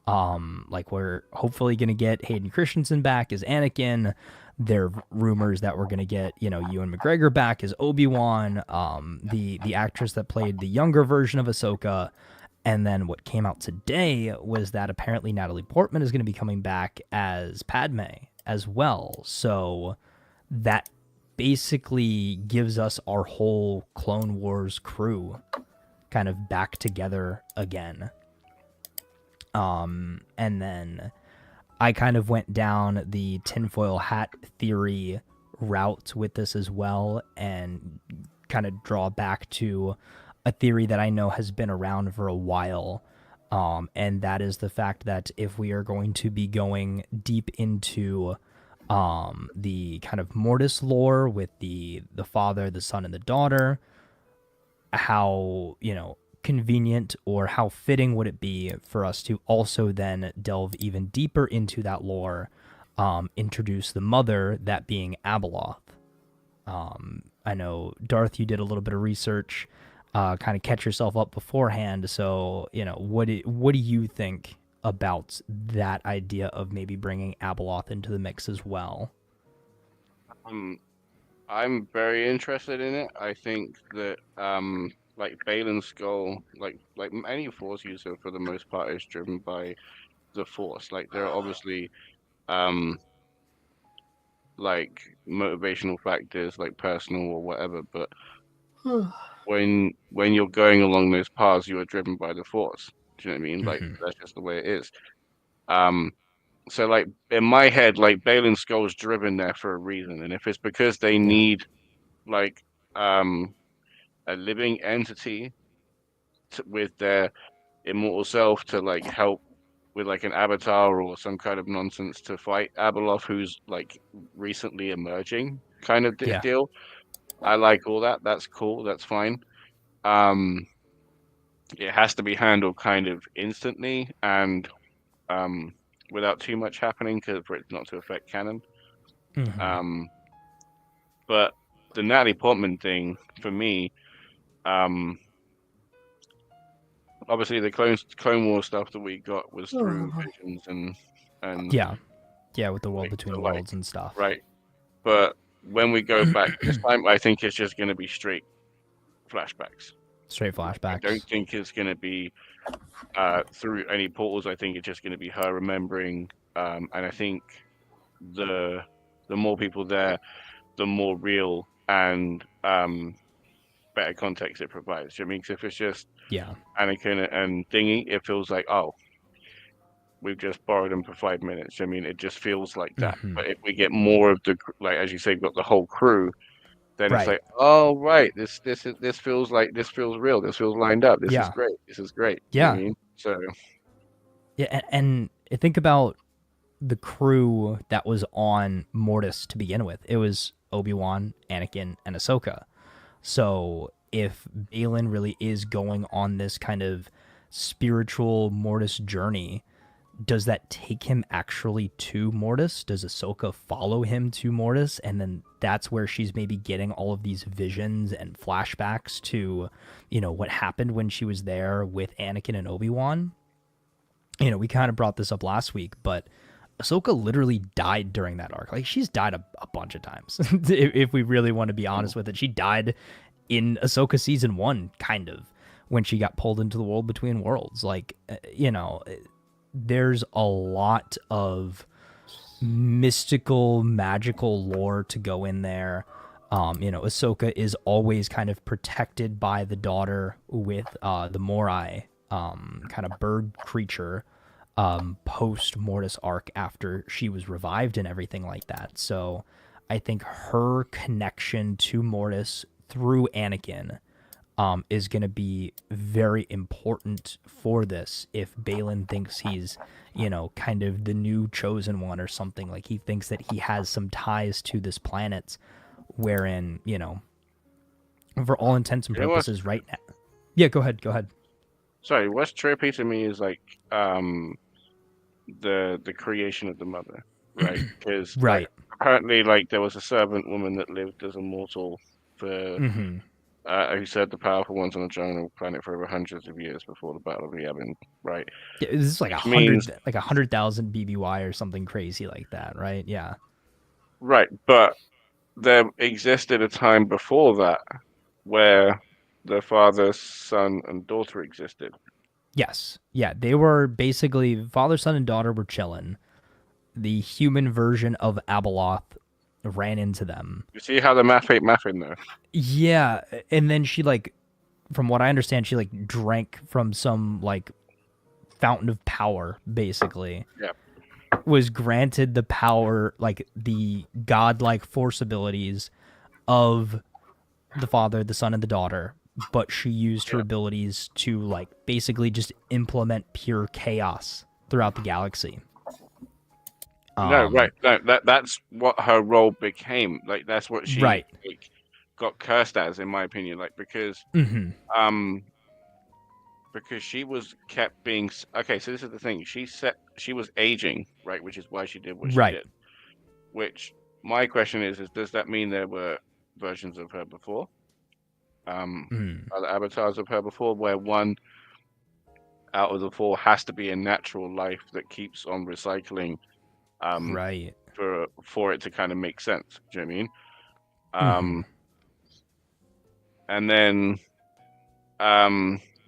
Like we're hopefully gonna get Hayden Christensen back as Anakin. There are rumors that we're gonna get, Ewan McGregor back as Obi-Wan, the actress that played the younger version of Ahsoka. And then what came out today was that apparently Natalie Portman is gonna be coming back as Padme as well. So that basically gives us our whole Clone Wars crew kind of back together again. And then I kind of went down the tinfoil hat theory route with this as well, and kind of draw back to a theory that I know has been around for a while. And that is the fact that if we are going to be going deep into the kind of Mortis lore with the father, the son, and the daughter, how, convenient or how fitting would it be for us to also then delve even deeper into that lore, introduce the mother, that being Abeloth. I know, Darth, you did a little bit of research, kind of catch yourself up beforehand. So, what do you think about that idea of maybe bringing Abeloth into the mix as well? I'm very interested in it. I think that like Balin's Skull, like any Force user for the most part is driven by the Force. Like there are obviously like motivational factors, like personal or whatever, but when you're going along those paths, you are driven by the Force. Do you know what I mean? Like that's just the way it is. So like in my head, like Balin's Skull is driven there for a reason, and if it's because they need like a living entity with their immortal self to like help with like an avatar or some kind of nonsense to fight Abeloth, who's like recently emerging kind of deal. I like all that. That's cool. That's fine. It has to be handled kind of instantly and without too much happening for it not to affect canon. But the Natalie Portman thing for me, obviously the Clone War stuff that we got was through visions and with the world between worlds and stuff, right? But when we go back this time, I think it's just going to be straight flashbacks. I don't think it's going to be through any portals. I think it's just going to be her remembering, and I think the more people there, the more real and better context it provides. Do you know what I mean? 'Cause if it's just Anakin and Thingy, it feels like, oh, we've just borrowed them for 5 minutes. Do you know what I mean? It just feels like that. But if we get more of the, like as you say, got the whole crew, then it's like, oh right, this feels like this feels real. This feels lined up. This is great. This is great. You know what I mean? So and think about the crew that was on Mortis to begin with. It was Obi-Wan, Anakin, and Ahsoka. So if Balin really is going on this kind of spiritual Mortis journey, does that take him actually to Mortis? Does Ahsoka follow him to Mortis? And then that's where she's maybe getting all of these visions and flashbacks to, what happened when she was there with Anakin and Obi-Wan. We kind of brought this up last week, but Ahsoka literally died during that arc. Like, she's died a bunch of times. If we really want to be honest with it, she died in Ahsoka season 1, kind of, when she got pulled into the world between worlds. Like, there's a lot of mystical, magical lore to go in there. Ahsoka is always kind of protected by the daughter with the Morai kind of bird creature post Mortis arc after she was revived and everything like that. So I think her connection to Mortis through Anakin is going to be very important for this. If Balin thinks he's, kind of the new chosen one or something, like he thinks that he has some ties to this planet, wherein, for all intents and purposes right now. Yeah, go ahead. Sorry, what's trippy to me is like the creation of the mother, right? Because right. Apparently, like, there was a servant woman that lived as a mortal for who served the powerful ones on the jungle planet for over hundreds of years before the Battle of Yavin, right? Yeah, this is like 100,000 BBY or something crazy like that, right? Yeah. Right, but there existed a time before that where the father, son, and daughter existed. Yes. Yeah, they were basically father, son, and daughter were chilling. The human version of Abeloth ran into them. You see how the math ain't mathing there? Yeah, and then she, like, from what I understand, she, like, drank from some, like, fountain of power, basically. Yeah. Was granted the power, like, the godlike force abilities of the father, the son, and the daughter, but she used her abilities to, like, basically just implement pure chaos throughout the galaxy. No, that's what her role became. Like, that's what she like, got cursed as, in my opinion. Like, because she was kept being okay. So this is the thing. She was aging, right, which is why she did what she did. Which my question is does that mean there were versions of her before? Other avatars of her before, where one out of the 4 has to be a natural life that keeps on recycling. For it to kind of make sense. Do you know what I mean? And then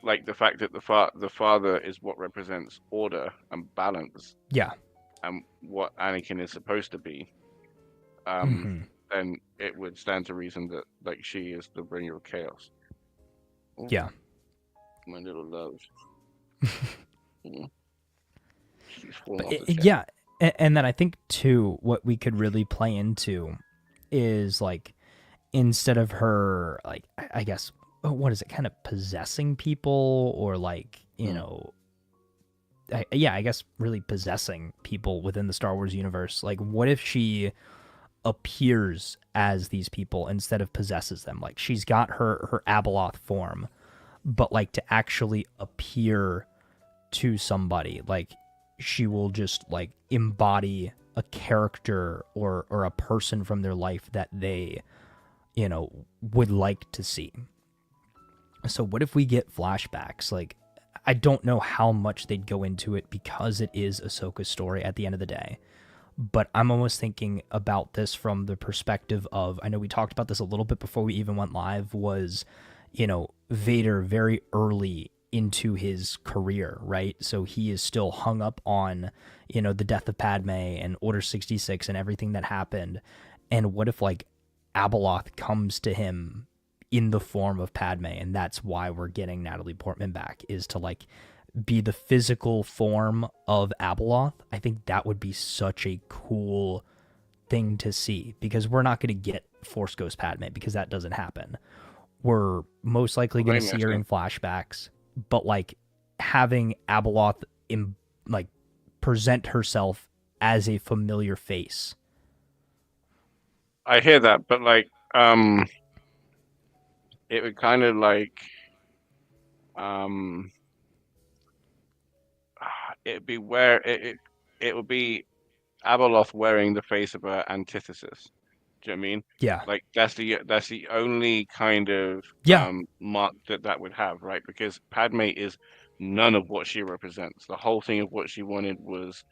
like the fact that the father is what represents order and balance. Yeah. And what Anakin is supposed to be. Then it would stand to reason that, like, she is the bringer of chaos. Ooh, yeah. My little love. Yeah. And then I think, too, what we could really play into is, like, instead of her, like, I guess, what is it, kind of possessing people, or, like, I guess really possessing people within the Star Wars universe. Like, what if she appears as these people instead of possesses them? Like, she's got her Abeloth form, but, like, to actually appear to somebody, like, she will just, like, embody a character or a person from their life that they, would like to see. So what if we get flashbacks? Like, I don't know how much they'd go into it because it is Ahsoka's story at the end of the day. But I'm almost thinking about this from the perspective of, I know we talked about this a little bit before we even went live, was, Vader very early into his career, right? So he is still hung up on, the death of Padme and Order 66 and everything that happened. And what if, like, Abeloth comes to him in the form of Padme, and that's why we're getting Natalie Portman back, is to, like, be the physical form of Abeloth. I think that would be such a cool thing to see, because we're not going to get Force Ghost Padme, because that doesn't happen. We're most likely going to see her in flashbacks, but, like, having Abeloth present herself as a familiar face. I hear that, but like, it would kind of like, um, it'd be where it would be Abeloth wearing the face of her antithesis. Do you know what I mean? Yeah. Like that's the only kind of Yeah. mark that would have, right? Because Padme is none of what she represents. The whole thing of what she wanted was,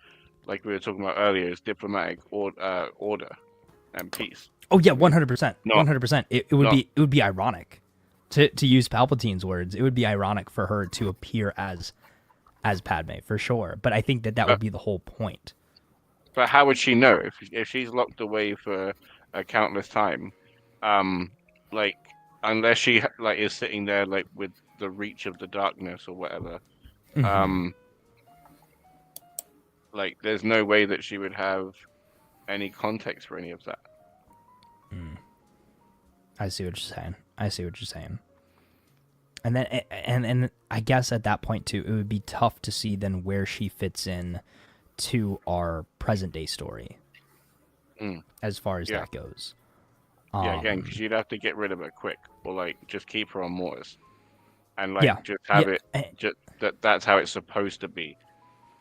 like we were talking about earlier, is diplomatic order and peace. Oh yeah, Do you know what I mean? 100%. Not 100%. It would be ironic to use Palpatine's words. It would be ironic for her to appear as Padme for sure. But I think that would be the whole point. But how would she know if she's locked away for a countless time? Like unless she like is sitting there like with the reach of the darkness or whatever. Mm-hmm. Like there's no way that she would have any context for any of that. I see what you're saying. And then and I guess at that point too, it would be tough to see then where she fits in to our present day story. As far as that goes. Yeah, again, because you'd have to get rid of her quick, or like just keep her on Mars, and like just have it. Just that's how it's supposed to be.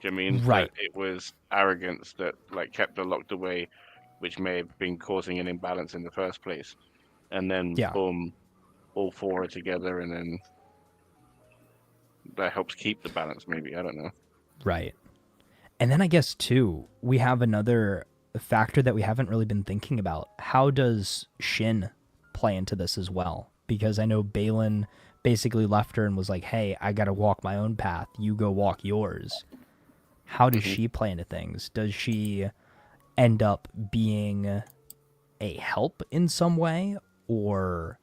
Do you know what I mean? Right. That it was arrogance that like kept her locked away, which may have been causing an imbalance in the first place, and then boom, all four are together, and then that helps keep the balance. Maybe, I don't know. Right. And then I guess too, we have another factor that we haven't really been thinking about. How does Shin play into this as well? Because I know Baylan basically left her and was like, hey, I got to walk my own path. You go walk yours. How does she play into things? Does she end up being a help in some way? Or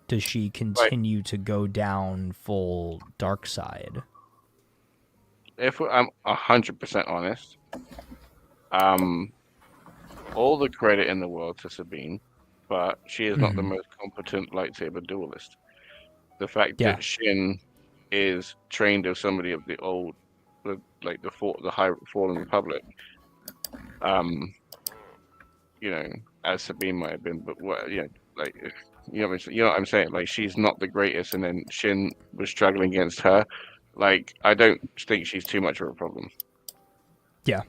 does she continue to go down full dark side? If I'm 100% honest, all the credit in the world to Sabine, but she is not the most competent lightsaber duelist. The fact that Shin is trained as somebody of the old, like the High Fallen Republic, you know, as Sabine might have been, but what, you know, like, you know what I'm saying? Like, she's not the greatest, and then Shin was struggling against her. Like, I don't think she's too much of a problem. Yeah.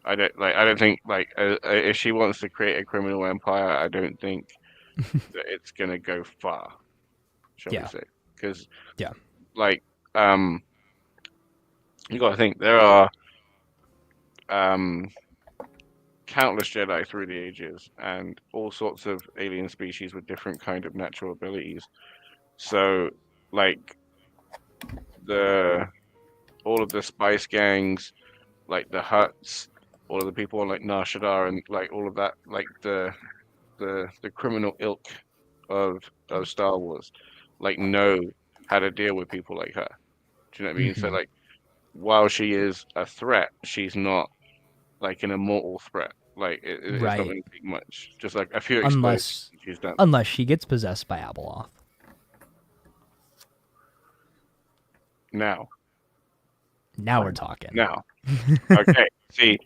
I don't think if she wants to create a criminal empire, I don't think that it's gonna go far. Shall we say? Because like you got to think there are countless Jedi through the ages and all sorts of alien species with different kind of natural abilities. So like all of the spice gangs, like the Hutts, all of the people on like Nar Shaddaa and like all of that, like the criminal ilk of Star Wars, like know how to deal with people like her. Do you know what I mean? So like while she is a threat, she's not like an immortal threat. Like it's not going to take much. Just like a few explosions she's done. Unless she gets possessed by Abeloth. Now we're talking. Now, okay. See,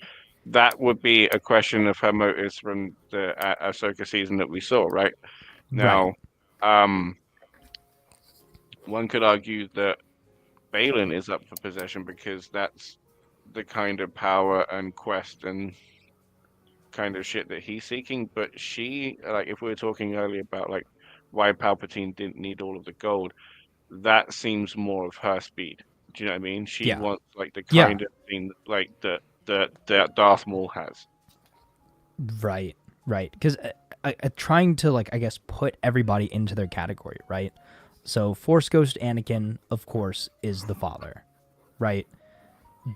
that would be a question of her motives from the Ahsoka season that we saw, right? Now, one could argue that Baylan is up for possession because that's the kind of power and quest and kind of shit that he's seeking. But she, like, if we were talking earlier about like why Palpatine didn't need all of the gold, that seems more of her speed. Do you know what I mean? She wants like the kind of thing like that Darth Maul has. Right. Because trying to like I guess put everybody into their category, right? So Force Ghost Anakin, of course, is the father, right?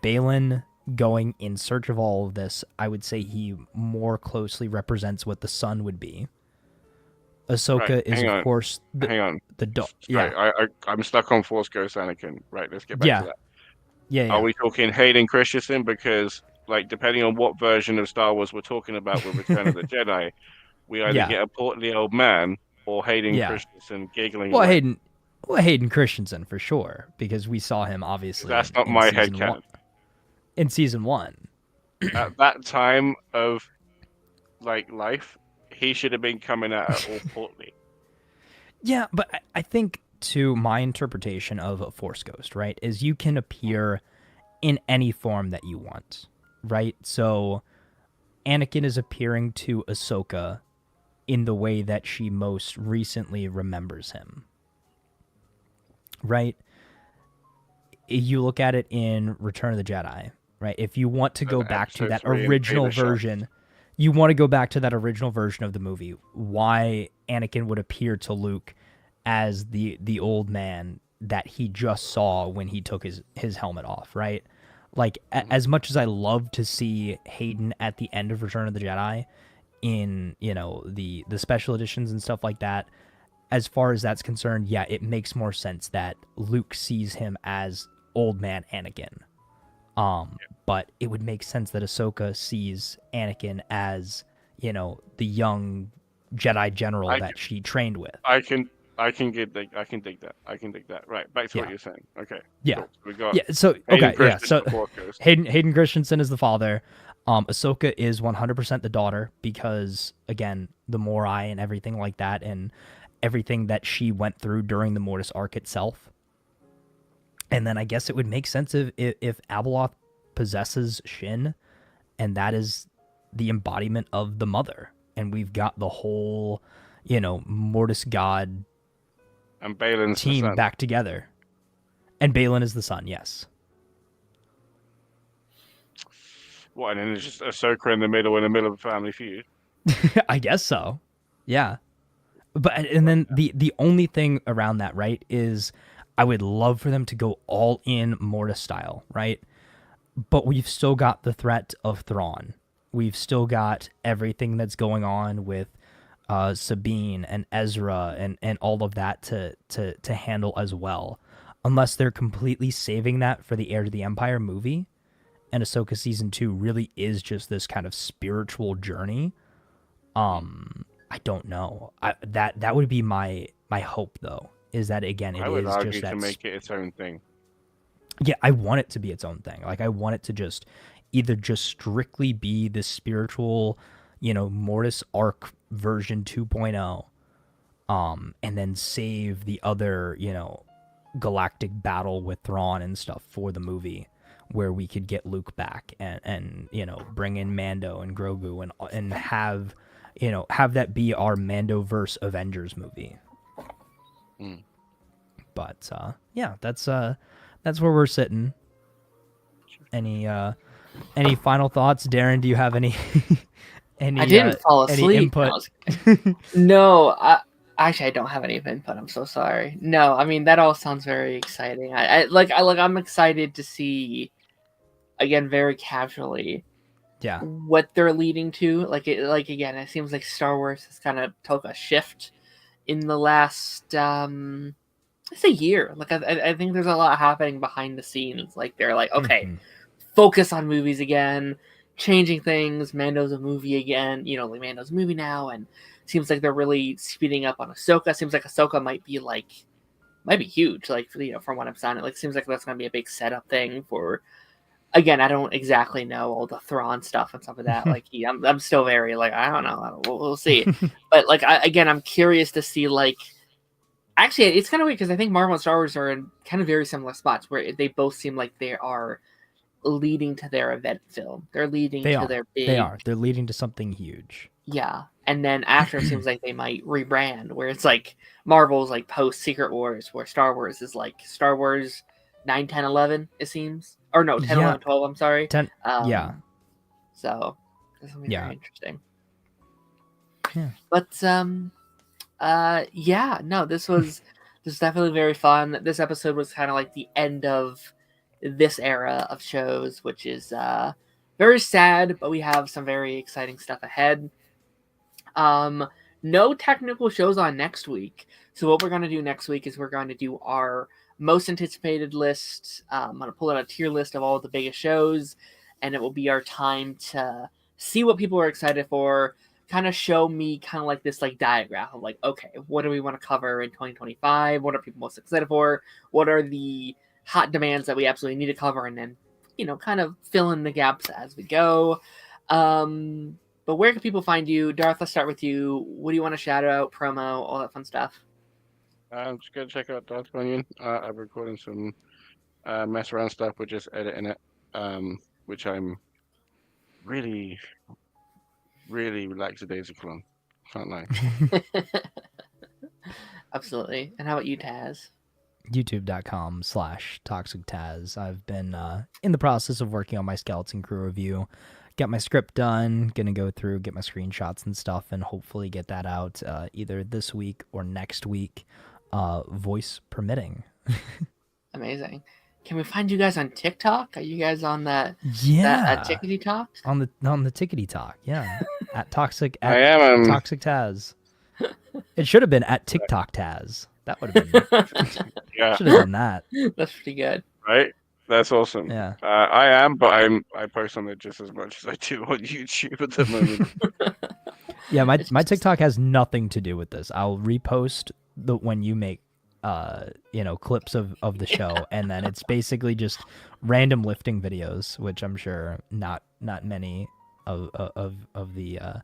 Baylan going in search of all of this, I would say he more closely represents what the son would be. Ahsoka is, of course, the dog. Yeah, I'm stuck on Force Ghost Anakin. Right, let's get back to that. Yeah. Are we talking Hayden Christensen? Because, like, depending on what version of Star Wars we're talking about with Return of the Jedi, we either get a portly old man or Hayden Christensen giggling. Well, Hayden Christensen for sure, because we saw him obviously. That's not my headcanon. In season 1. At that time of like life, he should have been coming at her all portly. Yeah, but I think, to my interpretation of a Force Ghost, right, is you can appear in any form that you want, right? So Anakin is appearing to Ahsoka in the way that she most recently remembers him, right? You look at it in Return of the Jedi, right? If you want to go back to that original version, you want to go back to that original version of the movie, why Anakin would appear to Luke as the old man that he just saw when he took his helmet off, right? Like, as much as I love to see Hayden at the end of Return of the Jedi in, the special editions and stuff like that, as far as that's concerned, yeah, it makes more sense that Luke sees him as old man Anakin. But it would make sense that Ahsoka sees Anakin as, the young Jedi general that she trained with. I can dig that. Right, back to what you're saying. Okay. Yeah. Cool. We got Hayden Christensen is the father. Ahsoka is 100% the daughter because, again, the Morai and everything like that, and everything that she went through during the Mortis arc itself. And then I guess it would make sense if Abeloth possesses Shin, and that is the embodiment of the mother. And we've got the whole, Mortis God and Balin's team back together. And Balin is the son, yes. What, and then it's just Ahsoka in the middle of a family feud? I guess so. Yeah. But and then the only thing around that, right, is I would love for them to go all in Mortis style, right? But we've still got the threat of Thrawn. We've still got everything that's going on with Sabine and Ezra and all of that to handle as well. Unless they're completely saving that for the Heir to the Empire movie, and Ahsoka Season 2 really is just this kind of spiritual journey. I don't know. That would be my hope, though, is that, again, I would argue to make it its own thing. Yeah, I want it to be its own thing. Like, I want it to just either just strictly be the spiritual, Mortis arc version 2.0, and then save the other, galactic battle with Thrawn and stuff for the movie, where we could get Luke back and bring in Mando and Grogu and have that be our Mandoverse Avengers movie. But yeah, that's where we're sitting. Any final thoughts, Darren? Do you have any I didn't fall asleep. Any input? No, actually, I don't have any input. I'm so sorry. No, I mean, that all sounds very exciting. I'm excited to see, again, very casually, what they're leading to. Again, it seems like Star Wars has kind of took a shift in the last it's a year. I think there's a lot happening behind the scenes. Like, they're like, okay, focus on movies again, changing things. Mando's a movie again. Mando's a movie now, and seems like they're really speeding up on Ahsoka. Seems like Ahsoka might be huge. From what I'm sounding, seems like that's gonna be a big setup thing for. Again, I don't exactly know all the Thrawn stuff and stuff like that. I'm still very I don't know. We'll see. But I'm curious to see Actually, it's kind of weird because I think Marvel and Star Wars are in kind of very similar spots where they both seem like they are leading to their event film. They're leading to their big. They are. They're leading to something huge. Yeah, and then after it seems like they might rebrand, where it's Marvel's post Secret Wars, where Star Wars is Star Wars 9, 10, 11. It seems, or no, 10, 11, 12. I'm sorry. 10. Yeah. So this will be very interesting. Yeah. But this was definitely very fun. This episode was kind of the end of this era of shows, which is very sad, but we have some very exciting stuff ahead. No technical shows on next week. So what we're going to do next week is we're going to do our most anticipated list. I'm going to pull out a tier list of all the biggest shows, and it will be our time to see what people are excited for, kind of show me kind of this diagram of okay, what do we want to cover in 2025? What are people most excited for? What are the hot demands that we absolutely need to cover? And then, kind of fill in the gaps as we go. But where can people find you? Darth, let's start with you. What do you want to shout out, promo, all that fun stuff? I'm just gonna check out Darth Bunyan. I'm recording some mess around stuff. We're just editing it, which I'm really, really lackadaisical on. Can't lie. Absolutely. And how about you, Taz? youtube.com/toxictaz. I've been in the process of working on my Skeleton Crew review. Got my script done, gonna go through, get my screenshots and stuff, and hopefully get that out either this week or next week, voice permitting. Amazing. Can we find you guys on TikTok? Are you guys on that? Yeah, that Tickety Talk? On the Tickety Talk, yeah. at Toxic. I am Toxic Taz. It should have been at TikTok Taz. That would have been. Yeah, should have done that. That's pretty good. Right? That's awesome. Yeah. I am, but I post on it just as much as I do on YouTube at the moment. Yeah, my TikTok has nothing to do with this. I'll repost when you make clips of the show, and then it's basically just random lifting videos, which I'm sure not many of the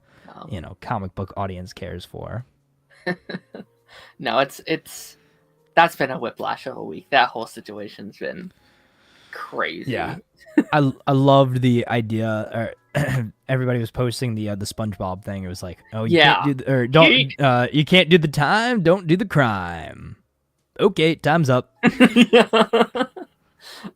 comic book audience cares for. No, it's that's been a whiplash of a week. That whole situation's been crazy. Yeah. I loved the idea. Everybody was posting the SpongeBob thing. It was like, oh, you can't you can't do the time, don't do the crime. Okay, time's up.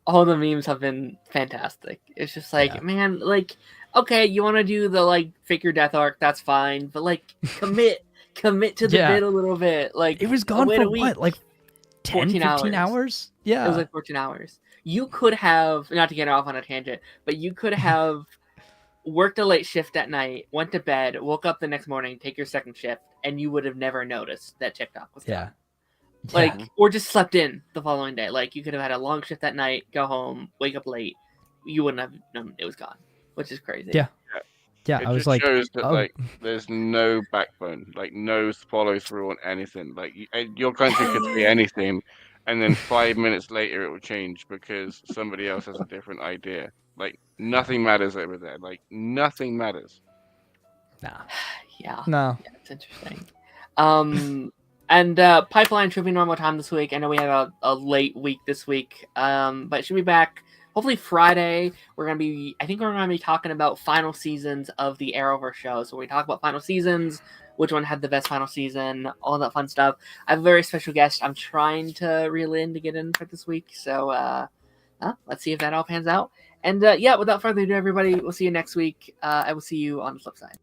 All the memes have been fantastic. It's just like, man, like, okay, you want to do the like fake your death arc, that's fine, but like commit to the bit a little bit. Like, it was gone for what, like 10, 15 hours? Yeah, it was like 14 hours. You could have, not to get off on a tangent, but you could have worked a late shift at night, went to bed, woke up the next morning, take your second shift, and you would have never noticed that TikTok was gone. Like, or just slept in the following day. Like, you could have had a long shift that night, go home, wake up late. You wouldn't have known it was gone, which is crazy. Yeah. It I was just like, shows that like there's no backbone, like no follow through on anything. Like your country could say anything, and then 5 minutes later it will change because somebody else has a different idea. Like nothing matters over there. Like nothing matters. Nah. Yeah. No. Yeah, it's interesting. And Pipeline should be normal time this week. I know we have a late week this week, but it should be back hopefully Friday. I think we're gonna be talking about final seasons of the Arrowverse show. So we talk about final seasons, which one had the best final season, all that fun stuff. I have a very special guest I'm trying to reel in to get in for this week. So let's see if that all pans out. And without further ado, everybody, we'll see you next week. I will see you on the flip side.